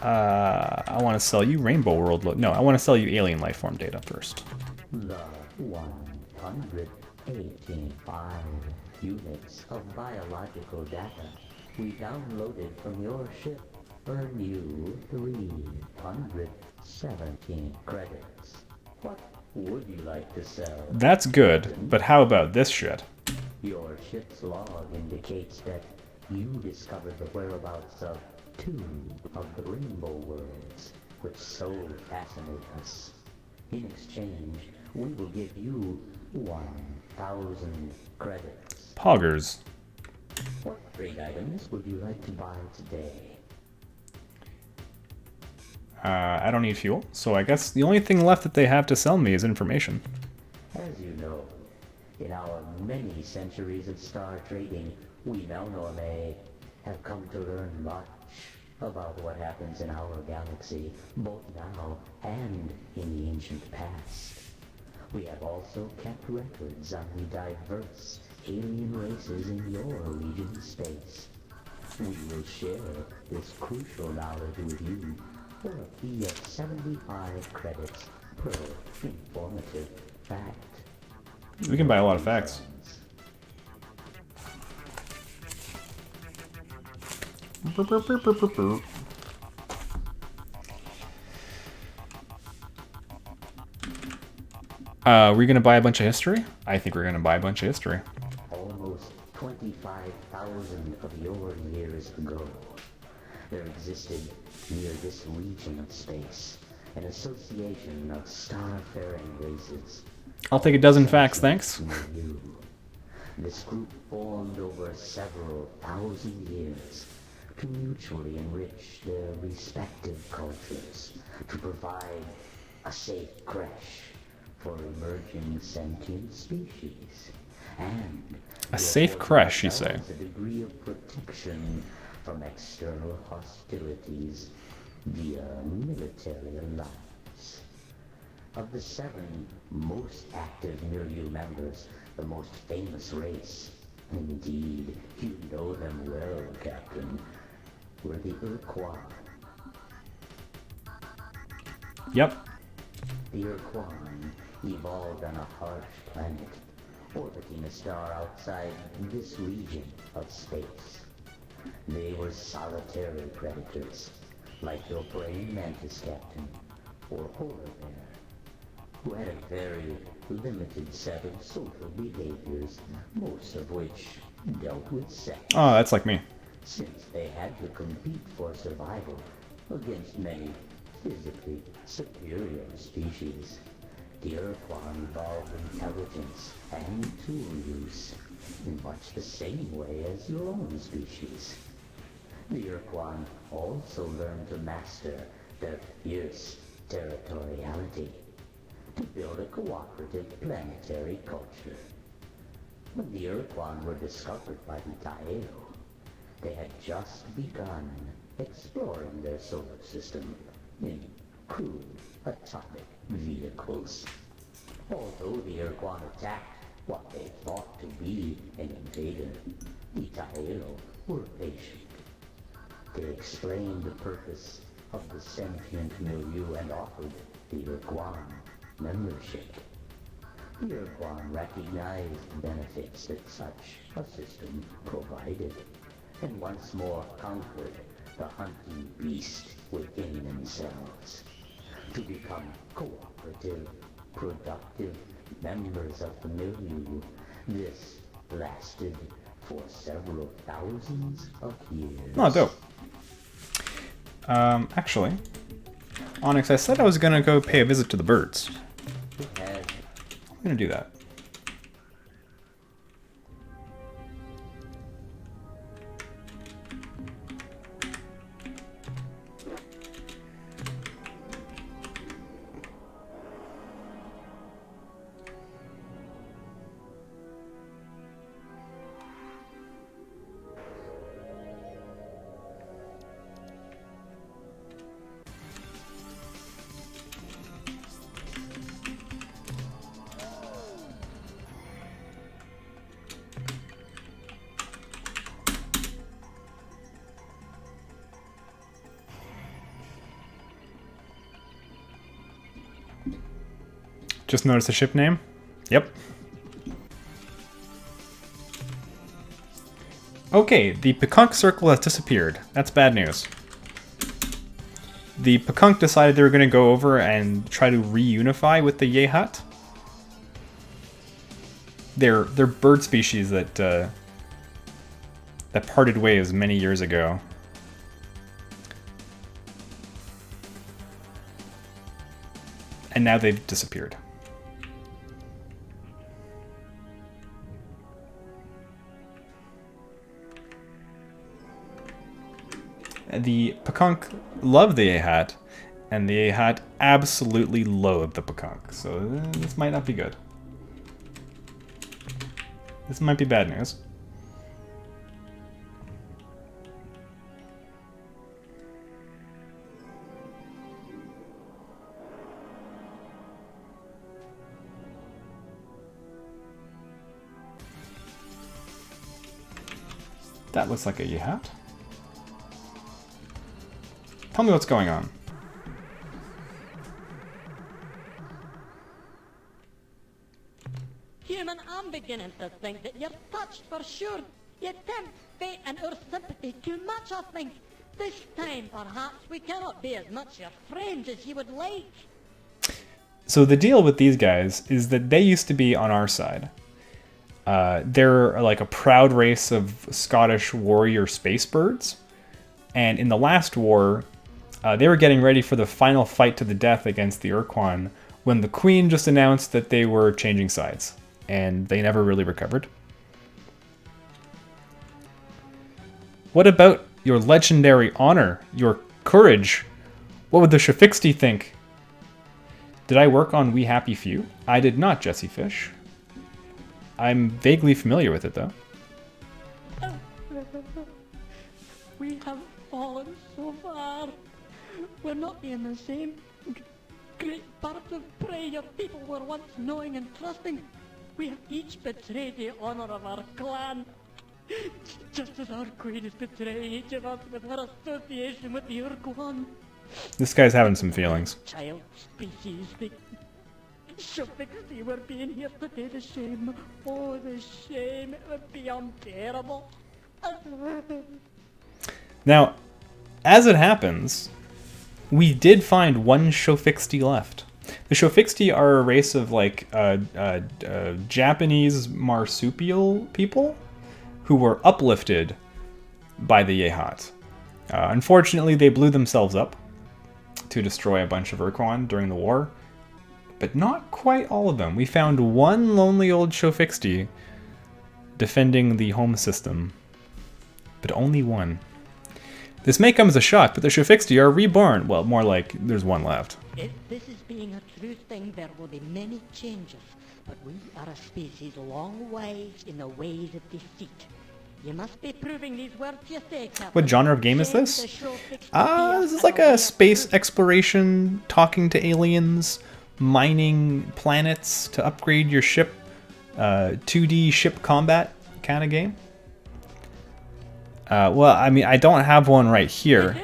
I want to sell you Rainbow World. No, I want to sell you alien lifeform data first. The 185 units of biological data we downloaded from your ship earn you 317 credits. What would you like to sell? That's good, but how about this shit? Your ship's log indicates that you discovered the whereabouts of two of the rainbow worlds, which so fascinate us. In exchange, we will give you 1,000 credits. Poggers. What trade items would you like to buy today? I don't need fuel, so I guess the only thing left that they have to sell me is information. As you know, in our many centuries of star trading, we Melnorme have come to learn much about what happens in our galaxy, both now and in the ancient past. We have also kept records on the diverse alien races in your region space. We will share this crucial knowledge with you for a fee of 75 credits per informative fact. We can buy a lot of facts. We're gonna buy a bunch of history? I think we're gonna buy a bunch of history. Almost 25,000 of your years ago, there existed near this region of space an association of star-faring races. I'll take a dozen facts, thanks. This group formed over several thousand years to mutually enrich their respective cultures, to provide a safe creche for emerging sentient species, and a safe creche, you say? A degree of protection from external hostilities via military alliance. Of the 7 most active milieu members, the most famous race, indeed, you know them well, Captain, were the Urquan. Yep. The Urquan evolved on a harsh planet, orbiting a star outside this region of space. They were solitary predators, like your praying mantis captain, or polar bear, who had a very limited set of social behaviors, most of which dealt with sex. Oh, that's like me. Since they had to compete for survival against many physically superior species, the Urquan evolved intelligence and tool use in much the same way as your own species. The Urquan also learned to master their fierce territoriality, to build a cooperative planetary culture. When the Urquan were discovered by the Taeo, they had just begun exploring their solar system in crude atomic vehicles. Although the Urquan attacked what they thought to be an invader, the Taeo were patient. They explained the purpose of the sentient milieu and offered the Urquan membership. The Urquan recognized the benefits that such a system provided, and once more conquered the hunting beast within themselves. To become cooperative, productive members of the milieu, this lasted for several thousands of years. Oh, dope. Actually, Onyx, I said I was gonna go pay a visit to the birds. I'm gonna do that. Just noticed the ship name? Yep. Okay, the Pekunk Circle has disappeared. That's bad news. The Pekunk decided they were going to go over and try to reunify with the Yehat. They're bird species that that parted ways many years ago. And now they've disappeared. The Pakunk love the Ahat, and the Ahat absolutely loathe the Pakunk. So this might not be good. This might be bad news. That looks like a Yahat. Tell me what's going on. Human, I'm beginning to think that you're touched for sure. You tempt fate and our sympathy too much, I think. This time, perhaps, we cannot be as much your friends as you would like. So the deal with these guys is that they used to be on our side. They're like a proud race of Scottish warrior space birds. And in the last war, they were getting ready for the final fight to the death against the Urquan when the Queen just announced that they were changing sides. And they never really recovered. What about your legendary honor, your courage? What would the Shafixty think? Did I work on We Happy Few? I did not, Jesse Fish. I'm vaguely familiar with it, though. We have fallen so far. We're not being the same great birds of prey your people were once knowing and trusting. We have each betrayed the honor of our clan. Just as our queen is betraying each of us with her association with the Urquan. This guy's having some feelings. Child species, the Shafixty were being here today, the shame. Oh, the shame, it would be unbearable. Now, as it happens, we did find one Shofixty left. The Shofixty are a race of like Japanese marsupial people who were uplifted by the Yehat. Unfortunately, they blew themselves up to destroy a bunch of Urquan during the war, but not quite all of them. We found one lonely old Shofixty defending the home system, but only one. This may come as a shock, but the Shofixty are reborn. Well, more like there's one left. If this is being a true thing, there will be many changes, but we are a species long ways in the ways of defeat. You must be proving these words you say, Captain. What genre of game is this? This is like a space exploration, talking to aliens, mining planets to upgrade your ship, 2D ship combat kind of game. Well, I mean, I don't have one right here.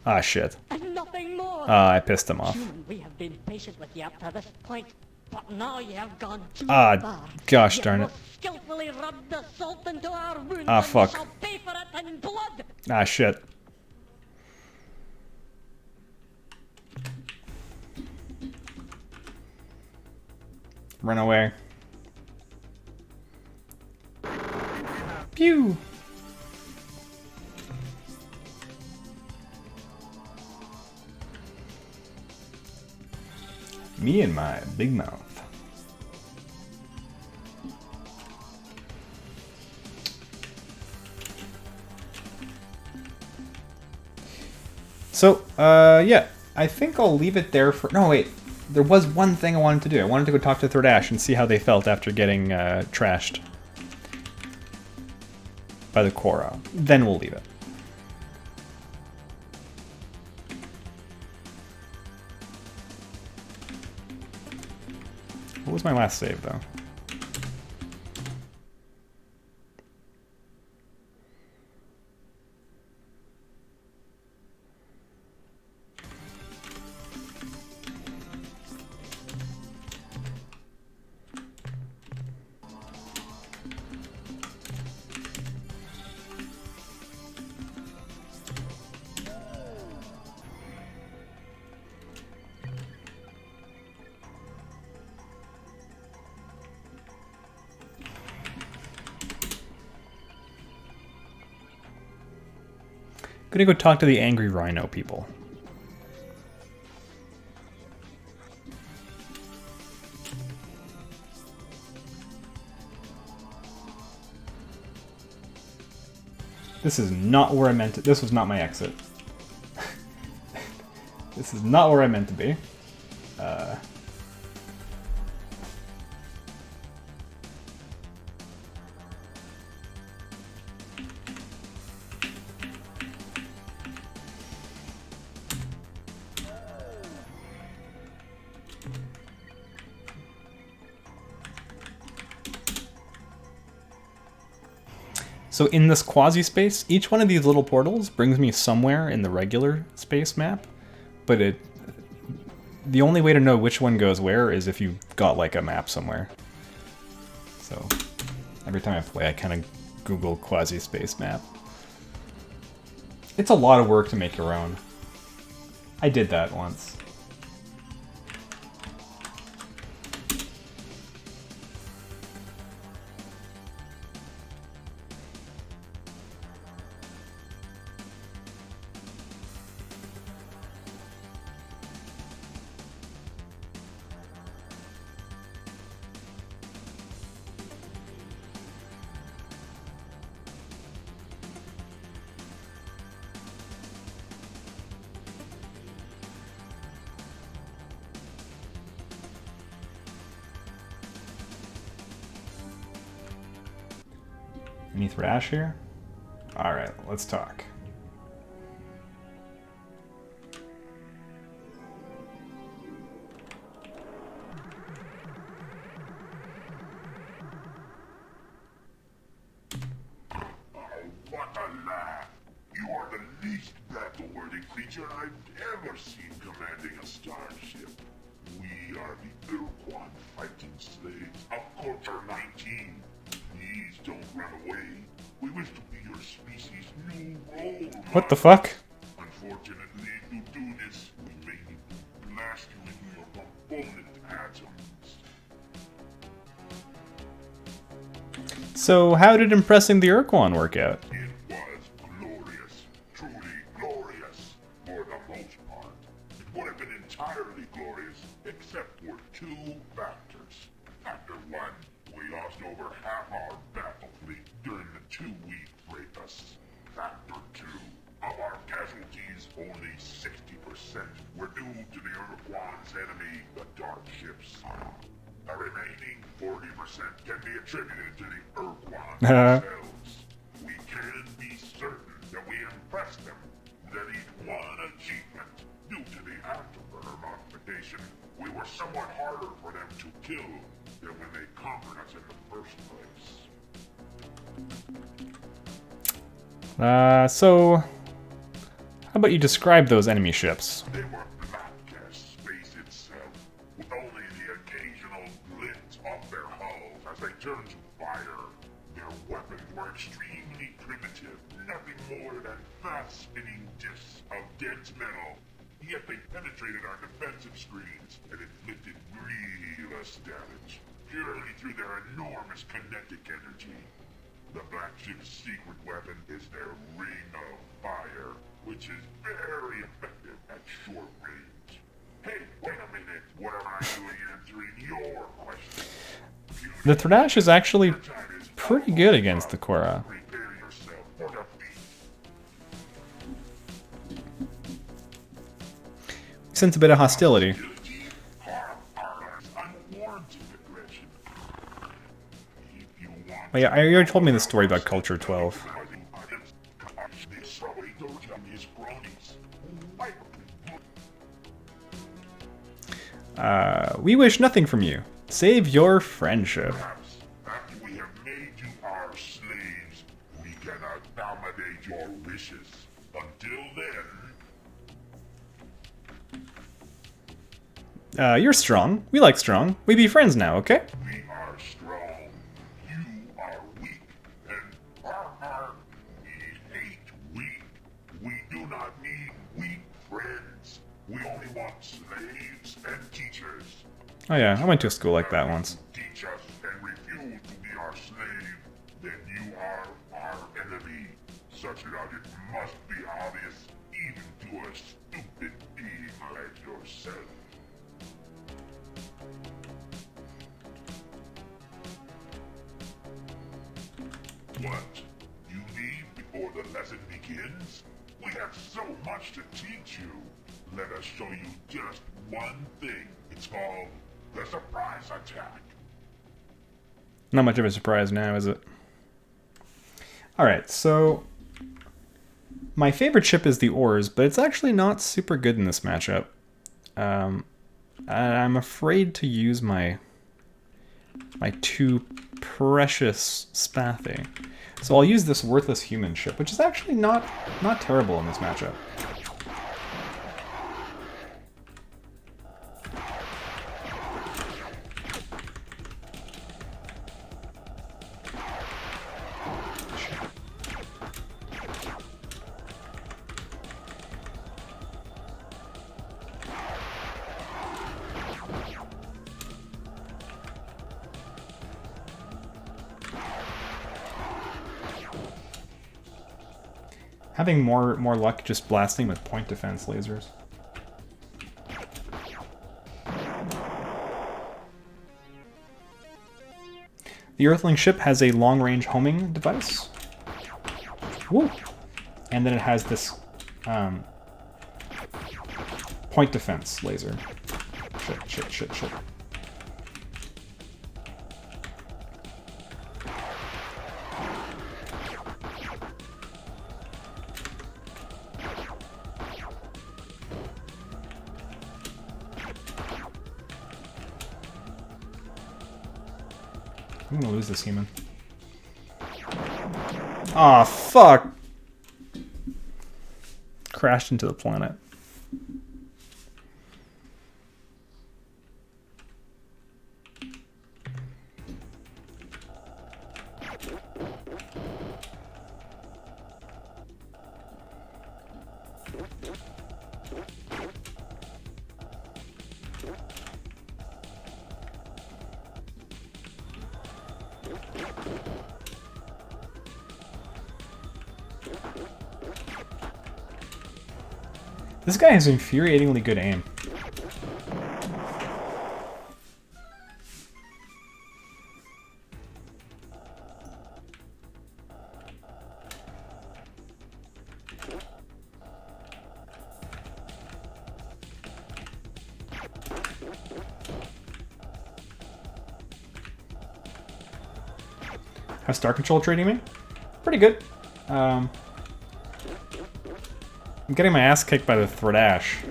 Ah, shit. Nothing more. I pissed him off. Human, we have been patient with you up to this point, but now you have gone too Ah, far. gosh darn it. Skillfully rubbed the salt into our wounds. Ah, fuck. And shall pay for it in blood. Ah, shit. Run away. Pew! Me and my big mouth. So, yeah, I think I'll leave it there for... No, wait. There was one thing I wanted to do. I wanted to go talk to Third Ash and see how they felt after getting trashed by the Korra. Then we'll leave it. What was my last save, though? Gonna go talk to the angry rhino people. This is not where I meant to. This was not my exit. This is not where I meant to be. So in this quasi-space, each one of these little portals brings me somewhere in the regular space map, but the only way to know which one goes where is if you've got like a map somewhere. So every time I play, I kind of Google quasi-space map. It's a lot of work to make your own. I did that once. Any thrash here? Alright, let's talk. What a laugh! You are the least battle-worthy creature I've ever seen commanding a starship. We are the Urquan fighting slaves of Culture 19. Please don't run away. We wish to be your species' new role model. What the fuck? Unfortunately, if you do this, we may need to blast you into your component atoms. So how did impressing the Urquan work out? It was glorious. Truly glorious. For the most part. It would have been entirely glorious, except for two factors. Factor one, we lost over half our battle fleet during the 2-week fracas. Factor two, of our casualties, only 60% were due to the Urquan's enemy, the Dark Ships. The remaining 40% can be attributed to the Urquan themselves. We can be certain that we impressed them, that each one achievement, due to the afterburner modification, we were somewhat harder for them to kill than when they conquered us in the first place. So how about you describe those enemy ships? They were black as space itself, with only the occasional glint of their hulls as they turned to fire. Their weapons were extremely primitive, nothing more than fast-spinning discs of dense metal. Yet they penetrated our defensive screens and inflicted grievous damage, purely through their enormous kinetic energy. The Black Ship's secret weapon is their Ring of Fire, which is very effective at short range. Hey, wait a minute! What am I doing answering your question? The Thrash is actually pretty good against the Korra. Prepare yourself for defeat. Sense a bit of hostility. Unwarranted aggression. If you want Oh, yeah, you already told me the story about Culture 12. We wish nothing from you, save your friendship. After we have made you our slaves, we can accommodate your wishes. Until then, You're strong. We like strong. We be friends now, okay? we are strong, you are weak, and we hate weak. We do not need weak friends. We only want slaves and teachers. Oh yeah, I went to a school like that once. Teach us and refuse to be our slave, then you are our enemy. Such logic must be obvious even to a stupid being like yourself. What? You leave before the lesson begins? We have so much to teach you. Let us show you just one thing. It's called the surprise attack. Not much of a surprise now, is it? Alright, so my favorite ship is the ores, but it's actually not super good in this matchup. I'm afraid to use my too precious Spathy. So I'll use this worthless human ship, which is actually not terrible in this matchup. Having more luck just blasting with point defense lasers. The Earthling ship has a long-range homing device. Woo! And then it has this point defense laser. Shit. I'm gonna lose this human. Aw, fuck! Crashed into the planet. This guy has infuriatingly good aim. How's Star Control treating me? Pretty good. I'm getting my ass kicked by the Thredash.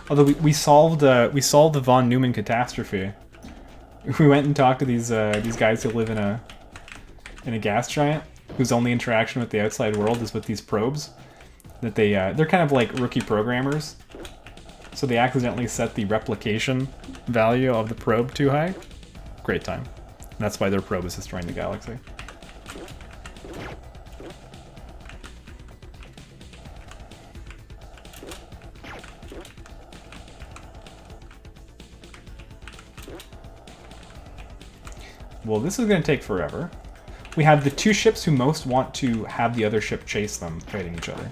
Although we solved the von Neumann catastrophe. We went and talked to these guys who live in a gas giant, whose only interaction with the outside world is with these probes. That they're kind of like rookie programmers, so they accidentally set the replication value of the probe too high. Great time. And that's why their probe is destroying the galaxy. Well, this is going to take forever. We have the two ships who most want to have the other ship chase them, fighting each other.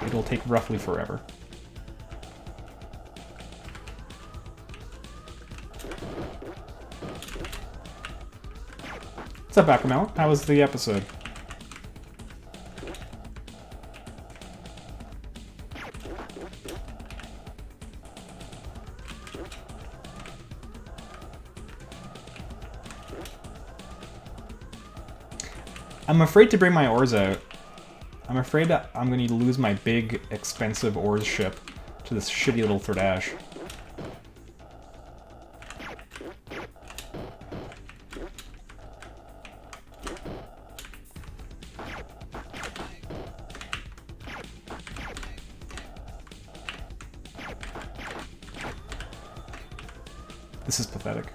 It'll take roughly forever. What's up, Acromel? How was the episode? I'm afraid to bring my ores out. I'm afraid that I'm going to lose my big, expensive ores ship to this shitty little Thredash. This is pathetic.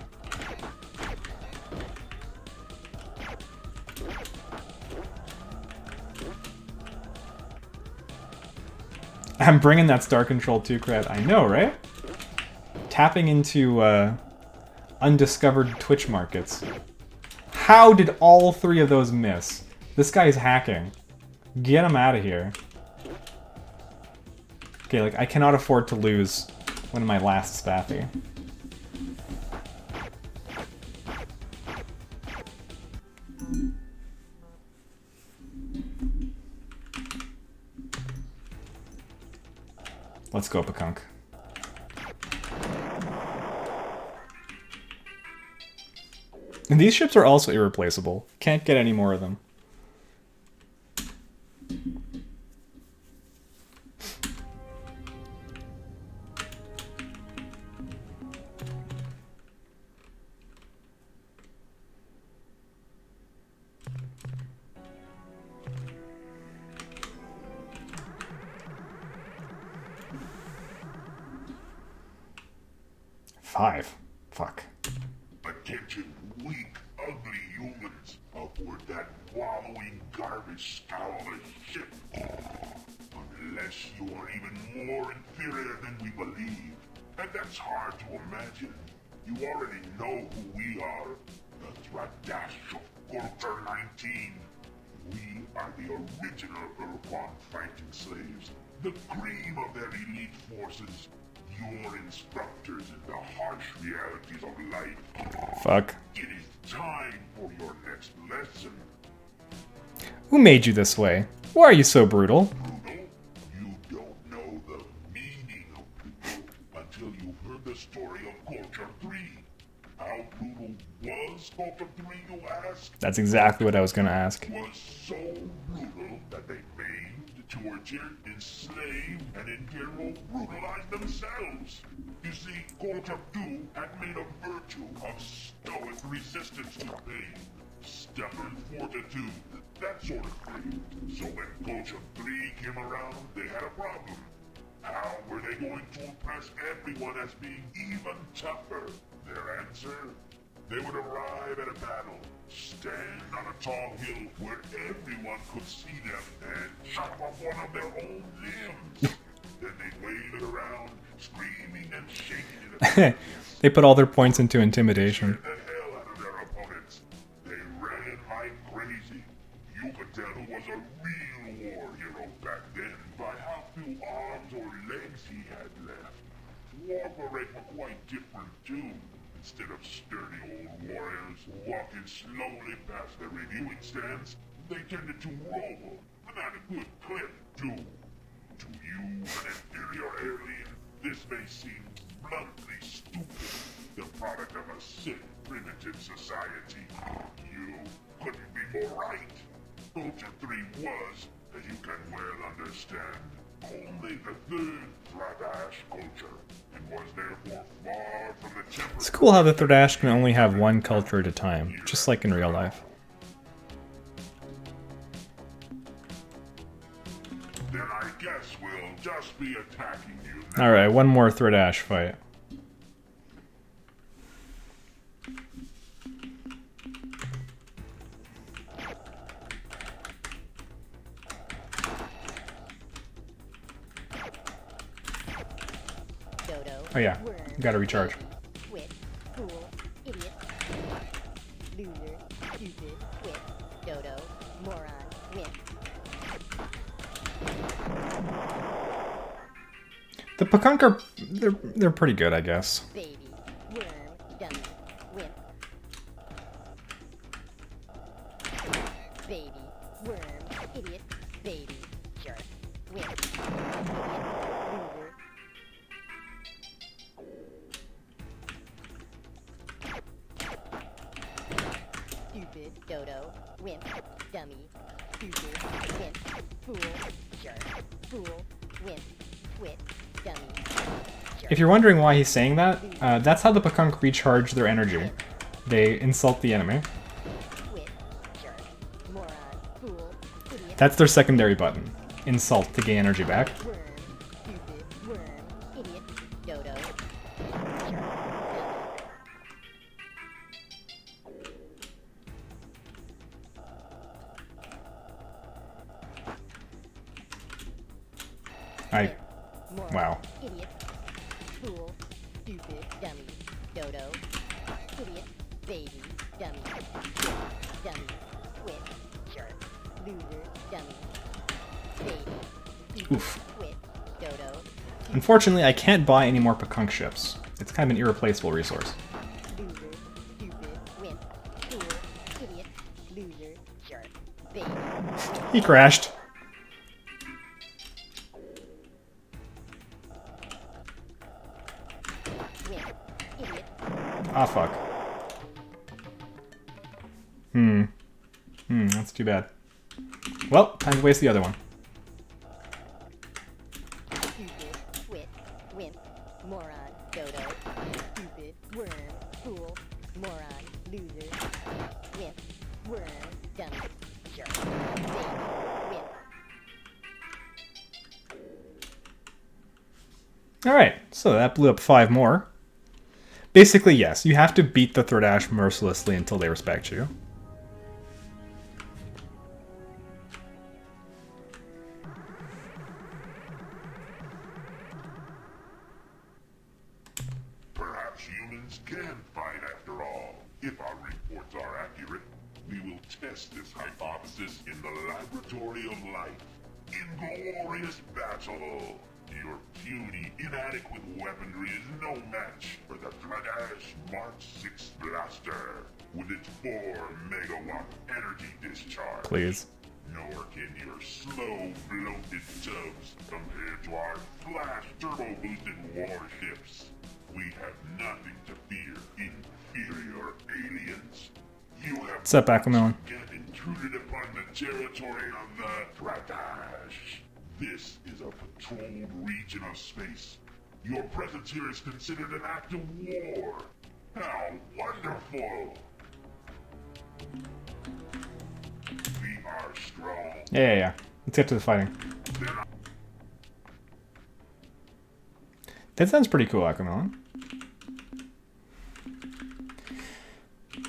I'm bringing that Star Control 2 cred. I know, right? Tapping into undiscovered Twitch markets. How did all three of those miss? This guy's hacking. Get him out of here. Okay, like, I cannot afford to lose one of my last Spathy. Let's go, Pakunk. And these ships are also irreplaceable. Can't get any more of them. Five. Fuck. Attention, weak, ugly humans. Upward that wallowing garbage scowl of shit. Unless you are even more inferior than we believe. And that's hard to imagine. You already know who we are. The Tradash of Culture 19. We are the original Urquan fighting slaves. The cream of their elite forces. Your instructors in the harsh realities of life. Fuck. It is time for your next lesson. Who made you this way? Why are you so brutal? Brutal? You don't know the meaning of brutal until you've heard the story of Culture 3. How brutal was Culture 3, you ask? That's exactly what I was gonna ask. Was so brutal that they maimed, tortured, enslaved, and in general brutalized themselves. You see, Culture 2 had made a virtue of stoic resistance to pain, stubborn fortitude, that sort of thing. So when Culture 3 came around, they had a problem. How were they going to impress everyone as being even tougher? Their answer? They would arrive at a battle, stand on a tall hill where everyone could see them, and chop off one of their own limbs. Then they'd wave it around, screaming and shaking it. They put all their points into intimidation. The hell out of their opponents. They ran like crazy. You could tell who was a real war hero back then by how few arms or legs he had left. War parades were quite different too. Instead of sturdy old warriors walking slowly past their reviewing stands, they tended to roll, but at a good clip too. To you, an inferior alien, this may seem bluntly stupid, the product of a sick, primitive society. You couldn't be more right. Culture 3 was, as you can well understand, only the third Tradash culture, and was therefore far from the temper. It's cool how the Tradash can only have one culture at a time, just like in real life. Then I guess we'll just be attacking you now. Alright, one more Tradash fight. Oh yeah, gotta recharge. Quit, fool, idiot, loser, stupid, quit, dodo, moron, wimp. The Pakunk are they're pretty good, I guess. Baby, worm, dummy, wimp. Baby, worm, idiot, baby, jerk, wimp, idiot, loser. Stupid, dodo, wimp, dummy, stupid, wimp, fool, jerk, fool, wimp, quit, dummy, jerk. If you're wondering why he's saying that, that's how the Pakunk recharge their energy. They insult the enemy. Quit, jerk, moron, fool, idiot, That's their secondary button. Insult to gain energy back. worm, stupid, worm, idiot, dodo, jerk, dummy. Wow. Idiot, fool, stupid, dummy, dodo, idiot, baby, dummy, jerk, dummy, quit, jerk, loser, dummy, baby, stupid, Oof. quit, dodo, Unfortunately, I can't buy any more Pakunk ships. It's kind of an irreplaceable resource. loser, stupid, wimp, fool, idiot, loser, jerk, baby. He crashed. Ah, fuck. That's too bad. Well, time to waste the other one. Stupid, twit, wimp, moron, dodo. Stupid, worm, fool, moron, loser. Wimp, worm, dummy, jerk, baby, wimp. Alright, so that blew up 5 more. Basically, yes, you have to beat the Thordash mercilessly until they respect you. Perhaps humans can fight after all. If our reports are accurate, we will test this hypothesis in the laboratory of life. In glorious battle, your puny, inadequate weaponry is no match for the Thordash Mark 6 blaster with its 4 megawatt energy discharge. Please. Nor can your slow, bloated tubs compare to our flash turbo-boosted warships. We have nothing to fear, inferior aliens. You have What's up, Aquamelon? get intruded upon the territory of the Thordash. This is a patrolled region of space. Your presence here is considered an act of war. How wonderful! We are strong. Yeah. Let's get to the fighting. That sounds pretty cool, Aquamelon.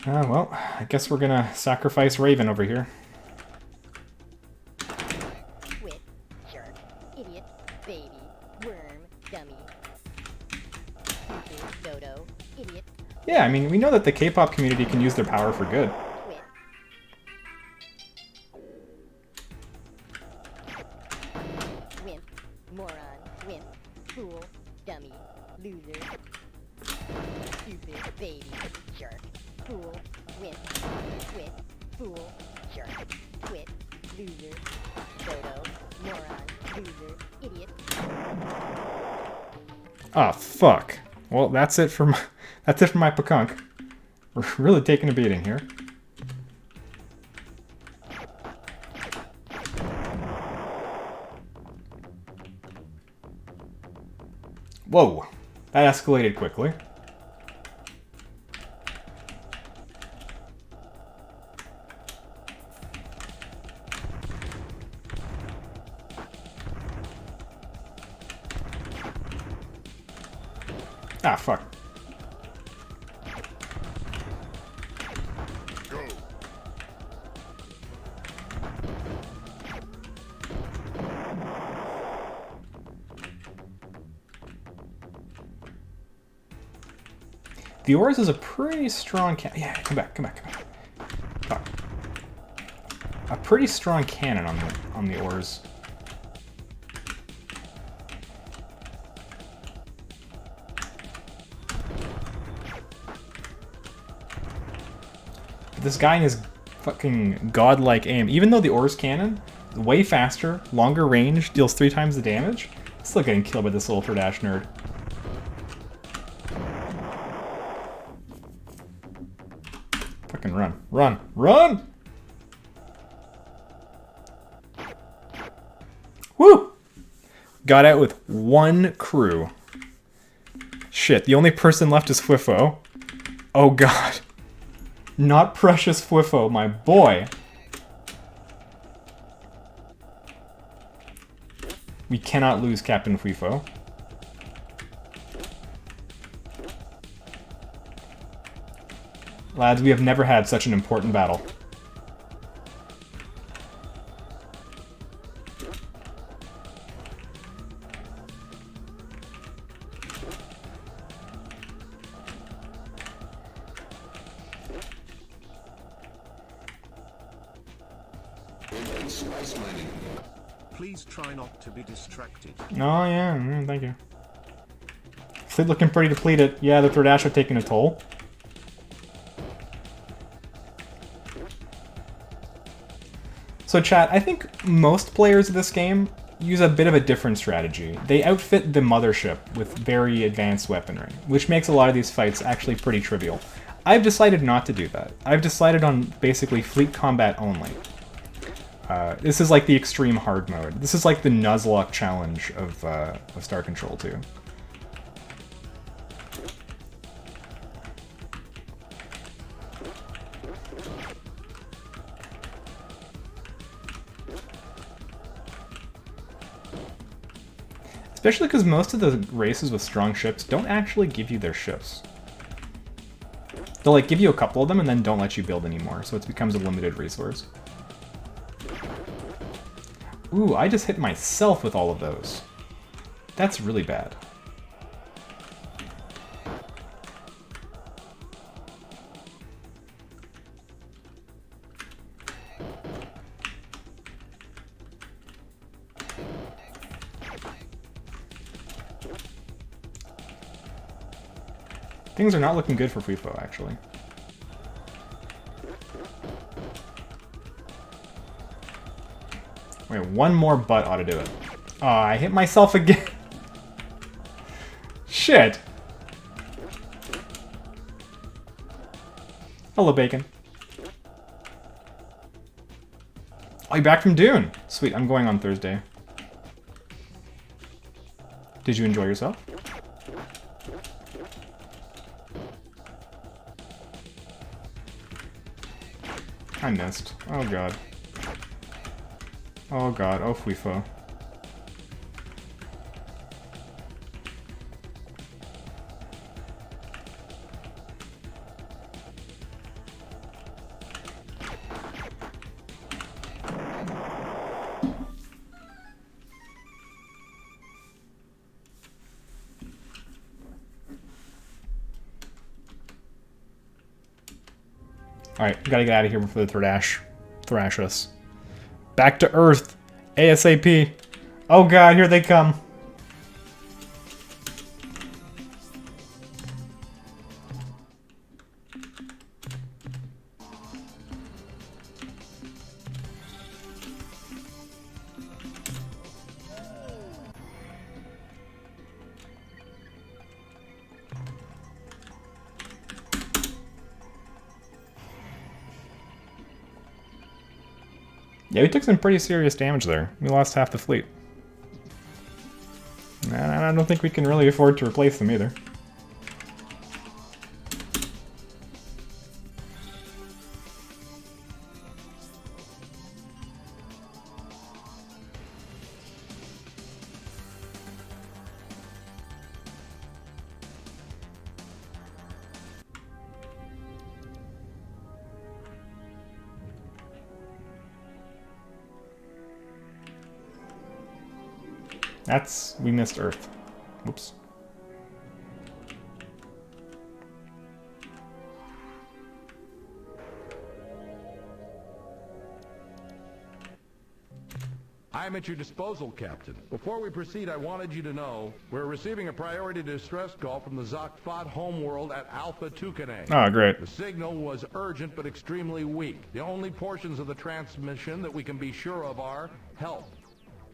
Well, I guess we're gonna sacrifice Raven over here. Twit, jerk, idiot, baby, worm, dummy. Stupid, dodo, idiot, Yeah, I mean, we know that the K-pop community can use their power for good. twit. Wimp, moron, wimp, fool, dummy, loser. Stupid, baby, jerk, fool, wimp, twit, fool, jerk, twit, loser, dodo, moron, loser, idiot. Ah, fuck. Well, that's it for my Pakunk. We're really taking a beating here. Whoa, that escalated quickly. Ah, fuck. Go. The Oars is a pretty strong yeah, come back. Fuck. A pretty strong cannon on the Oars. This guy and his fucking godlike aim, even though the Oars cannon is way faster, longer range, deals 3 times the damage, still getting killed by this little Thordash nerd. Fucking run! Woo! Got out with 1 crew. Shit, the only person left is Fwifo. Oh god. Not precious Fwifo, my boy. We cannot lose Captain Fwifo. Lads, we have never had such an important battle. Please try not to be distracted. Oh yeah, thank you. Fleet looking pretty depleted. Yeah, the Thordash are taking a toll. So chat, I think most players of this game use a bit of a different strategy. They outfit the mothership with very advanced weaponry, which makes a lot of these fights actually pretty trivial. I've decided not to do that. I've decided on basically fleet combat only. This is like the extreme hard mode. This is like the Nuzlocke challenge of Star Control 2. Especially because most of the races with strong ships don't actually give you their ships. They'll like give you a couple of them and then don't let you build anymore, so it becomes a limited resource. Ooh, I just hit myself with all of those. That's really bad. Things are not looking good for FIFO, actually. Wait, one more butt ought to do it. Oh, I hit myself again. Shit. Hello, Bacon. Oh, you're back from Dune. Sweet, I'm going on Thursday. Did you enjoy yourself? I missed. Oh god. Oh god, oh FIFO. Alright, gotta get out of here before they thrash us. Back to Earth! ASAP! Oh god, here they come! Yeah, we took some pretty serious damage there. We lost half the fleet. And I don't think we can really afford to replace them either. We missed Earth. Whoops. I'm at your disposal, Captain. Before we proceed, I wanted you to know we're receiving a priority distress call from the Zokfot homeworld at Alpha Tucanae. Oh, great. The signal was urgent but extremely weak. The only portions of the transmission that we can be sure of are help,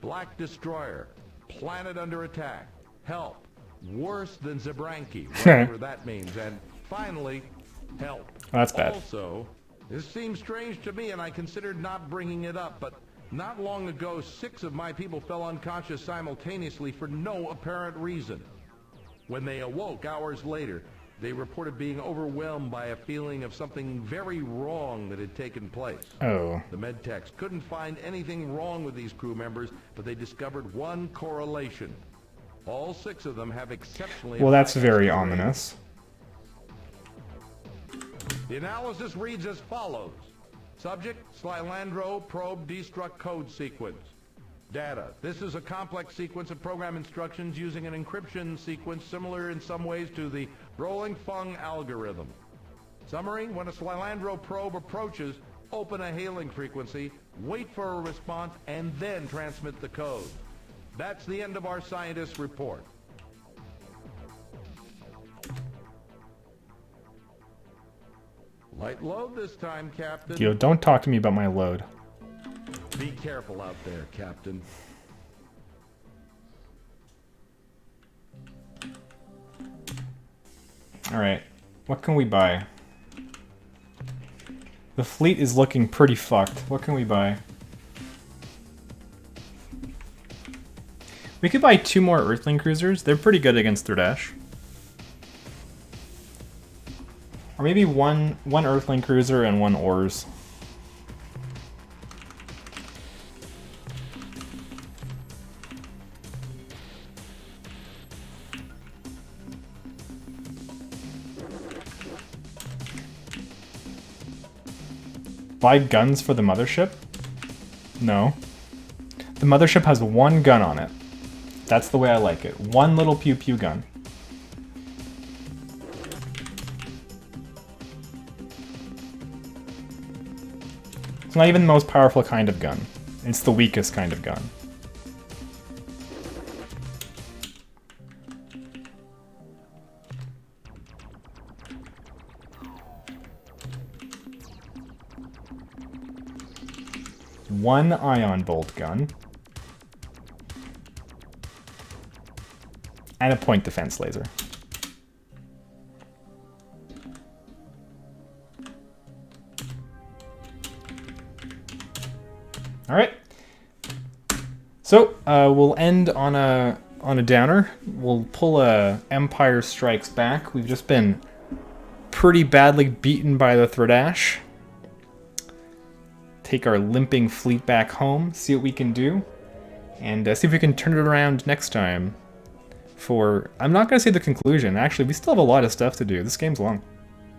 Black Destroyer, planet under attack, help, worse than Zabranki, whatever that means, and finally, help. Oh, that's bad. Also, this seems strange to me and I considered not bringing it up, but not long ago, 6 of my people fell unconscious simultaneously for no apparent reason. When they awoke hours later, they reported being overwhelmed by a feeling of something very wrong that had taken place. Oh. The medtechs couldn't find anything wrong with these crew members, but they discovered one correlation. All 6 of them have exceptionally... Well, that's very ominous. The analysis reads as follows. Subject, Slylandro probe destruct code sequence. Data. This is a complex sequence of program instructions using an encryption sequence similar in some ways to the rolling Fung algorithm. Summary, when a Slylandro probe approaches, open a hailing frequency, wait for a response, and then transmit the code. That's the end of our scientist's report. Light load this time, Captain. Yo, don't talk to me about my load. Be careful out there, Captain. Alright, what can we buy? The fleet is looking pretty fucked. What can we buy? We could buy 2 more Earthling cruisers. They're pretty good against Thradash. Or maybe one Earthling cruiser and 1 Oars. Buy guns for the mothership? No. The mothership has 1 gun on it. That's the way I like it. 1 little pew pew gun. It's not even the most powerful kind of gun. It's the weakest kind of gun. One ion bolt gun. And a point defense laser. All right. So we'll end on a downer. We'll pull a Empire Strikes Back. We've just been pretty badly beaten by the Thradash. Take our limping fleet back home, see what we can do, and see if we can turn it around next time. For, I'm not going to say the conclusion. Actually, we still have a lot of stuff to do. This game's long.